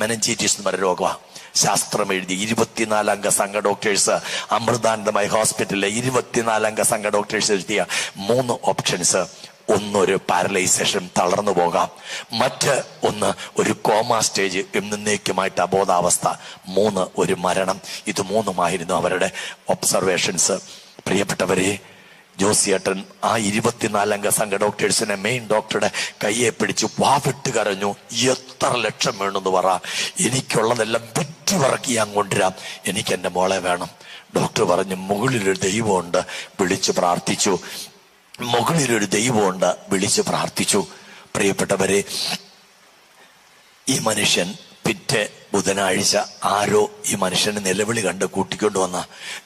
A: മെനഞ്ചൈറ്റിസ് എന്ന് പറയുന്ന രോഗമാണ്. ശാസ്ത്രം എഴുതി 24 അംഗ സംഘ ഡോക്ടേഴ്സ്, അമൃതാനന്ദമായ ഹോസ്പിറ്റലിലെ 24 അംഗ സംഘ ഡോക്ടേഴ്സ് എഴുതിയ 3 ഓപ്ഷൻസ്. ഒന്നൊരു പാരലൈസേഷൻ, തളർന്നു പോകാം. ഒന്ന് ഒരു കോമ സ്റ്റേജ്, എന്നേക്കുമായിട്ട് അബോധാവസ്ഥ. 3 ഒരു മരണം. ഇത് 3ഉമായിരുന്നു അവരുടെ ഒബ്സർവേഷൻസ്. പ്രിയപ്പെട്ടവരെ, ജോസിയേട്ടൻ ആ 24 അംഗ സംഘ ഡോക്ടേഴ്സിനെ മെയിൻ ഡോക്ടറുടെ കയ്യെ പിടിച്ച് വാവിട്ട് കരഞ്ഞു. എത്ര ലക്ഷം വേണമെന്ന് പറ, എനിക്കുള്ളതെല്ലാം വെറ്റി വറക്കി ഞാൻ കൊണ്ടുവരാം, എനിക്ക് എൻ്റെ മോളെ വേണം. ഡോക്ടർ പറഞ്ഞു, മുകളിലൊരു ദൈവമുണ്ട്, വിളിച്ചു പ്രാർത്ഥിച്ചു. മുകളിലൊരു ദൈവമുണ്ട്, വിളിച്ചു പ്രാർത്ഥിച്ചു. പ്രിയപ്പെട്ടവരെ, ഈ മനുഷ്യൻ പിറ്റേ ബുധനാഴ്ച ആരോ ഈ മനുഷ്യന് നിലവിളി കണ്ട് കൂട്ടിക്കൊണ്ട് വന്ന,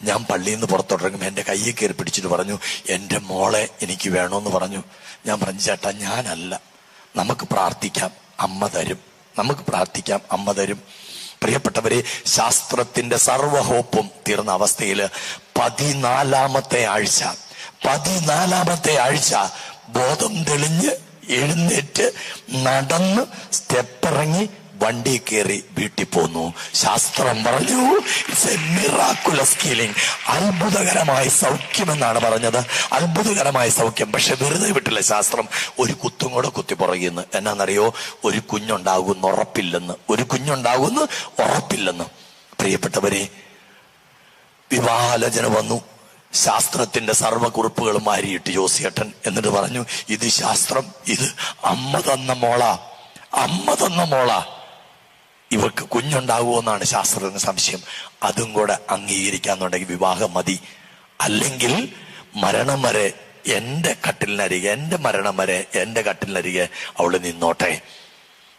A: ഞാൻ പള്ളിയിൽ നിന്ന് പുറത്തോട്ടിറങ്ങുമ്പോൾ എൻ്റെ കയ്യെ കയറി പിടിച്ചിട്ട് പറഞ്ഞു, എൻ്റെ മോളെ എനിക്ക് വേണമെന്ന് പറഞ്ഞു. ഞാൻ പറഞ്ഞു, ചേട്ടാ ഞാനല്ല, നമുക്ക് പ്രാർത്ഥിക്കാം, അമ്മ തരും, നമുക്ക് പ്രാർത്ഥിക്കാം, അമ്മ തരും. പ്രിയപ്പെട്ടവരെ, ശാസ്ത്രത്തിന്റെ സർവ്വ ഹോപ്പും തീർന്ന അവസ്ഥയില് 14ാമത്തെ ആഴ്ച ബോധം തെളിഞ്ഞ് എഴുന്നേറ്റ് നടന്ന് സ്റ്റെപ്പിറങ്ങി വണ്ടി കയറി വീട്ടിൽ പോന്നു. ശാസ്ത്രം പറഞ്ഞു ഇറ്റ്സ് എ മിറാക്കുലസ് ഹീലിംഗ്, അത്ഭുതകരമായ സൗഖ്യം എന്നാണ് പറഞ്ഞത്, അത്ഭുതകരമായ സൗഖ്യം. പക്ഷെ വെറുതെ വിട്ടില്ല ശാസ്ത്രം, ഒരു കുത്തും കൂടെ കുത്തി പുറകിന്ന്. എന്നാന്നറിയോ? ഒരു കുഞ്ഞുണ്ടാകുമെന്ന് ഉറപ്പില്ലെന്ന്, ഒരു കുഞ്ഞുണ്ടാകുമെന്ന് ഉറപ്പില്ലെന്ന്. പ്രിയപ്പെട്ടവരെ, വിവാഹാലോചന വന്നു. ശാസ്ത്രത്തിന്റെ സർവ്വകുറിപ്പുകളും വാരിയിട്ട് ജോസിയേട്ടൻ എന്നിട്ട് പറഞ്ഞു, ഇത് ശാസ്ത്രം, ഇത് അമ്മ തന്ന മോളാ, അമ്മ തന്ന മോളാ, ഇവർക്ക് കുഞ്ഞുണ്ടാകുമെന്നാണ് ശാസ്ത്രത്തിന് സംശയം. അതും കൂടെ അംഗീകരിക്കാന്നുണ്ടെങ്കിൽ വിവാഹം മതി, അല്ലെങ്കിൽ മരണം വരെ എന്റെ കട്ടിലിനരികെ, എന്റെ മരണം വരെ എന്റെ കട്ടിലിനരികെ അവള് നിന്നോട്ടെ.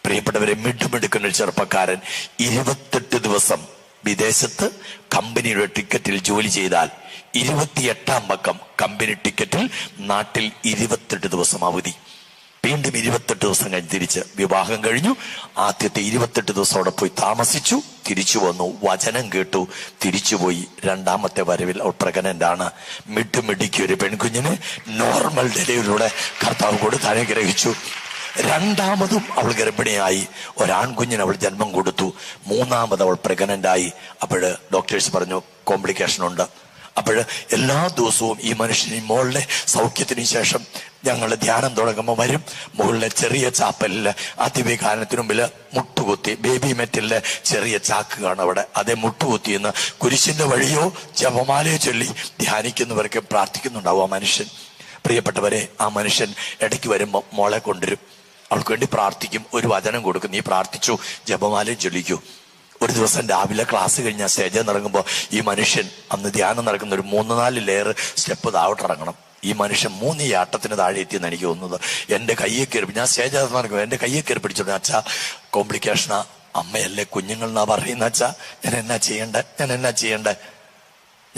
A: പ്രിയപ്പെട്ടവരെ, മിടുമിടുക്കുന്ന ഒരു ചെറുപ്പക്കാരൻ 28 ദിവസം വിദേശത്ത് കമ്പനിയുടെ ടിക്കറ്റിൽ ജോലി ചെയ്താൽ 28ാം പക്കം കമ്പനി ടിക്കറ്റിൽ നാട്ടിൽ 28 ദിവസം അവധി. വീണ്ടും 28 ദിവസം കഴിഞ്ഞ് തിരിച്ച് വിവാഹം കഴിഞ്ഞു. ആദ്യത്തെ 28 ദിവസം അവിടെ പോയി താമസിച്ചു, തിരിച്ചു വന്നു, വചനം കേട്ടു, തിരിച്ചുപോയി. രണ്ടാമത്തെ വരവിൽ അവൾ പ്രഗ്നന്റ് ആണ്. മിടുമിടുക്കി ഒരു പെൺകുഞ്ഞിന് നോർമൽ ഡെലിവറിയിലൂടെ കർത്താവ് കൊടുത്ത് അനുഗ്രഹിച്ചു. രണ്ടാമതും അവൾ ഗർഭിണിയായി, ഒരാൺകുഞ്ഞിന് അവൾ ജന്മം കൊടുത്തു. മൂന്നാമത് അവൾ പ്രഗ്നന്റ് ആയി. അപ്പോഴ് ഡോക്ടേഴ്സ് പറഞ്ഞു കോംപ്ലിക്കേഷൻ ഉണ്ട്. അപ്പോഴ് എല്ലാ ദിവസവും ഈ മനുഷ്യന് മോളുടെ സൗഖ്യത്തിന് ശേഷം ഞങ്ങൾ ധ്യാനം തുടങ്ങുമ്പോൾ വരും. മുകളിലെ ചെറിയ ചാപ്പലില് അതിവികാരത്തിന് മുമ്പിൽ മുട്ടുകുത്തി, ബേബി മെറ്റലിലെ ചെറിയ ചാക്ക് കാണും അവിടെ, അതേ മുട്ടുകുത്തിയെന്ന് കുരിശിന്റെ വഴിയോ ജപമാലയോ ചൊല്ലി ധ്യാനിക്കുന്നവർക്ക് പ്രാർത്ഥിക്കുന്നുണ്ടാവും ആ മനുഷ്യൻ. പ്രിയപ്പെട്ടവരെ, ആ മനുഷ്യൻ ഇടയ്ക്ക് വരുമ്പോൾ മോളെ കൊണ്ടുവരും, അവൾക്ക് വേണ്ടി പ്രാർത്ഥിക്കും, ഒരു വചനം കൊടുക്കും, നീ പ്രാർത്ഥിച്ചു, ജപമാലയും ചൊല്ലിക്കൂ. ഒരു ദിവസം രാവിലെ ക്ലാസ് കഴിഞ്ഞാൽ സ്റ്റേജിൽ നിറങ്ങുമ്പോൾ ഈ മനുഷ്യൻ, അന്ന് ധ്യാനം നടക്കുന്ന ഒരു 3-4 ലെയർ സ്റ്റെപ്പ് താഴോട്ടിറങ്ങണം. ഈ മനുഷ്യൻ 3 യാട്ടത്തിന് താഴെ എത്തിയെന്ന് എനിക്ക് തോന്നുന്നത്. എന്റെ കയ്യെ കയറി, ഞാൻ സ്റ്റേജിൽ നടക്കും, എന്റെ കയ്യെ കയറി പിടിച്ചോളൂ. അച്ഛാ, കോംപ്ലിക്കേഷനാ, അമ്മയല്ലേ കുഞ്ഞുങ്ങൾ എന്നാ പറയുന്ന അച്ഛാ, ഞാൻ എന്നാ ചെയ്യണ്ടേ?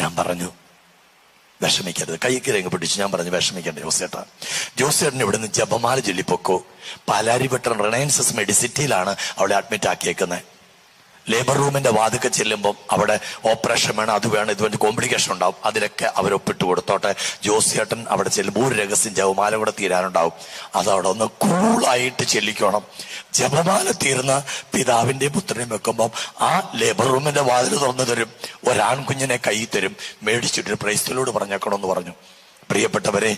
A: ഞാൻ പറഞ്ഞു വിഷമിക്കരുത്, കൈ കയറി പിടിച്ചു. ഞാൻ പറഞ്ഞു വിഷമിക്കണ്ട ജോസേട്ടൻ ഇവിടുന്ന് ജപമാല ചൊല്ലിപ്പൊക്കോ. പാലാരിവട്ടം റിലയൻസസ് മെഡിസിറ്റിയിലാണ് അവളെ അഡ്മിറ്റ് ആക്കിയേക്കുന്നത്. ലേബർ റൂമിന്റെ വാതിക്കെ ചെല്ലുമ്പോൾ അവിടെ ഓപ്പറേഷൻ വേണം, അത് വേണം, ഇത് വേണ്ടി കോംപ്ലിക്കേഷൻ ഉണ്ടാവും, അതിലൊക്കെ അവരൊപ്പിട്ട് കൊടുത്തോട്ടെ. ജോസിയേട്ടൻ അവിടെ ചെല്ലുമ്പോൾ ഒരു രഹസ്യം ജപമാല കൂടെ തീരാനുണ്ടാവും, അതവിടെ ഒന്ന് കൂളായിട്ട് ചെല്ലിക്കണം. ജപമാല തീർന്ന പിതാവിന്റെയും പുത്രനെയും വെക്കുമ്പോൾ ആ ലേബർ റൂമിന്റെ വാതിൽ തുറന്നു തരും, ഒരാൺകുഞ്ഞിനെ കൈ തരും, മേടിച്ചിട്ട് പ്രൈസ്തലോട് പറഞ്ഞേക്കണമെന്ന് പറഞ്ഞു. പ്രിയപ്പെട്ടവരെ,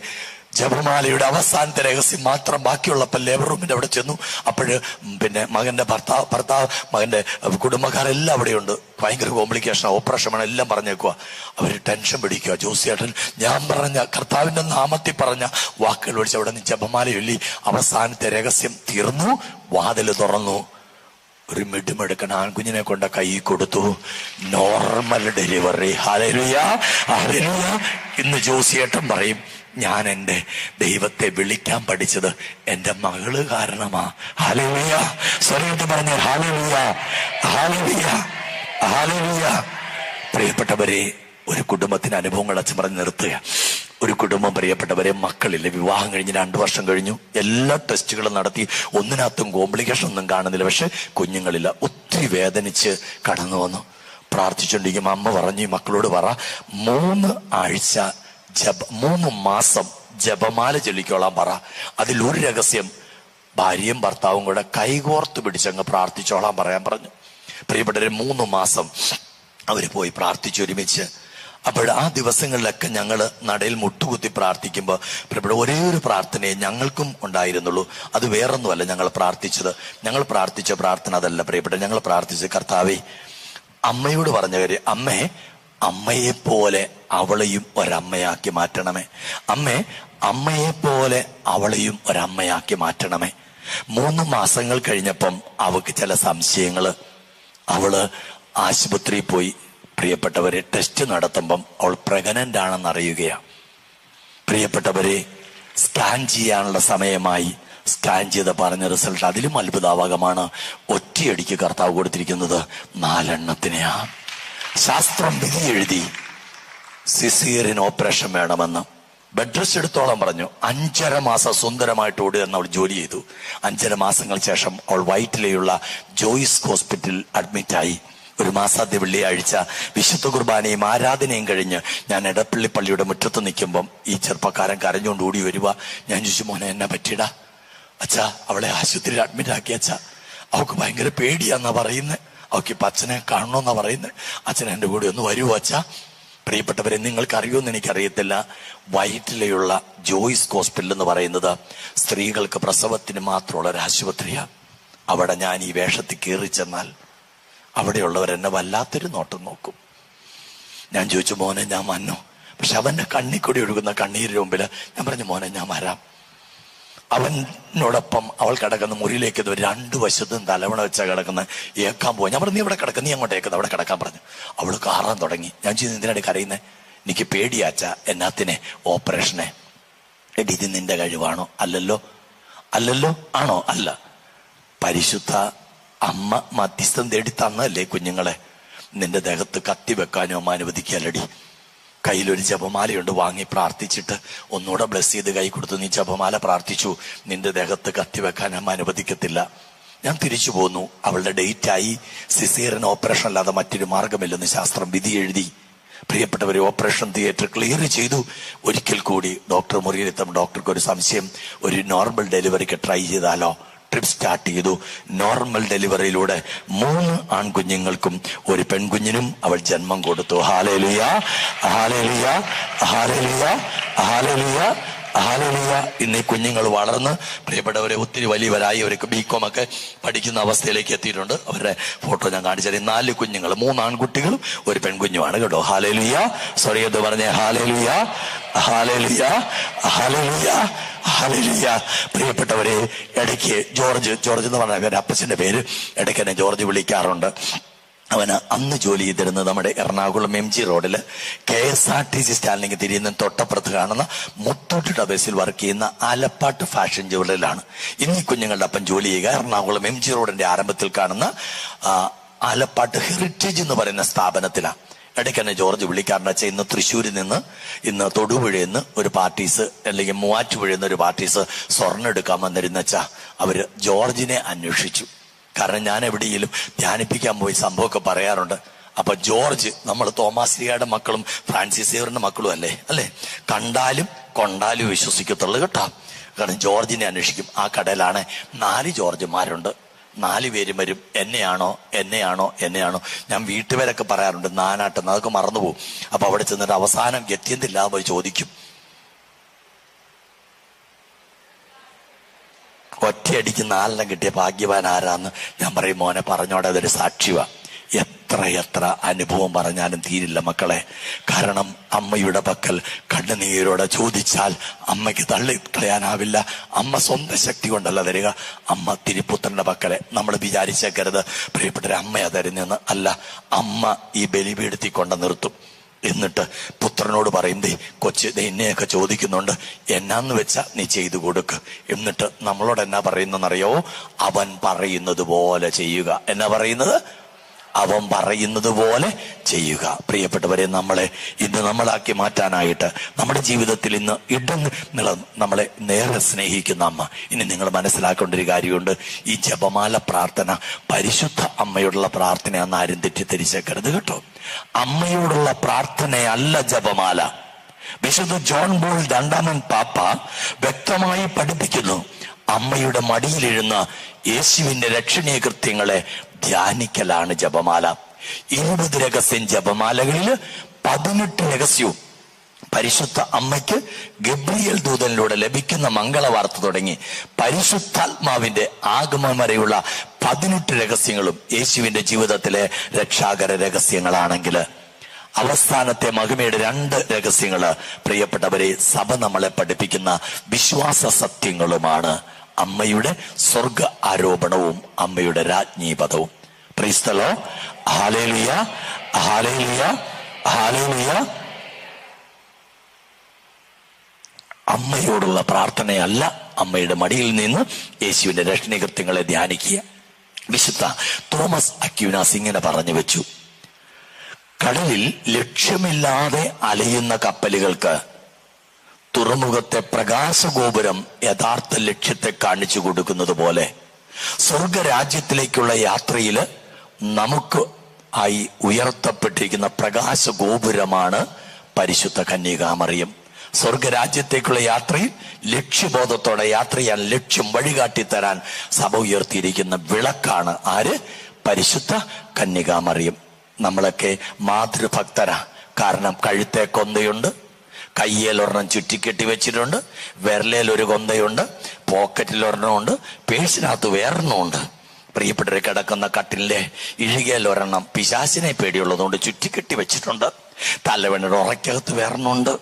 A: ജപമാലയുടെ അവസാനത്തെ രഹസ്യം മാത്രം ബാക്കിയുള്ളപ്പോൾ ലേബർ റൂമിന്റെ അവിടെ ചെന്നു. അപ്പോഴ് പിന്നെ മകന്റെ ഭർത്താവ് മകന്റെ കുടുംബക്കാരെല്ലാം അവിടെയുണ്ട്. ഭയങ്കര കോംപ്ലിക്കേഷൻ, ഓപ്പറേഷൻ ആണ്, എല്ലാം പറഞ്ഞേക്കുക. അവര് ടെൻഷൻ പിടിക്കുക. ജോസിയേട്ടൻ ഞാൻ പറഞ്ഞ കർത്താവിന്റെ നാമത്തിൽ പറഞ്ഞ വാക്കുകൾ വിളിച്ച് അവിടെ നിന്ന് ജപമാല ചൊല്ലി അവസാനത്തെ രഹസ്യം തീർന്നു. വാതിൽ തുറന്നു. ഒരു മിടുമെടുക്കണ ആൺകുഞ്ഞിനെ കൊണ്ട് കൈ കൊടുത്തു. Normal delivery. Hallelujah, hallelujah. ഇന്ന് ജോസിയേട്ടൻ പറയും, ഞാൻ എൻ്റെ ദൈവത്തെ വിളിക്കാൻ പഠിച്ചത് എൻ്റെ മകള് കാരണമാ. ഹല്ലേലൂയ. സ്വരമായിട്ട് പറഞ്ഞ ഹല്ലേലൂയ, ഹല്ലേലൂയ, ഹല്ലേലൂയ. പ്രിയപ്പെട്ടവരെ, ഒരു കുടുംബത്തിന് അനുഭവങ്ങൾ അച്ഛൻ പറഞ്ഞ് നിർത്തുക. ഒരു കുടുംബം, പ്രിയപ്പെട്ടവരെ, മക്കളില്ല, വിവാഹം കഴിഞ്ഞ് 2 വർഷം കഴിഞ്ഞു, എല്ലാ ടെസ്റ്റുകളും നടത്തി, ഒന്നിനകത്തും കോംപ്ലിക്കേഷൻ ഒന്നും കാണുന്നില്ല, പക്ഷെ കുഞ്ഞുങ്ങളില്ല. ഒത്തിരി വേദനിച്ച് കടന്നു വന്നു. പ്രാർത്ഥിച്ചുകൊണ്ടിരിക്കുമ്പോൾ അമ്മ പറഞ്ഞു, ഈ മക്കളോട് പറ 3 മാസം ജപമാല ചൊല്ലിക്കോളാൻ പറ. അതിലൊരു രഹസ്യം, ഭാര്യയും ഭർത്താവും കൂടെ കൈകോർത്ത് പിടിച്ചങ്ങ് പ്രാർത്ഥിച്ചോളാൻ പറയാൻ പറഞ്ഞു. പ്രിയപ്പെട്ടവരെ, 3 മാസം അവര് പോയി പ്രാർത്ഥിച്ചു ഒരുമിച്ച്. അപ്പോൾ ആ ദിവസങ്ങളിലൊക്കെ ഞങ്ങൾ നടയിൽ മുട്ടുകുത്തി പ്രാർത്ഥിക്കുമ്പോൾ പ്രിയപ്പെട്ട ഒരേ ഒരു പ്രാർത്ഥനയെ ഞങ്ങൾക്കും ഉണ്ടായിരുന്നുള്ളൂ. അത് വേറൊന്നുമല്ല ഞങ്ങൾ പ്രാർത്ഥിച്ചത്. ഞങ്ങൾ പ്രാർത്ഥിച്ച പ്രാർത്ഥന അതല്ല പ്രിയപ്പെട്ട. ഞങ്ങൾ പ്രാർത്ഥിച്ച കർത്താവേ, അമ്മയോട് പറഞ്ഞ കാര്യം, അമ്മയെപ്പോലെ അവളെയും ഒരമ്മയാക്കി മാറ്റണമേ. അമ്മയെപ്പോലെ അവളെയും ഒരമ്മയാക്കി മാറ്റണമേ. 3 മാസങ്ങൾ കഴിഞ്ഞപ്പം അവൾക്ക് ചില സംശയങ്ങള്. അവള് ആശുപത്രിയിൽ പോയി. പ്രിയപ്പെട്ടവരെ, ടെസ്റ്റ് നടത്തുമ്പം അവൾ പ്രഗ്നന്റ് ആണെന്ന് അറിയുകയാണ്. പ്രിയപ്പെട്ടവരെ, സ്കാൻ ചെയ്യാനുള്ള സമയമായി. സ്കാൻ ചെയ്ത് പറഞ്ഞ റിസൾട്ട് അതിലും അത്ഭുതാവകമാണ്. ഒറ്റയടിക്ക് കർത്താവ് കൊടുത്തിരിക്കുന്നത് 4 എണ്ണത്തിനെയാ. ശാസ്ത്രം വിധി എഴുതി സിസേറിയൻ ഓപ്പറേഷൻ വേണമെന്ന്. ബെഡ് റെസ്റ്റ് എടുത്തോളം പറഞ്ഞു. 5.5 മാസം സുന്ദരമായിട്ട് ഓടി എന്ന് അവൾ ജോലി ചെയ്തു. 5.5 മാസങ്ങൾക്ക് ശേഷം അവൾ വൈറ്റിലെയുള്ള ജോയിസ് ഹോസ്പിറ്റലിൽ അഡ്മിറ്റായി. ഒരു മാസാദ്യ വെള്ളിയാഴ്ച വിശുദ്ധ കുർബാനയും ആരാധനയും കഴിഞ്ഞ് ഞാൻ എടപ്പള്ളി പള്ളിയുടെ മുറ്റത്ത് നിൽക്കുമ്പം ഈ ചെറുപ്പക്കാരൻ കരഞ്ഞുകൊണ്ട് ഓടി വരിക. ഞാൻ ചോദിച്ചു, മോനെ എന്നാ പറ്റിയടാ? അച്ഛാ, അവളെ ആശുപത്രിയിൽ അഡ്മിറ്റ് ആക്കി അച്ഛാ. അവൾക്ക് ഭയങ്കര പേടിയാന്നാ പറയുന്നത്. അവൾക്ക് ഇപ്പം അച്ഛനെ കാണണമെന്നാ പറയുന്നത്. അച്ഛൻ എൻ്റെ കൂടെ ഒന്ന് വരുമോ അച്ഛാ? പ്രിയപ്പെട്ടവരെ, നിങ്ങൾക്ക് അറിയുമെന്ന് എനിക്കറിയത്തില്ല, വൈറ്റിലെയുള്ള ജോയ്സ് ഹോസ്പിറ്റൽ എന്ന് പറയുന്നത് സ്ത്രീകൾക്ക് പ്രസവത്തിന് മാത്രമുള്ള ഒരു ആശുപത്രിയാണ്. അവിടെ ഞാൻ ഈ വേഷത്തിൽ കയറി ചെന്നാൽ അവിടെയുള്ളവരെന്നെ വല്ലാത്തൊരു നോട്ടം നോക്കും. ഞാൻ ചോദിച്ചു, മോനെ ഞാൻ വന്നോ? പക്ഷെ അവൻ്റെ കണ്ണിക്കൂടി ഒഴുകുന്ന കണ്ണീരിന് മുമ്പിൽ ഞാൻ പറഞ്ഞു, മോനെ ഞാൻ വരാം. അവനോടൊപ്പം അവൾ കിടക്കുന്ന മുറിയിലേക്ക് 2 വശത്തും തലവണ വെച്ചാൽ കിടക്കുന്ന ഏക്കാൻ പോയി. ഞാൻ പറഞ്ഞു, നീ ഇവിടെ കിടക്കുന്ന, നീ അങ്ങോട്ട് ഏക്കുന്നത്, അവിടെ കിടക്കാൻ പറഞ്ഞു. അവൾ കാറാൻ തുടങ്ങി. ഞാൻ ചെയ്ത് എന്തിനാണ് കരയുന്നത്? എനിക്ക് പേടിയാച്ച. എന്നാത്തിനെ? ഓപ്പറേഷനെ. എടി, ഇത് നിന്റെ കഴിവാണോ? അല്ലല്ലോ. അല്ലല്ലോ. ആണോ? അല്ല. പരിശുദ്ധ അമ്മ മധ്യസ്ഥം തേടി തന്നല്ലേ കുഞ്ഞുങ്ങളെ. നിന്റെ ദേഹത്ത് കത്തി വെക്കാനോ അമ്മ അനുവദിക്കല്ലടി. കയ്യിലൊരു ജപമാലയുണ്ട്, വാങ്ങി പ്രാർത്ഥിച്ചിട്ട് ഒന്നുകൂടെ ബ്ലെസ് ചെയ്ത് കൈ കൊടുത്തു. നീ ജപമാല പ്രാർത്ഥിച്ചു, നിന്റെ ദേഹത്ത് കത്തി വെക്കാൻ അമ്മ അനുവദിക്കത്തില്ല. ഞാൻ തിരിച്ചു പോന്നു. അവളുടെ ഡേറ്റായി. സിസേറിയൻ ഓപ്പറേഷൻ അല്ലാതെ മറ്റൊരു മാർഗമില്ലെന്ന് ശാസ്ത്രം വിധി എഴുതി. പ്രിയപ്പെട്ടവരെ, ഓപ്പറേഷൻ തിയേറ്റർ ക്ലിയർ ചെയ്തു. ഒരിക്കൽ കൂടി ഡോക്ടർ മുറിയിലെത്തും. ഡോക്ടർക്ക് ഒരു സംശയം, ഒരു നോർമൽ ഡെലിവറിക്ക് ട്രൈ ചെയ്താലോ? ട്രിപ്പ് സ്റ്റാർട്ട് ചെയ്തു. നോർമൽ ഡെലിവറിയിലൂടെ 3 ആൺകുഞ്ഞുങ്ങൾക്കും 1 പെൺകുഞ്ഞിനും അവൾ ജന്മം കൊടുത്തു. Hallelujah, hallelujah, hallelujah, hallelujah, hallelujah. ഇന്ന് ഈ കുഞ്ഞുങ്ങൾ വളർന്ന് പ്രിയപ്പെട്ടവരെ ഒത്തിരി വലിയവരായി. അവർക്ക് ബികോം ഒക്കെ പഠിക്കുന്ന അവസ്ഥയിലേക്ക് എത്തിയിട്ടുണ്ട്. അവരുടെ ഫോട്ടോ ഞാൻ കാണിച്ചത്. 4 കുഞ്ഞുങ്ങൾ, 3 ആൺകുട്ടികളും 1 പെൺകുഞ്ഞുമാണ് കേട്ടോ. ഹല്ലേലൂയ. സോറി എന്ന് പറഞ്ഞേ. Hallelujah, hallelujah, hallelujah, hallelujah. പ്രിയപ്പെട്ടവരെ, ഇടയ്ക്ക് ജോർജ് എന്ന് പറഞ്ഞ ഒരു അപ്പച്ചന്റെ പേര് ഇടയ്ക്ക് എന്നെ ജോർജ് വിളിക്കാറുണ്ട്. അവന് അന്ന് ജോലി ചെയ്തിരുന്നത് നമ്മുടെ എറണാകുളം MG റോഡില് KSRTC സ്റ്റാൻഡിലേക്ക് തിരിയുന്ന തൊട്ടപ്പുറത്ത് കാണുന്ന മുത്തൂറ്റ് ടവേഴ്സിൽ വർക്ക് ചെയ്യുന്ന ആലപ്പാട്ട് ഫാഷൻ ജ്വല്ലറിയിലാണ് ഇന്ന് ഈ കുഞ്ഞുങ്ങളുടെ അപ്പം ജോലി ചെയ്യുക. എറണാകുളം MG റോഡിന്റെ ആരംഭത്തിൽ കാണുന്ന ആലപ്പാട്ട് ഹെറിറ്റേജ് എന്ന് പറയുന്ന സ്ഥാപനത്തിലാണ്. ഇടയ്ക്ക് തന്നെ ജോർജ് വിളിക്കാറുണ്ട്. വെച്ചാൽ ഇന്ന് തൃശ്ശൂരിൽ നിന്ന്, ഇന്ന് തൊടുപുഴയിൽ നിന്ന് ഒരു പാർട്ടീസ്, അല്ലെങ്കിൽ മൂവാറ്റുപുഴയിൽ നിന്ന് ഒരു പാർട്ടീസ് സ്വർണ്ണം എടുക്കാൻ വന്നിരുന്ന വെച്ചാൽ അവര് ജോർജിനെ അന്വേഷിച്ചു. കാരണം ഞാൻ എവിടെയെങ്കിലും ധ്യാനിപ്പിക്കാൻ പോയി സംഭവമൊക്കെ പറയാറുണ്ട്. അപ്പൊ ജോർജ്, നമ്മൾ തോമാശ്രീയുടെ മക്കളും ഫ്രാൻസിസ് സേവറിന്റെ മക്കളും അല്ലേ? കണ്ടാലും കൊണ്ടാലും വിശ്വസിക്കത്തുള്ളൂ കേട്ടോ. കാരണം ജോർജിനെ അന്വേഷിക്കും. ആ കടയിലാണ് 4 ജോർജുമാരുണ്ട്. 4 പേരും വരും. എന്നെയാണോ. ഞാൻ വീട്ടുപേരൊക്കെ പറയാറുണ്ട്, നാനാട്ടെന്ന്. അതൊക്കെ മറന്നുപോകും. അപ്പൊ അവിടെ ചെന്നിട്ട് അവസാനം ഗത്യന്തില്ലാതെ പോയി ചോദിക്കും, ഒറ്റയടിക്ക് 4 കിട്ടിയ ഭാഗ്യവാൻ ആരാന്ന്. ഞാൻ പറയും, മോനെ പറഞ്ഞോടെ, അതൊരു സാക്ഷിവാ. എത്ര അനുഭവം പറഞ്ഞാലും തീരില്ല മക്കളെ. കാരണം അമ്മയുടെ പക്കൽ കണ്ണുനീരോടെ ചോദിച്ചാൽ അമ്മയ്ക്ക് തള്ളിക്കളയാനാവില്ല. അമ്മ സ്വന്തം ശക്തി കൊണ്ടല്ല തരിക. അമ്മ തിരുപ്പുത്രന്റെ പക്കലെ. നമ്മൾ വിചാരിച്ചേക്കരുത് പ്രിയപ്പെട്ട അമ്മയാ തരുന്നെന്ന്. അല്ല, അമ്മ ഈ ബലിപീഠത്തിൽ കൊണ്ട് നിർത്തും. എന്നിട്ട് പുത്രനോട് പറയും, കൊച്ച് എന്നെയൊക്കെ ചോദിക്കുന്നുണ്ട്, എന്നാന്ന് വെച്ചാ നീ ചെയ്തു കൊടുക്ക്. എന്നിട്ട് നമ്മളോട് എന്നാ പറയുന്നറിയോ? അവൻ പറയുന്നത് പോലെ ചെയ്യുക. എന്നാ പറയുന്നത്? അവൻ പറയുന്നത് പോലെ ചെയ്യുക. പ്രിയപ്പെട്ടവരെ, ഇന്ന് നമ്മളാക്കി മാറ്റാനായിട്ട് നമ്മുടെ ജീവിതത്തിൽ ഇന്ന് നമ്മളെ നേരെ സ്നേഹിക്കുന്ന അമ്മ. ഇനി നിങ്ങൾ മനസ്സിലാക്കേണ്ട ഒരു കാര്യമുണ്ട്. ഈ ജപമാല പ്രാർത്ഥന പരിശുദ്ധ അമ്മയോടുള്ള പ്രാർത്ഥനയാണെന്ന് ആരും തെറ്റിദ്ധരിച്ചേക്കരുത് കേട്ടോ. അമ്മയോടുള്ള പ്രാർത്ഥനയല്ല ജപമാല. വിശുദ്ധ ജോൺ ബോൾ 2 പാപ്പ വ്യക്തമായി പഠിപ്പിക്കുന്നു, അമ്മയുടെ മടിയിലിരുന്ന യേശുവിന്റെ രക്ഷണീയ കൃത്യങ്ങളെ ധ്യാനിക്കലാണ് ജപമാല. 20 രഹസ്യം ജപമാലകളിൽ 18 രഹസ്യവും പരിശുദ്ധ അമ്മയ്ക്ക് ഗബ്രിയേൽ ദൂതനിലൂടെ ലഭിക്കുന്ന മംഗളവാർത്ത തുടങ്ങി പരിശുദ്ധാത്മാവിന്റെ ആഗമനം വരെയുള്ള 18 രഹസ്യങ്ങളും യേശുവിന്റെ ജീവിതത്തിലെ രക്ഷാകര രഹസ്യങ്ങളാണെങ്കിൽ, അവസാനത്തെ മഹിമയുടെ 2 രഹസ്യങ്ങള് പ്രിയപ്പെട്ടവരെ സഭ നമ്മളെ പഠിപ്പിക്കുന്ന വിശ്വാസ സത്യങ്ങളുമാണ്. അമ്മയുടെ സ്വർഗ ആരോപണവും അമ്മയുടെ രാജ്ഞീപദവും. Praise the lord. Hallelujah, hallelujah, hallelujah. അമ്മയോടുള്ള പ്രാർത്ഥനയല്ല, അമ്മയുടെ മടിയിൽ നിന്ന് യേശുവിന്റെ രക്ഷണീകൃത്യങ്ങളെ ധ്യാനിക്കുക. വിശുദ്ധ തോമസ് അക്വീനാസ് ഇങ്ങനെ പറഞ്ഞു വെച്ചു, കടലിൽ ലക്ഷ്യമില്ലാതെ അലയുന്ന കപ്പലുകൾക്ക് തുറമുഖത്തെ പ്രകാശഗോപുരം യഥാർത്ഥ ലക്ഷ്യത്തെ കാണിച്ചു കൊടുക്കുന്നത് പോലെ സ്വർഗരാജ്യത്തിലേക്കുള്ള യാത്രയില് നമുക്ക് ആയി ഉയർത്തപ്പെട്ടിരിക്കുന്ന പ്രകാശഗോപുരമാണ് പരിശുദ്ധ കന്യകാമറിയം. സ്വർഗരാജ്യത്തേക്കുള്ള യാത്രയിൽ ലക്ഷ്യബോധത്തോടെ യാത്ര ചെയ്യാൻ, ലക്ഷ്യം വഴികാട്ടി തരാൻ സഭ ഉയർത്തിയിരിക്കുന്ന വിളക്കാണ് ആര്? പരിശുദ്ധ കന്യകാമറിയം. നമ്മളൊക്കെ മാതൃഭക്തരാ. കാരണം കഴുത്തെ കൊന്തയുണ്ട്, കയ്യേൽ ഒരെണ്ണം ചുറ്റിക്കെട്ടി വെച്ചിട്ടുണ്ട്, വിരലേൽ ഒരു കൊന്തയുണ്ട്, പോക്കറ്റിൽ ഒരെണ്ണമുണ്ട്, പേഴ്സിനകത്ത് വേറെണ്ണമുണ്ട്. പ്രിയപ്പെട്ടവരെ, കിടക്കുന്ന കട്ടിലെ ഇഴുകയിൽ ഒരെണ്ണം പിശാചിനെ പേടിയുള്ളതുകൊണ്ട് ചുറ്റിക്കെട്ടി വെച്ചിട്ടുണ്ട്. തലവെണ്ണയുടെ ഉറക്കകത്ത് വേറെണ്ണമുണ്ട്.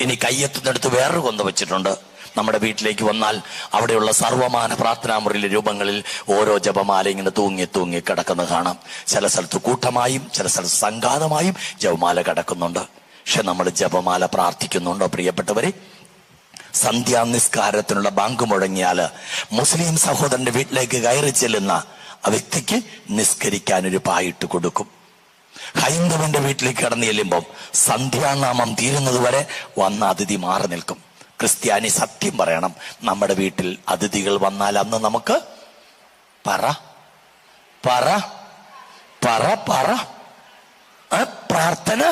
A: ഇനി കയ്യെത്തുന്നിടത്ത് വേറൊരു കൊന്ത വെച്ചിട്ടുണ്ട്. നമ്മുടെ വീട്ടിലേക്ക് വന്നാൽ അവിടെയുള്ള സർവമാന പ്രാർത്ഥനാമുറിയിലെ രൂപങ്ങളിൽ ഓരോ ജപമാല ഇങ്ങനെ തൂങ്ങി തൂങ്ങി കിടക്കുന്നത് കാണാം. ചില സ്ഥലത്ത് കൂട്ടമായും ചില സ്ഥലത്ത് സംഘാതമായും ജപമാല കിടക്കുന്നുണ്ട്. പക്ഷെ നമ്മൾ ജപമാല പ്രാർത്ഥിക്കുന്നുണ്ടോ പ്രിയപ്പെട്ടവരെ? സന്ധ്യാനിസ്കാരത്തിനുള്ള ബാങ്ക് മുഴങ്ങിയാല് മുസ്ലിം സഹോദരന്റെ വീട്ടിലേക്ക് കയറി ചെല്ലുന്ന ആ വ്യക്തിക്ക് നിസ്കരിക്കാനൊരു പായിട്ട് കൊടുക്കും. ഹൈന്ദവന്റെ വീട്ടിലേക്ക് കടന്നു ചെല്ലുമ്പം സന്ധ്യാനാമം തീരുന്നത് വരെ വന്ന അതിഥി മാറി നിൽക്കും. ക്രിസ്ത്യാനി സത്യം പറയണം, നമ്മുടെ വീട്ടിൽ അതിഥികൾ വന്നാൽ അന്ന് നമുക്ക് പറ പറ പറ പറ പ്രാർത്ഥന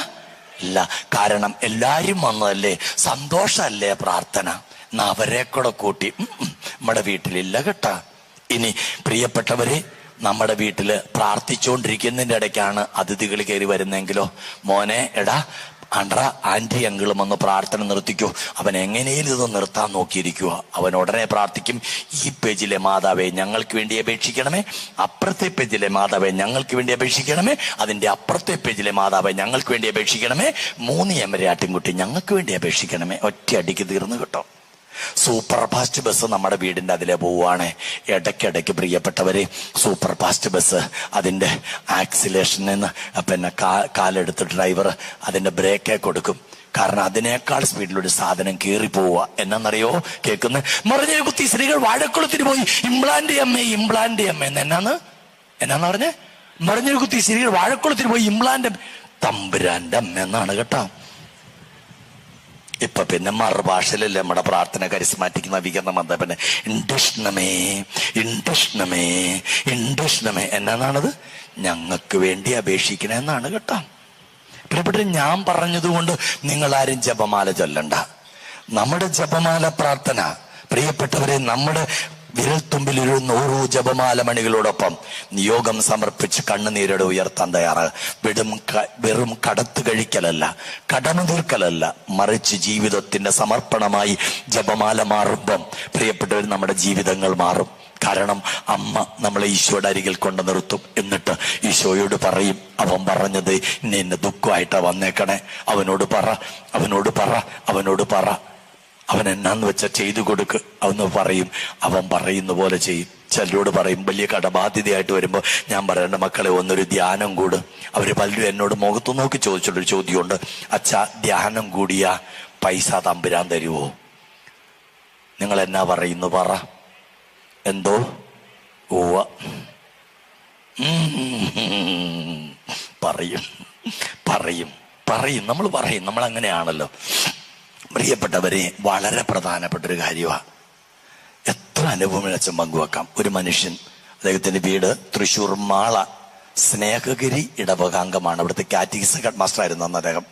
A: ഇല്ല. കാരണം എല്ലാരും വന്നതല്ലേ, സന്തോഷമല്ലേ പ്രാർത്ഥന. എന്നാ അവരെ കൂടെ കൂട്ടി നമ്മുടെ വീട്ടിലില്ല കേട്ടാ. ഇനി പ്രിയപ്പെട്ടവരെ, നമ്മുടെ വീട്ടില് പ്രാർത്ഥിച്ചുകൊണ്ടിരിക്കുന്നതിന്റെ ഇടയ്ക്കാണ് അതിഥികൾ കയറി വരുന്നെങ്കിലോ, മോനെ എടാ ആണ്ട്ര ആന്റി അങ്കിളും ഒന്ന് പ്രാർത്ഥന നിർത്തിക്കോ. അവൻ എങ്ങനെയും ഇത് നിർത്താൻ നോക്കിയിരിക്കുക. അവൻ ഉടനെ പ്രാർത്ഥിക്കും, ഈ പേജിലെ മാതാവേ ഞങ്ങൾക്ക് വേണ്ടി അപേക്ഷിക്കണമേ, അപ്പുറത്തെ പേജിലെ മാതാവേ ഞങ്ങൾക്ക് വേണ്ടി അപേക്ഷിക്കണമേ, അതിന്റെ അപ്പുറത്തെ പേജിലെ മാതാവേ ഞങ്ങൾക്ക് വേണ്ടി അപേക്ഷിക്കണമേ, 3 എമരാട്ടിൻകുട്ടി ഞങ്ങൾക്ക് വേണ്ടി അപേക്ഷിക്കണമേ. ഒറ്റ അടിക്ക് തീർന്നു കേട്ടോ. സൂപ്പർ ഫാസ്റ്റ് ബസ് നമ്മുടെ വീടിന്റെ അതിലെ പോവുകയാണ്. ഇടയ്ക്കിടയ്ക്ക് പ്രിയപ്പെട്ടവരെ, സൂപ്പർ ഫാസ്റ്റ് ബസ് അതിന്റെ ആക്സിലേഷനിൽ നിന്ന് പിന്നെ കാലെടുത്ത് ഡ്രൈവർ അതിന്റെ ബ്രേക്കേ കൊടുക്കും. കാരണം അതിനേക്കാൾ സ്പീഡിലൊരു സാധനം കയറി പോവുക. എന്നറിയോ കേൾക്കുന്നത്? മറിഞ്ഞ കുത്തി സ്ത്രീകൾ വാഴക്കുളത്തിന് പോയി ഇംപ്ലാന്റ് അമ്മ എന്നാന്ന് പറഞ്ഞേ? മറിഞ്ഞ കുത്തി സ്ത്രീകൾ വാഴക്കുളത്തിന് പോയി ഇംപ്ലാന്റ് തമ്പുരാന്റെ അമ്മ എന്നാണ് കേട്ടോ. ഇപ്പൊ പിന്നെ മറുഭാഷയിലല്ലേ നമ്മുടെ പ്രാർത്ഥന കരിസ്മാറ്റിക് നവീകരണം വന്ന പിന്നെ ഇൻഡഷ്ണമേ എന്നാണത്? ഞങ്ങൾക്ക് വേണ്ടി അപേക്ഷിക്കണേ എന്നാണ് കേട്ടോ. പ്രിയപ്പെട്ട, ഞാൻ പറഞ്ഞതുകൊണ്ട് നിങ്ങളാരും ജപമാല ചൊല്ലണ്ട. നമ്മുടെ ജപമാല പ്രാർത്ഥന പ്രിയപ്പെട്ടവരെ, നമ്മുടെ വിരൽത്തുമ്പിലിരുന്ന ഓരോ ജപമാല മണികളോടൊപ്പം നിയോഗം സമർപ്പിച്ച് കണ്ണുനീരോടെ ഉയർത്താൻ തയ്യാറ്. വെറും കടത്ത് കഴിക്കലല്ല, കടമ തീർക്കലല്ല, മറിച്ച് ജീവിതത്തിന്റെ സമർപ്പണമായി ജപമാല മാറുമ്പം പ്രിയപ്പെട്ടവർ നമ്മുടെ ജീവിതങ്ങൾ മാറും. കാരണം അമ്മ നമ്മളെ ഈശോയുടെ അരികിൽ കൊണ്ട് നിർത്തും. എന്നിട്ട് ഈശോയോട് പറയും, അവൻ പറഞ്ഞത് ഇന്ന ദുഃഖമായിട്ടാ വന്നേക്കണേ, അവനോട് പറ അവൻ എന്നാന്ന് വെച്ചാൽ ചെയ്തു കൊടുക്ക്. അവന്ന് പറയും, അവൻ പറയുന്ന പോലെ ചെയ്യും. ചിലരോട് പറയും, വലിയ കടബാധ്യതയായിട്ട് വരുമ്പോ ഞാൻ പറയേണ്ട മക്കളെ ഒന്നൊരു ധ്യാനം കൂട്. അവര് പലരും എന്നോട് മുഖത്ത് നോക്കി ചോദിച്ചുള്ളൊരു ചോദ്യമുണ്ട്, അച്ഛാ ധ്യാനം കൂടിയാ പൈസ തമ്പുരാൻ തരുവോ? നിങ്ങൾ എന്നാ പറയുന്നു? പറ. എന്തോ? ഓവ പറയും നമ്മൾ പറയും. നമ്മൾ അങ്ങനെയാണല്ലോ പ്രിയപ്പെട്ടവരെ. വളരെ പ്രധാനപ്പെട്ടൊരു കാര്യമാണ്. എത്ര അനുഭവം അച്ഛൻ പങ്കുവെക്കാം. ഒരു മനുഷ്യൻ, അദ്ദേഹത്തിന്റെ വീട് തൃശ്ശൂർ മാള സ്നേഹഗിരി ഇടവകാംഗമാണ്. അവിടുത്തെ കാറ്റഗിസം ഹെഡ് മാസ്റ്റർ ആയിരുന്നു അന്ന് അദ്ദേഹം.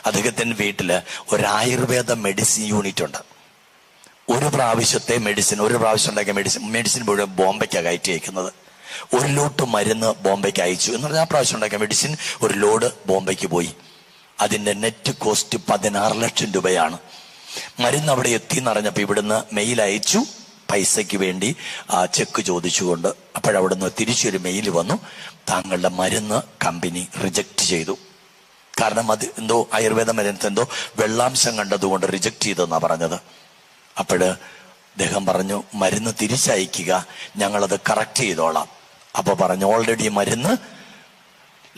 A: അദ്ദേഹത്തിന്റെ വീട്ടില് ഒരു ആയുർവേദ മെഡിസിൻ യൂണിറ്റ് ഉണ്ട്. ഒരു പ്രാവശ്യം ഉണ്ടാക്കിയ മെഡിസിൻ മുഴുവൻ ബോംബെക്കാണ് കയറ്റി അയക്കുന്നത്. ഒരു ലോട്ട് മരുന്ന് ബോംബെക്ക് അയച്ചു എന്ന് പറഞ്ഞാൽ ആ പ്രാവശ്യം ഉണ്ടാക്കിയ മെഡിസിൻ ഒരു ലോഡ് ബോംബെക്ക് പോയി. അതിന്റെ നെറ്റ് കോസ്റ്റ് 16 ലക്ഷം രൂപയാണ്. മരുന്ന് അവിടെ എത്തിയെന്നറിഞ്ഞപ്പോ ഇവിടുന്ന് മെയിൽ അയച്ചു, പൈസയ്ക്ക് വേണ്ടി ചെക്ക് ചോദിച്ചുകൊണ്ട്. അപ്പോഴവിടുന്ന് തിരിച്ചൊരു മെയിൽ വന്നു, താങ്കളുടെ മരുന്ന് കമ്പനി റിജക്റ്റ് ചെയ്തു. കാരണം അത് എന്തോ ആയുർവേദ മരുന്നത്ത് എന്തോ വെള്ളാംശം കണ്ടതുകൊണ്ട് റിജക്റ്റ് ചെയ്തെന്നാ പറഞ്ഞത്. അപ്പോഴ് അദ്ദേഹം പറഞ്ഞു, മരുന്ന് തിരിച്ചയക്കുക, ഞങ്ങളത് കറക്റ്റ് ചെയ്തോളാം. അപ്പൊ പറഞ്ഞു, ഓൾറെഡി മരുന്ന്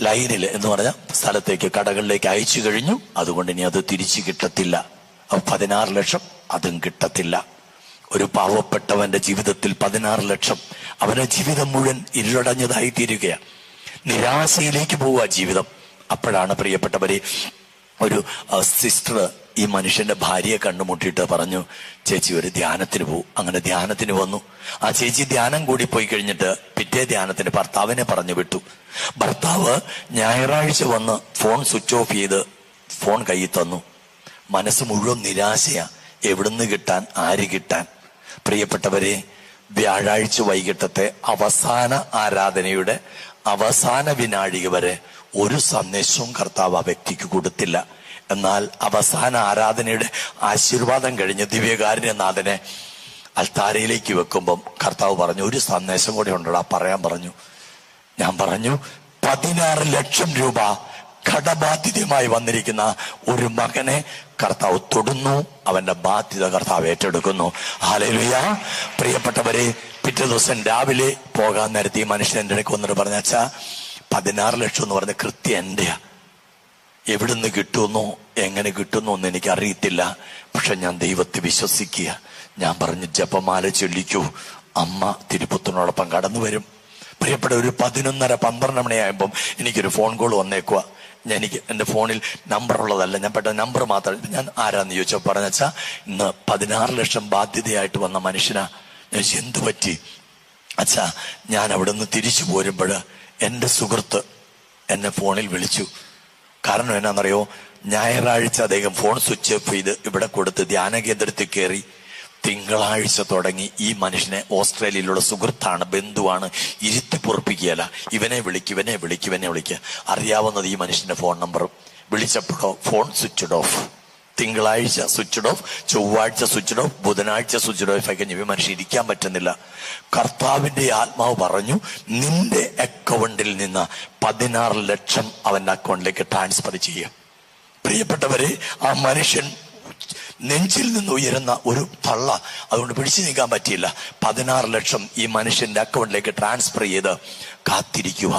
A: ലൈനിൽ എന്ന് പറഞ്ഞ സ്ഥലത്തേക്ക് കടകളിലേക്ക് അയച്ചു കഴിഞ്ഞു, അതുകൊണ്ട് ഇനി അത് തിരിച്ചു കിട്ടത്തില്ല. അപ്പൊ 16 ലക്ഷം അതും കിട്ടത്തില്ല. ഒരു പാവപ്പെട്ടവന്റെ ജീവിതത്തിൽ 16 ലക്ഷം, അവന്റെ ജീവിതം മുഴുവൻ ഇരുളടഞ്ഞതായി തീരുകയാണ്. നിരാശയിലേക്ക് പോവുക ജീവിതം. അപ്പോഴാണ് പ്രിയപ്പെട്ടവരെ ഒരു സിസ്റ്റർ ഈ മനുഷ്യന്റെ ഭാര്യയെ കണ്ടുമുട്ടിയിട്ട് പറഞ്ഞു, ചേച്ചി ഒരു ധ്യാനത്തിന് പോകും. അങ്ങനെ ധ്യാനത്തിന് വന്നു. ആ ചേച്ചി ധ്യാനം കൂടി പോയി കഴിഞ്ഞിട്ട് പിറ്റേ ധ്യാനത്തിന് ഭർത്താവിനെ പറഞ്ഞു വിട്ടു. ഭർത്താവ് ഞായറാഴ്ച വന്ന് ഫോൺ സ്വിച്ച് ഓഫ് ചെയ്ത് ഫോൺ കയ്യിൽ തന്നു. മനസ്സ് മുഴുവൻ നിരാശയാ. എവിടുന്ന് കിട്ടാൻ, ആര് കിട്ടാൻ? പ്രിയപ്പെട്ടവരെ, വ്യാഴാഴ്ച വൈകിട്ടത്തെ അവസാന ആരാധനയുടെ അവസാന വിനാഴിക വരെ ഒരു സന്ദേശവും കർത്താവ് ആ വ്യക്തിക്ക് കൊടുത്തില്ല. എന്നാൽ അവസാന ആരാധനയുടെ ആശീർവാദം കഴിഞ്ഞ് ദിവ്യകാരുണ്യനാഥനെ അൽത്താരയിലേക്ക് വെക്കുമ്പം കർത്താവ് പറഞ്ഞു, ഒരു സന്ദേശം കൂടെ ഉണ്ടടാ, പറയാൻ പറഞ്ഞു. ഞാൻ പറഞ്ഞു, 16 ലക്ഷം രൂപ കടബാധ്യതയുമായി വന്നിരിക്കുന്ന ഒരു മകനെ കർത്താവ് തൊടുന്നു, അവന്റെ ബാധ്യത കർത്താവ് ഏറ്റെടുക്കുന്നു. ഹല്ലേലൂയ. പ്രിയപ്പെട്ടവരെ, പിറ്റേ ദിവസം രാവിലെ പോകാൻ നേരത്തെ ഈ മനുഷ്യൻ എൻ്റെ ഇടയ്ക്ക് വന്നിട്ട് പറഞ്ഞ, അച്ഛാ 16 ലക്ഷം എന്ന് പറഞ്ഞ കൃത്യം എന്റെയാ. എവിടുന്ന് കിട്ടുമെന്നോ എങ്ങനെ കിട്ടുന്നോ എന്ന് എനിക്ക് അറിയത്തില്ല, പക്ഷെ ഞാൻ ദൈവത്തെ വിശ്വസിക്കുക. ഞാൻ പറഞ്ഞു, ജപമാല ചൊല്ലിക്കൂ, അമ്മ തിരുപ്പുത്രനോടൊപ്പം കടന്നു വരും. പ്രിയപ്പെട്ട, ഒരു 11:30-12 മണിയാകുമ്പം എനിക്കൊരു ഫോൺ കോൾ വന്നേക്കുക. എനിക്ക് എൻ്റെ ഫോണിൽ നമ്പർ ഉള്ളതല്ല, ഞാൻ പെട്ടെന്ന് നമ്പർ മാത്രം. ഞാൻ ആരാന്ന് ചോദിച്ചോ പറഞ്ഞാ, ഇന്ന് 16 ലക്ഷം ബാധ്യതയായിട്ട് വന്ന മനുഷ്യനാ. ഞാൻ എന്തു പറ്റി? അച്ഛാ, ഞാൻ അവിടെ നിന്ന് തിരിച്ചു പോരുമ്പോൾ എൻ്റെ സുഹൃത്ത് എന്നെ ഫോണിൽ വിളിച്ചു. കാരണം എന്നാന്നറിയോ, ഞായറാഴ്ച അദ്ദേഹം ഫോൺ സ്വിച്ച് ഓഫ് ചെയ്ത് ഇവിടെ കൊടുത്ത് ധ്യാന കേന്ദ്രത്തിൽ കയറി. തിങ്കളാഴ്ച തുടങ്ങി ഈ മനുഷ്യനെ, ഓസ്ട്രേലിയയിലുള്ള സുഹൃത്താണ്, ബന്ധുവാണ്, ഇരുത്തി പൊറപ്പിക്കുകയല്ല, ഇവനെ വിളിക്കുക. അറിയാവുന്നത് ഈ മനുഷ്യന്റെ ഫോൺ നമ്പറും. വിളിച്ചപ്പോഴോ ഫോൺ സ്വിച്ച്ഡ് ഓഫ്. തിങ്കളാഴ്ച സ്വിച്ച്ഡ് ഓഫ്, ചൊവ്വാഴ്ച സ്വിച്ച്ഡ് ഓഫ്, ബുധനാഴ്ച സ്വിച്ച്ഡ് ഓഫ് ആയി കഴിഞ്ഞ് ഈ മനുഷ്യൻ ഇരിക്കാൻ പറ്റുന്നില്ല. കർത്താവിന്റെ ആത്മാവ് പറഞ്ഞു, നിന്റെ അക്കൗണ്ടിൽ നിന്ന് 16 ലക്ഷം അവന്റെ അക്കൗണ്ടിലേക്ക് ട്രാൻസ്ഫർ ചെയ്യാം. പ്രിയപ്പെട്ടവരെ, ആ മനുഷ്യൻ നെഞ്ചിൽ നിന്ന് ഉയരുന്ന ഒരു തള്ള, അതുകൊണ്ട് പിടിച്ചു നീക്കാൻ പറ്റിയില്ല. 16 ലക്ഷം ഈ മനുഷ്യന്റെ അക്കൗണ്ടിലേക്ക് ട്രാൻസ്ഫർ ചെയ്ത് കാത്തിരിക്കുക.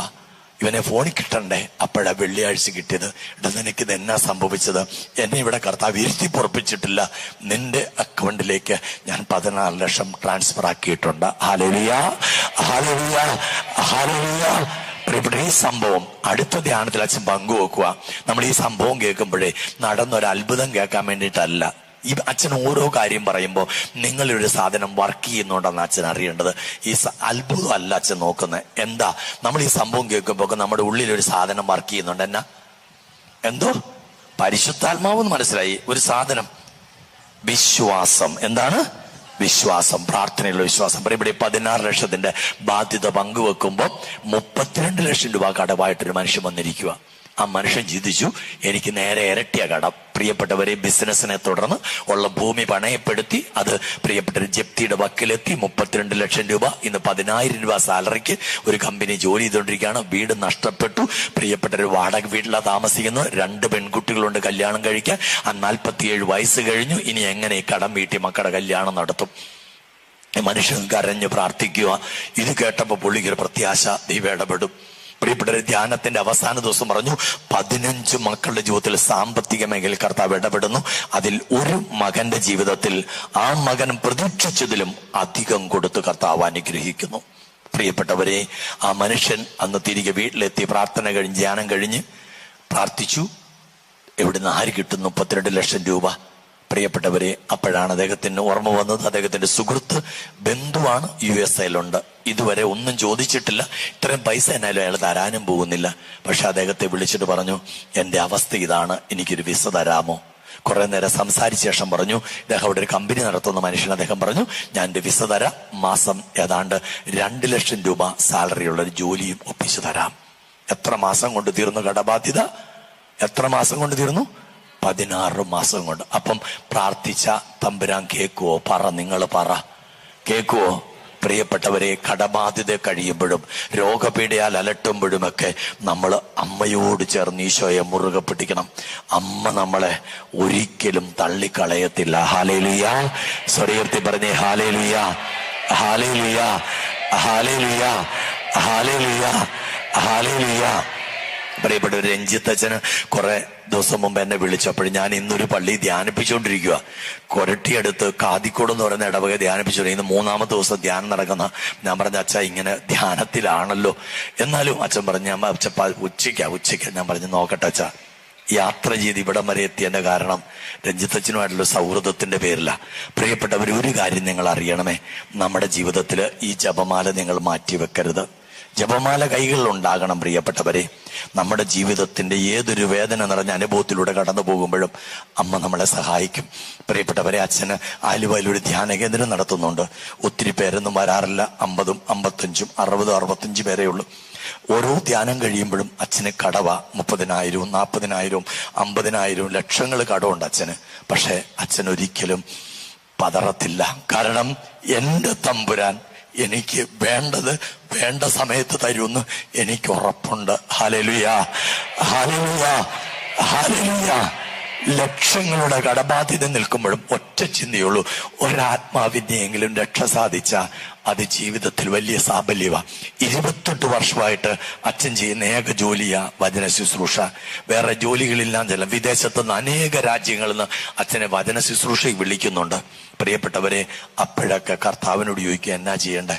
A: ഇവനെ ഫോണിൽ കിട്ടണ്ടേ? അപ്പോഴാ വെള്ളിയാഴ്ച കിട്ടിയത്. നിനക്കിത് എന്നാ സംഭവിച്ചത്? എന്നെ ഇവിടെ കർത്താവ് ഇരുത്തി പൊറപ്പിച്ചിട്ടില്ല, നിന്റെ അക്കൗണ്ടിലേക്ക് ഞാൻ 16 ലക്ഷം ട്രാൻസ്ഫർ ആക്കിയിട്ടുണ്ട്. Hallelujah, hallelujah, hallelujah. പ്രിയപ്പെട്ട, ഈ സംഭവം അടുത്ത ധ്യാനത്തിൽ അച്ഛൻ പങ്കുവെക്കുക. നമ്മൾ ഈ സംഭവം കേൾക്കുമ്പോഴേ നടന്നൊരു അത്ഭുതം കേൾക്കാൻ വേണ്ടിയിട്ടല്ല. ഈ അച്ഛൻ ഓരോ കാര്യം പറയുമ്പോൾ നിങ്ങളൊരു സാധനം വർക്ക് ചെയ്യുന്നുണ്ടെന്ന് അച്ഛൻ അറിയേണ്ടത്. ഈ അത്ഭുതം അല്ല അച്ഛൻ നോക്കുന്നത്. എന്താ, നമ്മൾ ഈ സംഭവം കേൾക്കുമ്പോൾ നമ്മുടെ ഉള്ളിലൊരു സാധനം വർക്ക് ചെയ്യുന്നുണ്ട്. എന്നാ? എന്തോ? പരിശുദ്ധാത്മാവെന്ന് മനസ്സിലായി. ഒരു സാധനം, വിശ്വാസം. എന്താണ്? വിശ്വാസം, പ്രാർത്ഥനയുള്ള വിശ്വാസം. ഇവിടെ 16 ലക്ഷത്തിന്റെ ബാധ്യത പങ്കുവെക്കുമ്പോൾ 32 ലക്ഷം രൂപ കടമായിട്ടൊരു മനുഷ്യൻ വന്നിരിക്കുക. ആ മനുഷ്യൻ ചിന്തിച്ചു, എനിക്ക് നേരെ ഇരട്ടിയ കടം. പ്രിയപ്പെട്ടവരെ, ബിസിനസിനെ തുടർന്ന് ഉള്ള ഭൂമി പണയപ്പെടുത്തി അത് പ്രിയപ്പെട്ട ജപ്തിയുടെ വക്കിലെത്തി. 32 ലക്ഷം രൂപ. ഇന്ന് 10,000 രൂപ സാലറിക്ക് ഒരു കമ്പനി ജോലി ചെയ്തുകൊണ്ടിരിക്കുകയാണ്. വീട് നഷ്ടപ്പെട്ടു. പ്രിയപ്പെട്ടൊരു വാടക വീട്ടിലാണ് താമസിക്കുന്നത്. 2 പെൺകുട്ടികളുണ്ട് കല്യാണം കഴിക്കാൻ. 47 വയസ്സ് കഴിഞ്ഞു. ഇനി എങ്ങനെ ഈ കടം വീട്ടി മക്കളുടെ കല്യാണം നടത്തും? മനുഷ്യൻ കരഞ്ഞു പ്രാർത്ഥിക്കുക. ഇത് കേട്ടപ്പോൾ പുള്ളിക്കൊരു പ്രത്യാശ, ദൈവം ഇടപെടും. പ്രിയപ്പെട്ട, ധ്യാനത്തിന്റെ അവസാന ദിവസം പറഞ്ഞു, 15 മക്കളുടെ ജീവിതത്തിൽ സാമ്പത്തിക മേഖലയിൽ കർത്താവ് ഇടപെടുന്നു. അതിൽ ഒരു മകന്റെ ജീവിതത്തിൽ ആ മകൻ പ്രതീക്ഷിച്ചതിലും അധികം കൊടുത്ത് കർത്താവ് അനുഗ്രഹിക്കുന്നു. പ്രിയപ്പെട്ടവരെ, ആ മനുഷ്യൻ അന്ന് തിരികെ വീട്ടിലെത്തി. പ്രാർത്ഥന കഴിഞ്ഞ് ധ്യാനം കഴിഞ്ഞ് പ്രാർത്ഥിച്ചു. എവിടുന്ന് ആര് കിട്ടും 32 ലക്ഷം രൂപ? പ്രിയപ്പെട്ടവരെ, അപ്പോഴാണ് അദ്ദേഹത്തിന് ഓർമ്മ വന്നത്, അദ്ദേഹത്തിന്റെ സുഹൃത്ത് ബന്ധുവാണ്, USA-ലുണ്ട്. ഇതുവരെ ഒന്നും ചോദിച്ചിട്ടില്ല. ഇത്രയും പൈസ എന്നാലും അയാൾ തരാനും പോകുന്നില്ല. പക്ഷെ അദ്ദേഹത്തെ വിളിച്ചിട്ട് പറഞ്ഞു, എന്റെ അവസ്ഥ ഇതാണ്, എനിക്കൊരു വിസ തരാമോ? കുറെ നേരം സംസാരിച്ച ശേഷം പറഞ്ഞു, ഇദ്ദേഹം അവിടെ ഒരു കമ്പനി നടത്തുന്ന മനുഷ്യൻ. അദ്ദേഹം പറഞ്ഞു, ഞാൻ എന്റെ വിസ തരാം, മാസം ഏതാണ്ട് 2 ലക്ഷം രൂപ സാലറിയുള്ള ഒരു ജോലിയും ഒപ്പിച്ചു തരാം. എത്ര മാസം കൊണ്ട് തീർന്നു കടബാധ്യത? എത്ര മാസം കൊണ്ട് തീർന്നു? 16 മാസം കൊണ്ട്. അപ്പം പ്രാർത്ഥിച്ച തമ്പുരാൻ കേൾക്കുവോ? നിങ്ങൾ പറ, കേൾക്കുവോ? പ്രിയപ്പെട്ടവരെ, കടബാധ്യത കഴിയുമ്പോഴും രോഗപീഠയാൽ അലട്ടുമ്പോഴുമൊക്കെ നമ്മൾ അമ്മയോട് ചേർന്ന് ഈശോയെ മുറുകെ പിടിക്കണം. അമ്മ നമ്മളെ ഒരിക്കലും തള്ളിക്കളയത്തില്ല. ഹല്ലേലൂയ. സ്വരത്തിൽ പറഞ്ഞേ hallelujah, hallelujah, hallelujah, hallelujah, hallelujah. പ്രിയപ്പെട്ട രഞ്ജിത്ത് അച്ഛന് കുറെ ദിവസം മുമ്പ് എന്നെ വിളിച്ചപ്പോൾ ഞാൻ ഇന്നൊരു പള്ളി ധ്യാനിപ്പിച്ചുകൊണ്ടിരിക്കുക. കൊരട്ടിയടുത്ത് കാതിക്കോട് എന്ന് പറയുന്ന ഇടവക ധ്യാനിപ്പിച്ചുകൊണ്ടിരിക്കുന്ന 3-ാമത്തെ ദിവസം ധ്യാനം നടക്കുന്ന. ഞാൻ പറഞ്ഞ, അച്ഛാ ഇങ്ങനെ ധ്യാനത്തിലാണല്ലോ. എന്നാലും അച്ഛൻ പറഞ്ഞു, ഞാൻ ഉച്ചയ്ക്ക് ഞാൻ പറഞ്ഞു, നോക്കട്ടെ അച്ഛാ. യാത്ര ചെയ്ത് ഇവിടം വരെ എത്തിയതിന്റെ കാരണം രഞ്ജിത്തച്ഛനുമായിട്ടുള്ള സൗഹൃദത്തിന്റെ പേരില. പ്രിയപ്പെട്ടവർ, ഒരു കാര്യം നിങ്ങൾ അറിയണമേ, നമ്മുടെ ജീവിതത്തിൽ ഈ ജപമാല നിങ്ങൾ മാറ്റിവെക്കരുത്. ജപമാല കൈകളിൽ ഉണ്ടാകണം. പ്രിയപ്പെട്ടവരെ, നമ്മുടെ ജീവിതത്തിന്റെ ഏതൊരു വേദന നിറഞ്ഞ അനുഭവത്തിലൂടെ കടന്നു പോകുമ്പോഴും അമ്മ നമ്മളെ സഹായിക്കും. പ്രിയപ്പെട്ടവരെ, അച്ഛന് ആലുവയിൽ ഒരു ധ്യാന കേന്ദ്രം നടത്തുന്നുണ്ട്. ഒത്തിരി പേരൊന്നും വരാറില്ല. 50, 55, 60, 65 പേരേ ഉള്ളൂ. ഓരോ ധ്യാനം കഴിയുമ്പോഴും അച്ഛന് കടവ 30,000, 40,000, 50,000 ലക്ഷങ്ങൾ കടമുണ്ട് അച്ഛന്. പക്ഷെ അച്ഛൻ ഒരിക്കലും പതറത്തില്ല. കാരണം എൻ്റെ തമ്പുരാൻ എനിക്ക് വേണ്ടത് വേണ്ട സമയത്ത് തരുമെന്ന് എനിക്ക് ഉറപ്പുണ്ട്. Hallelujah, hallelujah, hallelujah. ലക്ഷങ്ങളുടെ കടബാധ്യത നിൽക്കുമ്പോഴും ഒറ്റ ചിന്തയുള്ളൂ, ഒരാത്മാവിനെയെങ്കിലും രക്ഷ സാധിച്ച അത് ജീവിതത്തിൽ വലിയ സാഫല്യവാ. 28 വർഷമായിട്ട് അച്ഛൻ ചെയ്യുന്ന ഏക ജോലിയാ വചന ശുശ്രൂഷ. വേറെ ജോലികളില്ലാൻ ചെല്ലാം. വിദേശത്ത് നിന്ന് അനേക രാജ്യങ്ങളിൽ നിന്ന് അച്ഛനെ വചന ശുശ്രൂഷയ്ക്ക് വിളിക്കുന്നുണ്ട്. പ്രിയപ്പെട്ടവരെ, അപ്പോഴൊക്കെ കർത്താവിനോട് ചോദിക്കുക, എന്നാ ചെയ്യണ്ടേ?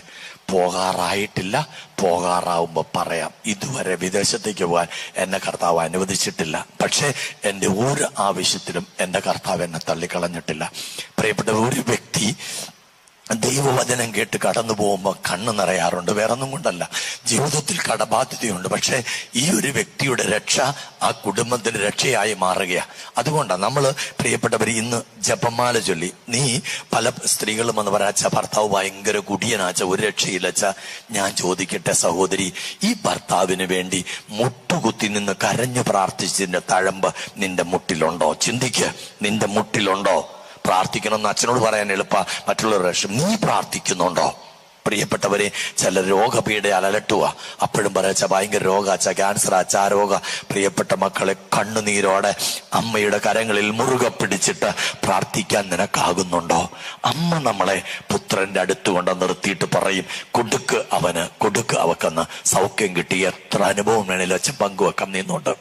A: പോകാറായിട്ടില്ല, പോകാറാവുമ്പോ പറയാം. ഇതുവരെ വിദേശത്തേക്ക് പോകാൻ എന്നെ കർത്താവ് അനുവദിച്ചിട്ടില്ല. പക്ഷെ എൻ്റെ ഒരു ആവശ്യത്തിലും എൻ്റെ കർത്താവ് എന്നെ തള്ളിക്കളഞ്ഞിട്ടില്ല. പ്രിയപ്പെട്ട ഒരു വ്യക്തി ദൈവവചനം കേട്ട് കടന്നു പോകുമ്പോൾ കണ്ണ് നിറയാറുണ്ട്. വേറൊന്നും കൊണ്ടല്ല, ജീവിതത്തിൽ കടബാധ്യതയുണ്ട്. പക്ഷെ ഈ ഒരു വ്യക്തിയുടെ രക്ഷ ആ കുടുംബത്തിന്റെ രക്ഷയായി മാറുകയാണ്. അതുകൊണ്ടാണ് നമ്മൾ പ്രിയപ്പെട്ടവർ ഇന്ന് ജപമാല ചൊല്ലി. നീ പല സ്ത്രീകളും എന്ന് പറയാച്ച ഭർത്താവ് ഭയങ്കര കുടിയനാച്ച, ഒരു രക്ഷയില്ലച്ച. ഞാൻ ചോദിക്കട്ടെ സഹോദരി, ഈ ഭർത്താവിന് വേണ്ടി മുട്ടുകുത്തി നിന്ന് കരഞ്ഞു പ്രാർത്ഥിച്ചതിന്റെ തഴമ്പ് നിന്റെ മുട്ടിലുണ്ടോ? ചിന്തിക്ക്, നിന്റെ മുട്ടിലുണ്ടോ? പ്രാർത്ഥിക്കണമെന്ന് അച്ഛനോട് പറയാൻ എളുപ്പ, മറ്റുള്ളവരുടെ രക്ഷ. നീ പ്രാർത്ഥിക്കുന്നുണ്ടോ? പ്രിയപ്പെട്ടവരെ, ചില രോഗപീഠ അലലട്ടുക. അപ്പോഴും പറയാച്ച ഭയങ്കര രോഗാച്ച, ക്യാൻസർ ആച്ച, ആ രോഗ. പ്രിയപ്പെട്ട മക്കളെ, കണ്ണുനീരോടെ അമ്മയുടെ കരങ്ങളിൽ മുറുകെ പിടിച്ചിട്ട് പ്രാർത്ഥിക്കാൻ നിനക്കാകുന്നുണ്ടോ? അമ്മ നമ്മളെ പുത്രന്റെ അടുത്ത് കൊണ്ട് നിർത്തിയിട്ട് പറയും, കൊടുക്ക് അവന്, കൊടുക്ക് അവക്കെന്ന്. സൗഖ്യം കിട്ടി. എത്ര അനുഭവം വേണേലും അച്ഛൻ പങ്കുവെക്കാൻ നിന്നുണ്ട്.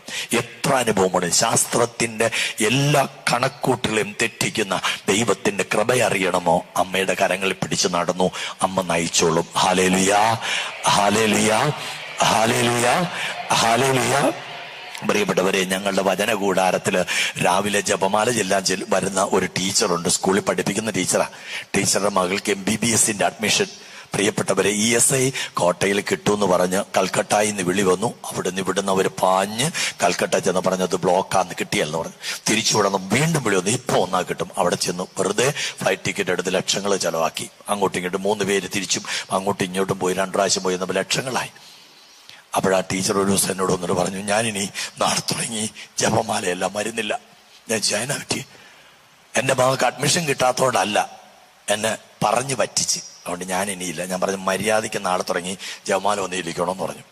A: എത്ര അനുഭവമാണ്. ശാസ്ത്രത്തിന്റെ എല്ലാ കണക്കൂട്ടുകളെയും തെറ്റിക്കുന്ന ദൈവത്തിന്റെ കൃപ അറിയണമോ? അമ്മയുടെ കരങ്ങളിൽ പിടിച്ചു നടന്നു, അമ്മ നയിച്ചോളും. Hallelujah, hallelujah, hallelujah, hallelujah. പ്രിയപ്പെട്ടവരെ, ഞങ്ങളുടെ വചന കൂടാരത്തില് രാവിലെ ജപമാല ചെല്ലാൻ വരുന്ന ഒരു ടീച്ചറുണ്ട്. സ്കൂളിൽ പഠിപ്പിക്കുന്ന ടീച്ചറാ. ടീച്ചറുടെ മകൾക്ക് MBBSന്റെ അഡ്മിഷൻ. പ്രിയപ്പെട്ടവരെ, ESI കോട്ടയിൽ കിട്ടുമെന്ന് പറഞ്ഞ് കൽക്കട്ടയിൽ നിന്ന് വിളി വന്നു. ഇവിടുന്ന് അവർ പാഞ്ഞ് കൽക്കട്ട ചെന്ന് പറഞ്ഞത് ബ്ലോക്കാന്ന്, കിട്ടിയല്ലെന്ന് പറഞ്ഞു. തിരിച്ചു വിടണം. വീണ്ടും വിളി വന്നു, ഇപ്പൊ ഒന്നാ കിട്ടും. അവിടെ ചെന്നു വെറുതെ ഫ്ലൈറ്റ് ടിക്കറ്റ് എടുത്ത് ലക്ഷങ്ങൾ ചെലവാക്കി. അങ്ങോട്ടും ഇങ്ങോട്ടും 3 പേര് തിരിച്ചും അങ്ങോട്ടും ഇങ്ങോട്ടും പോയി 2 പ്രാവശ്യം പോയി നമ്മൾ ലക്ഷങ്ങളായി. അപ്പോഴാ ടീച്ചർ ഒരു ദിവസം എന്നോട് വന്നിട്ട് പറഞ്ഞു, ഞാനിനി നാളെ തുടങ്ങി ജപമാലയെല്ലാം വരുന്നില്ല. ഞാൻ ചൈന പറ്റി എൻ്റെ മകൾക്ക് അഡ്മിഷൻ കിട്ടാത്തതുകൊണ്ടല്ല, എന്നെ പറഞ്ഞു പറ്റിച്ച്. അതുകൊണ്ട് ഞാൻ ഇനിയില്ല. ഞാൻ പറഞ്ഞു, മര്യാദയ്ക്ക് നാളെ തുടങ്ങി ജപമാല വന്നിരിക്കണമെന്ന് പറഞ്ഞു.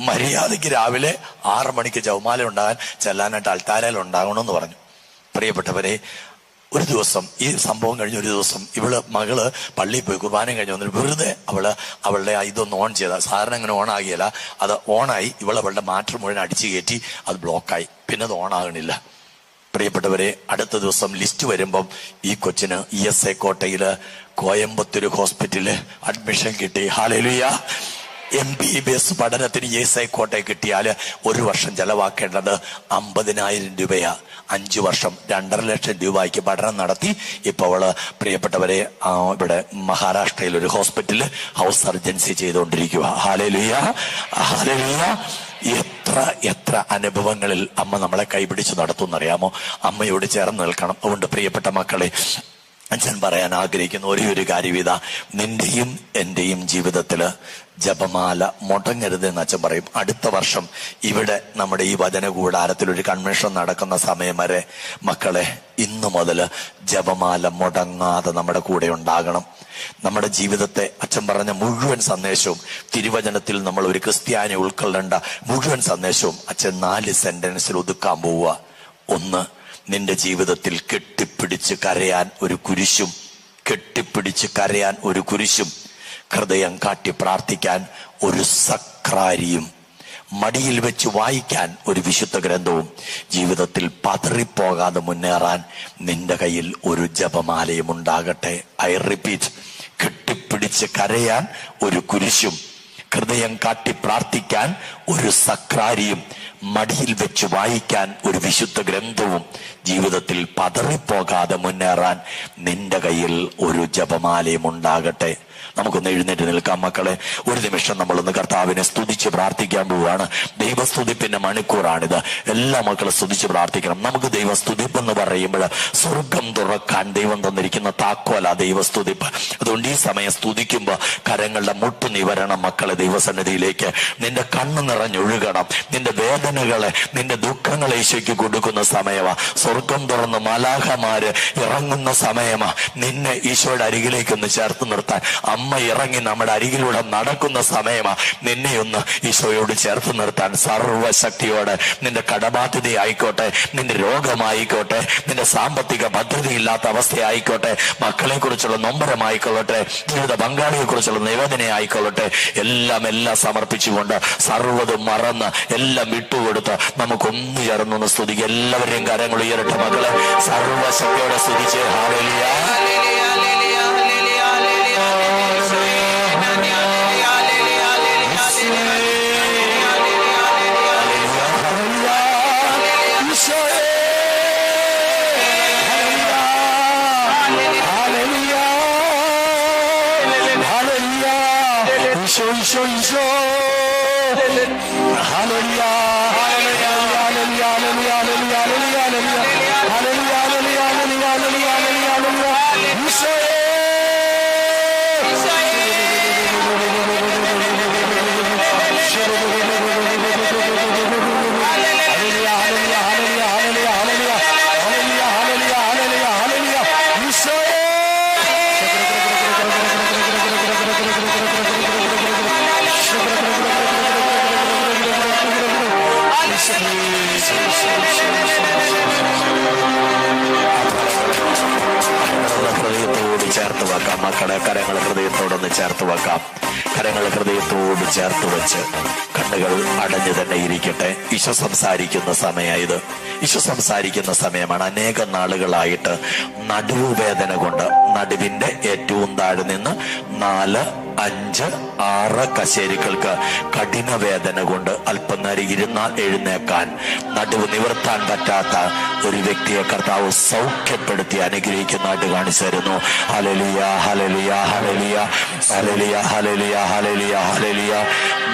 A: മര്യാദയ്ക്ക് രാവിലെ 6 മണിക്ക് ജപമാല ഉണ്ടാകാൻ ചെല്ലാനായിട്ട് അൽത്താരയിൽ ഉണ്ടാകണമെന്ന് പറഞ്ഞു. പ്രിയപ്പെട്ടവരെ, ഒരു ദിവസം ഈ സംഭവം കഴിഞ്ഞ ഒരു ദിവസം മകള് പള്ളിയിൽ പോയി കുർബാനയും കഴിഞ്ഞ് വന്നിട്ട് വെറുതെ അവളുടെ ഇതൊന്ന് ഓൺ ചെയ്ത, സാധാരണ അങ്ങനെ ഓൺ ആകിയല്ല, അത് ഓണായി. അവളുടെ മാറ്റർ മുഴുവൻ അടിച്ചു കയറ്റി, അത് ബ്ലോക്കായി. പിന്നെ അത് ഓൺ ആകണില്ല. പ്രിയപ്പെട്ടവരെ, അടുത്ത ദിവസം ലിസ്റ്റ് വരുമ്പം ഈ കൊച്ചിന് ESI കോട്ടയില് കോയമ്പത്തൂർ ഹോസ്പിറ്റലില് അഡ്മിഷൻ കിട്ടി. ഹല്ലേലൂയ. MBBS പഠനത്തിന് ESI കോട്ടയിൽ കിട്ടിയാല് 1 വർഷം ചെലവാക്കേണ്ടത് 50,000 രൂപയാ. 5 വർഷം 2.5 ലക്ഷം രൂപയ്ക്ക് പഠനം നടത്തി. ഇപ്പൊ അവള് പ്രിയപ്പെട്ടവരെ ഇവിടെ മഹാരാഷ്ട്രയിൽ ഒരു ഹോസ്പിറ്റലിൽ ഹൗസ് സർജൻസി ചെയ്തുകൊണ്ടിരിക്കുക. Hallelujah, hallelujah. എത്ര അനുഭവങ്ങളിൽ അമ്മ നമ്മളെ കൈപിടിച്ച് നടത്തുമെന്നറിയാമോ? അമ്മയോട് ചേർന്ന് നിൽക്കണം. അതുകൊണ്ട് പ്രിയപ്പെട്ട മക്കളെ, അച്ഛൻ പറയാൻ ആഗ്രഹിക്കുന്ന ഒരു കാര്യം ഇതാ, നിന്റെയും എന്റെയും ജീവിതത്തില് ജപമാല മുടങ്ങരുതെന്ന് അച്ഛൻ പറയും. അടുത്ത വർഷം ഇവിടെ നമ്മുടെ ഈ വചന കൂടാരത്തിൽ ഒരു കൺവെൻഷൻ നടക്കുന്ന സമയം വരെ മക്കളെ, ഇന്നു മുതൽ ജപമാല മുടങ്ങാതെ നമ്മുടെ കൂടെ ഉണ്ടാകണം. നമ്മുടെ ജീവിതത്തെ അച്ഛൻ പറഞ്ഞ മുഴുവൻ സന്ദേശവും, തിരുവചനത്തിൽ നമ്മൾ ഒരു ക്രിസ്ത്യാനി ഉൾക്കൊള്ളേണ്ട മുഴുവൻ സന്ദേശവും അച്ഛൻ 4 സെന്റൻസിൽ ഒതുക്കാൻ പോവുക. 1, നിന്റെ ജീവിതത്തിൽ കെട്ടിപ്പിടിച്ച് കരയാൻ ഒരു കുരിശും, കെട്ടിപ്പിടിച്ച് കരയാൻ ഒരു കുരിശും, ഹൃദയം കാട്ടി പ്രാർത്ഥിക്കാൻ ഒരു സക്രാരിയും, മടിയിൽ വെച്ച് വായിക്കാൻ ഒരു വിശുദ്ധ ഗ്രന്ഥവും, ജീവിതത്തിൽ പതറിപ്പോകാതെ മുന്നേറാൻ നിന്റെ കയ്യിൽ ഒരു ജപമാലയും ഉണ്ടാകട്ടെ. ഐ റിപ്പീറ്റ്, കെട്ടിപ്പിടിച്ച് കരയാൻ ഒരു കുരിശും, ഹൃദയം കാട്ടി പ്രാർത്ഥിക്കാൻ ഒരു സക്രാരിയും, മടിയിൽ വെച്ച് വായിക്കാൻ ഒരു വിശുദ്ധ ഗ്രന്ഥവും, ജീവിതത്തിൽ പതറിപ്പോകാതെ മുന്നേറാൻ നിന്റെ കയ്യിൽ ഒരു ജപമാലയും ഉണ്ടാകട്ടെ. നമുക്കൊന്ന് എഴുന്നേറ്റ് നിൽക്കാം മക്കളെ. ഒരു നിമിഷം നമ്മളൊന്ന് കർത്താവിനെ സ്തുതിച്ച് പ്രാർത്ഥിക്കാൻ പോവുകയാണ്. ദൈവസ്തുതിപ്പിന്റെ മണിക്കൂറാണിത്. എല്ലാ മക്കളും സ്തുതിച്ച് പ്രാർത്ഥിക്കണം. നമുക്ക് ദൈവസ്തുതിപ്പെന്ന് പറയുമ്പോൾ സ്വർഗം തുറക്കാൻ ദൈവം തന്നിരിക്കുന്ന താക്കോല ദൈവസ്തുതിപ്പ്. അതുകൊണ്ട് ഈ സമയം സ്തുതിക്കുമ്പോൾ കരങ്ങളുടെ മുട്ടു നിവരണം മക്കളെ ദൈവസന്നിധിയിലേക്ക്. നിന്റെ കണ്ണ് നിറഞ്ഞൊഴുകണം. നിന്റെ വേദനകളെ, നിന്റെ ദുഃഖങ്ങളെ ഈശോയ്ക്ക് കൊടുക്കുന്ന സമയമാ. സ്വർഗം തുറന്ന് മലാഖമാര് ഇറങ്ങുന്ന സമയമാ. നിന്നെ ഈശോയുടെ അരികിലേക്കൊന്ന് ചേർത്ത് നിർത്താൻ അമ്മ ഇറങ്ങി നമ്മുടെ അരികിലൂടെ നടക്കുന്ന സമയമാ. നിന്നെ ഒന്ന് ഈശോയോട് ചേർത്ത് നിർത്താൻ സർവശക്തിയോടെ. നിന്റെ കടബാധ്യത ആയിക്കോട്ടെ, നിന്റെ രോഗമായിക്കോട്ടെ, നിന്റെ സാമ്പത്തിക ഭദ്രതയില്ലാത്ത അവസ്ഥയായിക്കോട്ടെ, മക്കളെ കുറിച്ചുള്ള നൊമ്പരമായിക്കൊള്ളട്ടെ, ജീവിത പങ്കാളിയെ കുറിച്ചുള്ള നിവേദന ആയിക്കൊള്ളട്ടെ, എല്ലാം സമർപ്പിച്ചുകൊണ്ട് സർവ്വതും മറന്ന് എല്ലാം വിട്ടുകൊടുത്ത് നമുക്കൊന്നു ചേർന്നൊന്ന് സ്തുതിക്കുക. എല്ലാവരെയും കരങ്ങൾ ഉയരട്ടെ മക്കളെ. സർവശക്തിയോടെ സ്തുതിച്ച് ഹല്ലേലൂയ. ചേർത്ത് വെക്കാം മക്കളെ. കരങ്ങൾ ഹൃദയത്തോടൊന്ന് ചേർത്ത് വെക്കാം. കരങ്ങൾ ഹൃദയത്തോട് ചേർത്ത് വെച്ച് കണ്ണുകൾ അടഞ്ഞു തന്നെ ഇരിക്കട്ടെ. ഈശോ സംസാരിക്കുന്ന സമയമായത്. ഈശോ സംസാരിക്കുന്ന സമയമാണ്. അനേകം നാളുകളായിട്ട് നടുവുവേദന കൊണ്ട് നടുവിന്റെ ഏറ്റവും താഴെ നിന്ന് 4, 5, 6 കശേരികൾക്ക് കഠിന വേദന കൊണ്ട് അല്പനേരം ഇരുന്നാൽ എഴുന്നേക്കാൻ, നടുവ് നിവർത്താൻ പറ്റാത്ത ഒരു വ്യക്തിയെ കർത്താവ് സൗഖ്യപ്പെടുത്തി അനുഗ്രഹിക്കുന്നതായിട്ട് കാണിച്ചു തരുന്നു. Hallelujah, hallelujah, hallelujah, hallelujah, hallelujah, hallelujah, hallelujah.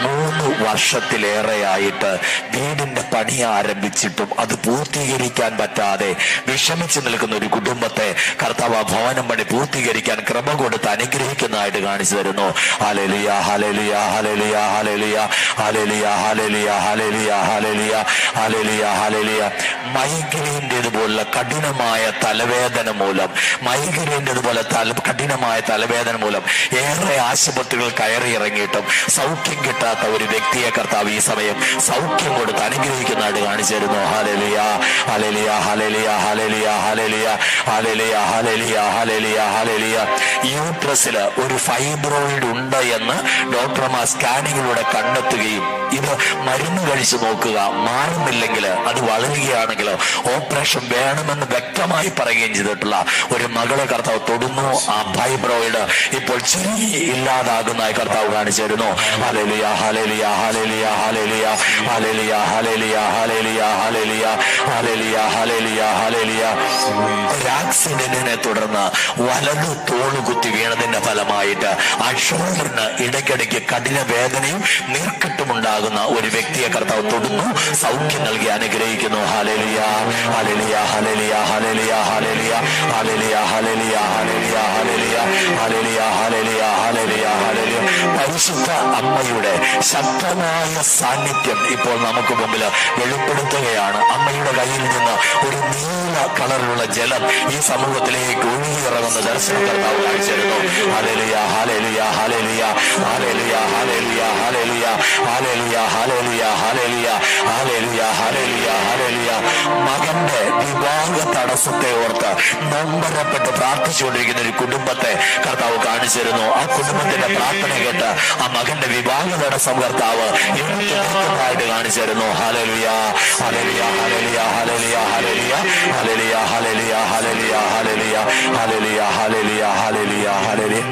A: 3 വർഷത്തിലേറെയായിട്ട് വീടിന്റെ പണി ആരംഭിച്ചിട്ടും അത് പൂർത്തീകരിക്കാൻ പറ്റാതെ വിഷമിച്ചു നിൽക്കുന്ന ഒരു കുടുംബത്തെ കർത്താവ് ഭവനം പണി പൂർത്തീകരിക്കാൻ കൃപ കൊടുത്ത് അനുഗ്രഹിക്കുന്നതായിട്ട് കാണിച്ചു തരുന്നു. Hallelujah, hallelujah, hallelujah, hallelujah, hallelujah, hallelujah, hallelujah, hallelujah, hallelujah, hallelujah. മൈഗ്രെയിൻ്റെതുപോലുള്ള കഠിനമായ തലവേദന മൂലം, മൈഗ്രെയിൻ്റെതുപോലെ കഠിനമായ തലവേദന മൂലം ഏറെ ആശുപത്രികൾ കയറി ഇറങ്ങിയിട്ടും സൗഖ്യം കിട്ടാത്ത ഒരു വ്യക്തിയെ കർത്താവ് ഈ സമയം സൗഖ്യം കൊടുത്ത് അനുഗ്രഹിക്കുന്നതായിട്ട് കാണിച്ചു തരുന്നു. Hallelujah, hallelujah, hallelujah, hallelujah, hallelujah, hallelujah, hallelujah, hallelujah, hallelujah. യൂട്രസിൽ ഒരു ഫൈബ്രോയിഡ് ഉണ്ട് എന്ന് ഡോക്ടർമാർ സ്കാനിങ്ങിലൂടെ കണ്ടെത്തുകയും ഇത് മരുന്ന് കഴിച്ചു നോക്കുക, മാറുന്നില്ലെങ്കിൽ, അത് വളരുകയാണെങ്കിൽ ഓപ്പറേഷൻ വേണമെന്ന് വ്യക്തമായി പറയുകയും ചെയ്തിട്ടുള്ള ഒരു മകളെ കർത്താവ് തൊടുന്നു. ആ ഫൈബ്രോയിഡ് ഇപ്പോൾ ചെറിയ ഇല്ലാതാകുന്നതായി കർത്താവ് കാണിച്ചു തരുന്നു. Hallelujah, hallelujah, hallelujah, hallelujah, hallelujah, hallelujah, hallelujah, hallelujah, hallelujah, hallelujah, hallelujah. ഒരു ആക്സിഡന്റിനെ തുടർന്ന് വലതു തോള് കുത്തി വീണതിന്റെ ഫലമായിട്ട് ആ ഷോൾഡറിന് ഇടയ്ക്കിടയ്ക്ക് കഠിന വേദനയും നീർക്കെട്ടുമുണ്ടാകുന്ന ഒരു വ്യക്തിയെ കർത്താവ് തൊടുന്നു, സൗഖ്യം നൽകി അനുഗ്രഹിക്കുന്നു. Hallelujah, hallelujah, hallelujah, hallelujah, hallelujah, hallelujah, hallelujah, hallelujah, hallelujah, hallelujah, hallelujah, hallelujah, hallelujah. പരിശുദ്ധ അമ്മയുടെ ശക്തമായ സാന്നിധ്യം ഇപ്പോൾ നമുക്ക് മുമ്പിൽ വെളിപ്പെടുത്തുകയാണ്. അമ്മയുടെ കയ്യിൽ നിന്ന് ഒരു നീല കളറിലുള്ള ജലം ഈ സമൂഹത്തിലേക്ക് ഒഴുകിയിറങ്ങുന്ന ദർശനം കർത്താവ് കാണിച്ചിരുന്നു. Hallelujah, hallelujah, hallelujah, hallelujah, hallelujah, hallelujah, hallelujah, hallelujah, hallelujah, hallelujah, hallelujah, hallelujah. മകന്റെ വിവാഹ തടസ്സത്തെ ഓർത്ത് നൊമ്പരപ്പെട്ട് പ്രാർത്ഥിച്ചുകൊണ്ടിരിക്കുന്ന ഒരു കുടുംബത്തെ കർത്താവ് കാണിച്ചിരുന്നു. ആ കുടുംബത്തിന്റെ പ്രാർത്ഥന കേട്ട് ആ മകന്റെ വിവാഹ തടസ്സം കർത്താവ് എടുത്തുമായിട്ട് കാണിച്ചിരുന്നു. Hallelujah, hallelujah, hallelujah, hallelujah, hallelujah, hallelujah, hallelujah, hallelujah, hallelujah, hallelujah, hallelujah, hallelujah, hallelujah.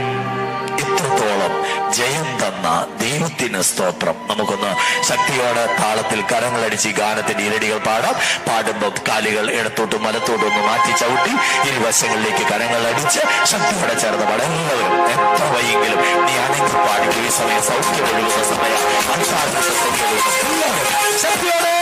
A: ഇത്രത്തോളം ജയം തന്ന ദൈവത്തിന് സ്തോത്രം. നമുക്കൊന്ന് ശക്തിയോടെ താളത്തിൽ കരങ്ങളടിച്ച് ഈ ഗാനത്തിന്റെ ഇരടികൾ പാടാം. പാടുമ്പോൾ കാലുകൾ ഇടത്തോട്ടും വലത്തോട്ടും ഒന്ന് മാറ്റി ചവിട്ടി ഇരുവശങ്ങളിലേക്ക് കരങ്ങൾ അടിച്ച് ശക്തിയോടെ ചേർന്ന് പാടാം. എല്ലാവരും എത്ര വൈകിലും നീ അണങ്ങി പാടിക്കും. ഈ സമയം സൗഖ്യം ഒഴുകുന്ന സമയം, ശക്തിയോടെ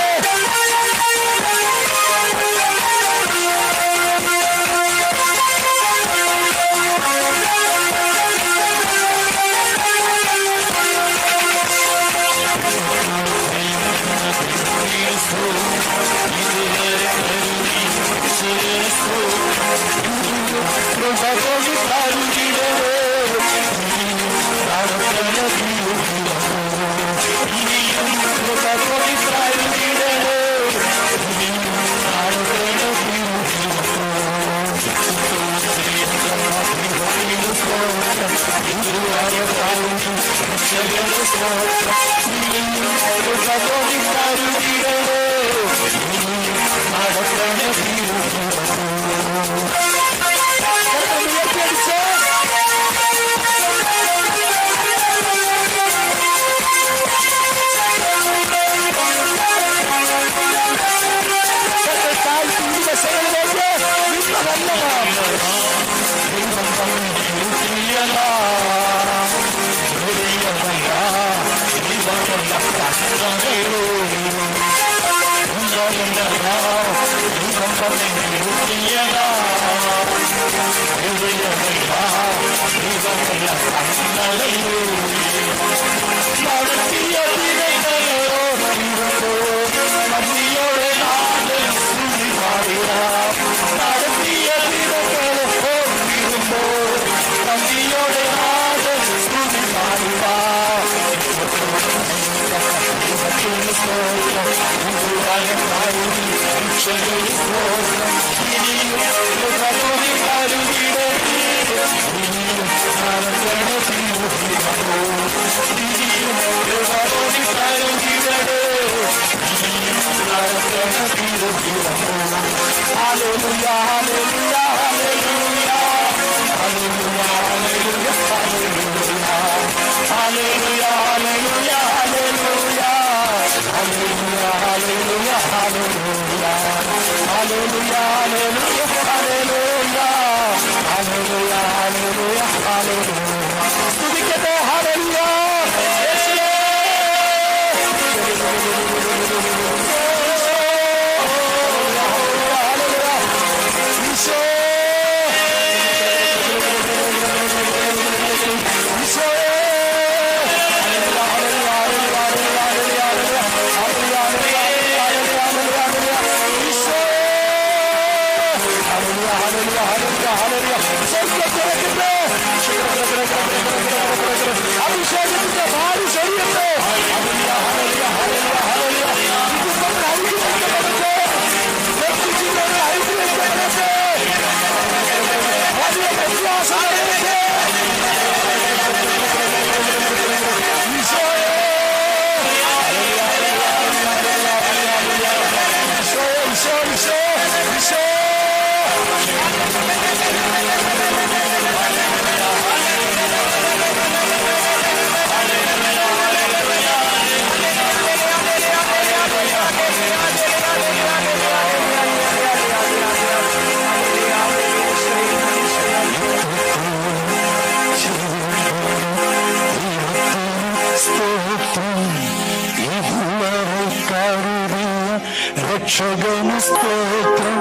C: രക്ഷകന് സ്തോത്രം,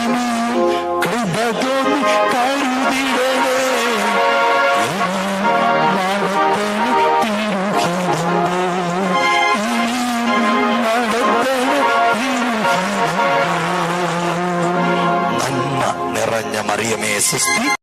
C: ഇനിയും കൃപ തോന്നി കരുതിടണേ, ഇനിയും നടത്തണ തിരുഹിതമേ, ഇനിയും നടത്തണ തിരുഹിതമേ.
A: നന്മ നിറഞ്ഞ മറിയമേ സുസ്തി.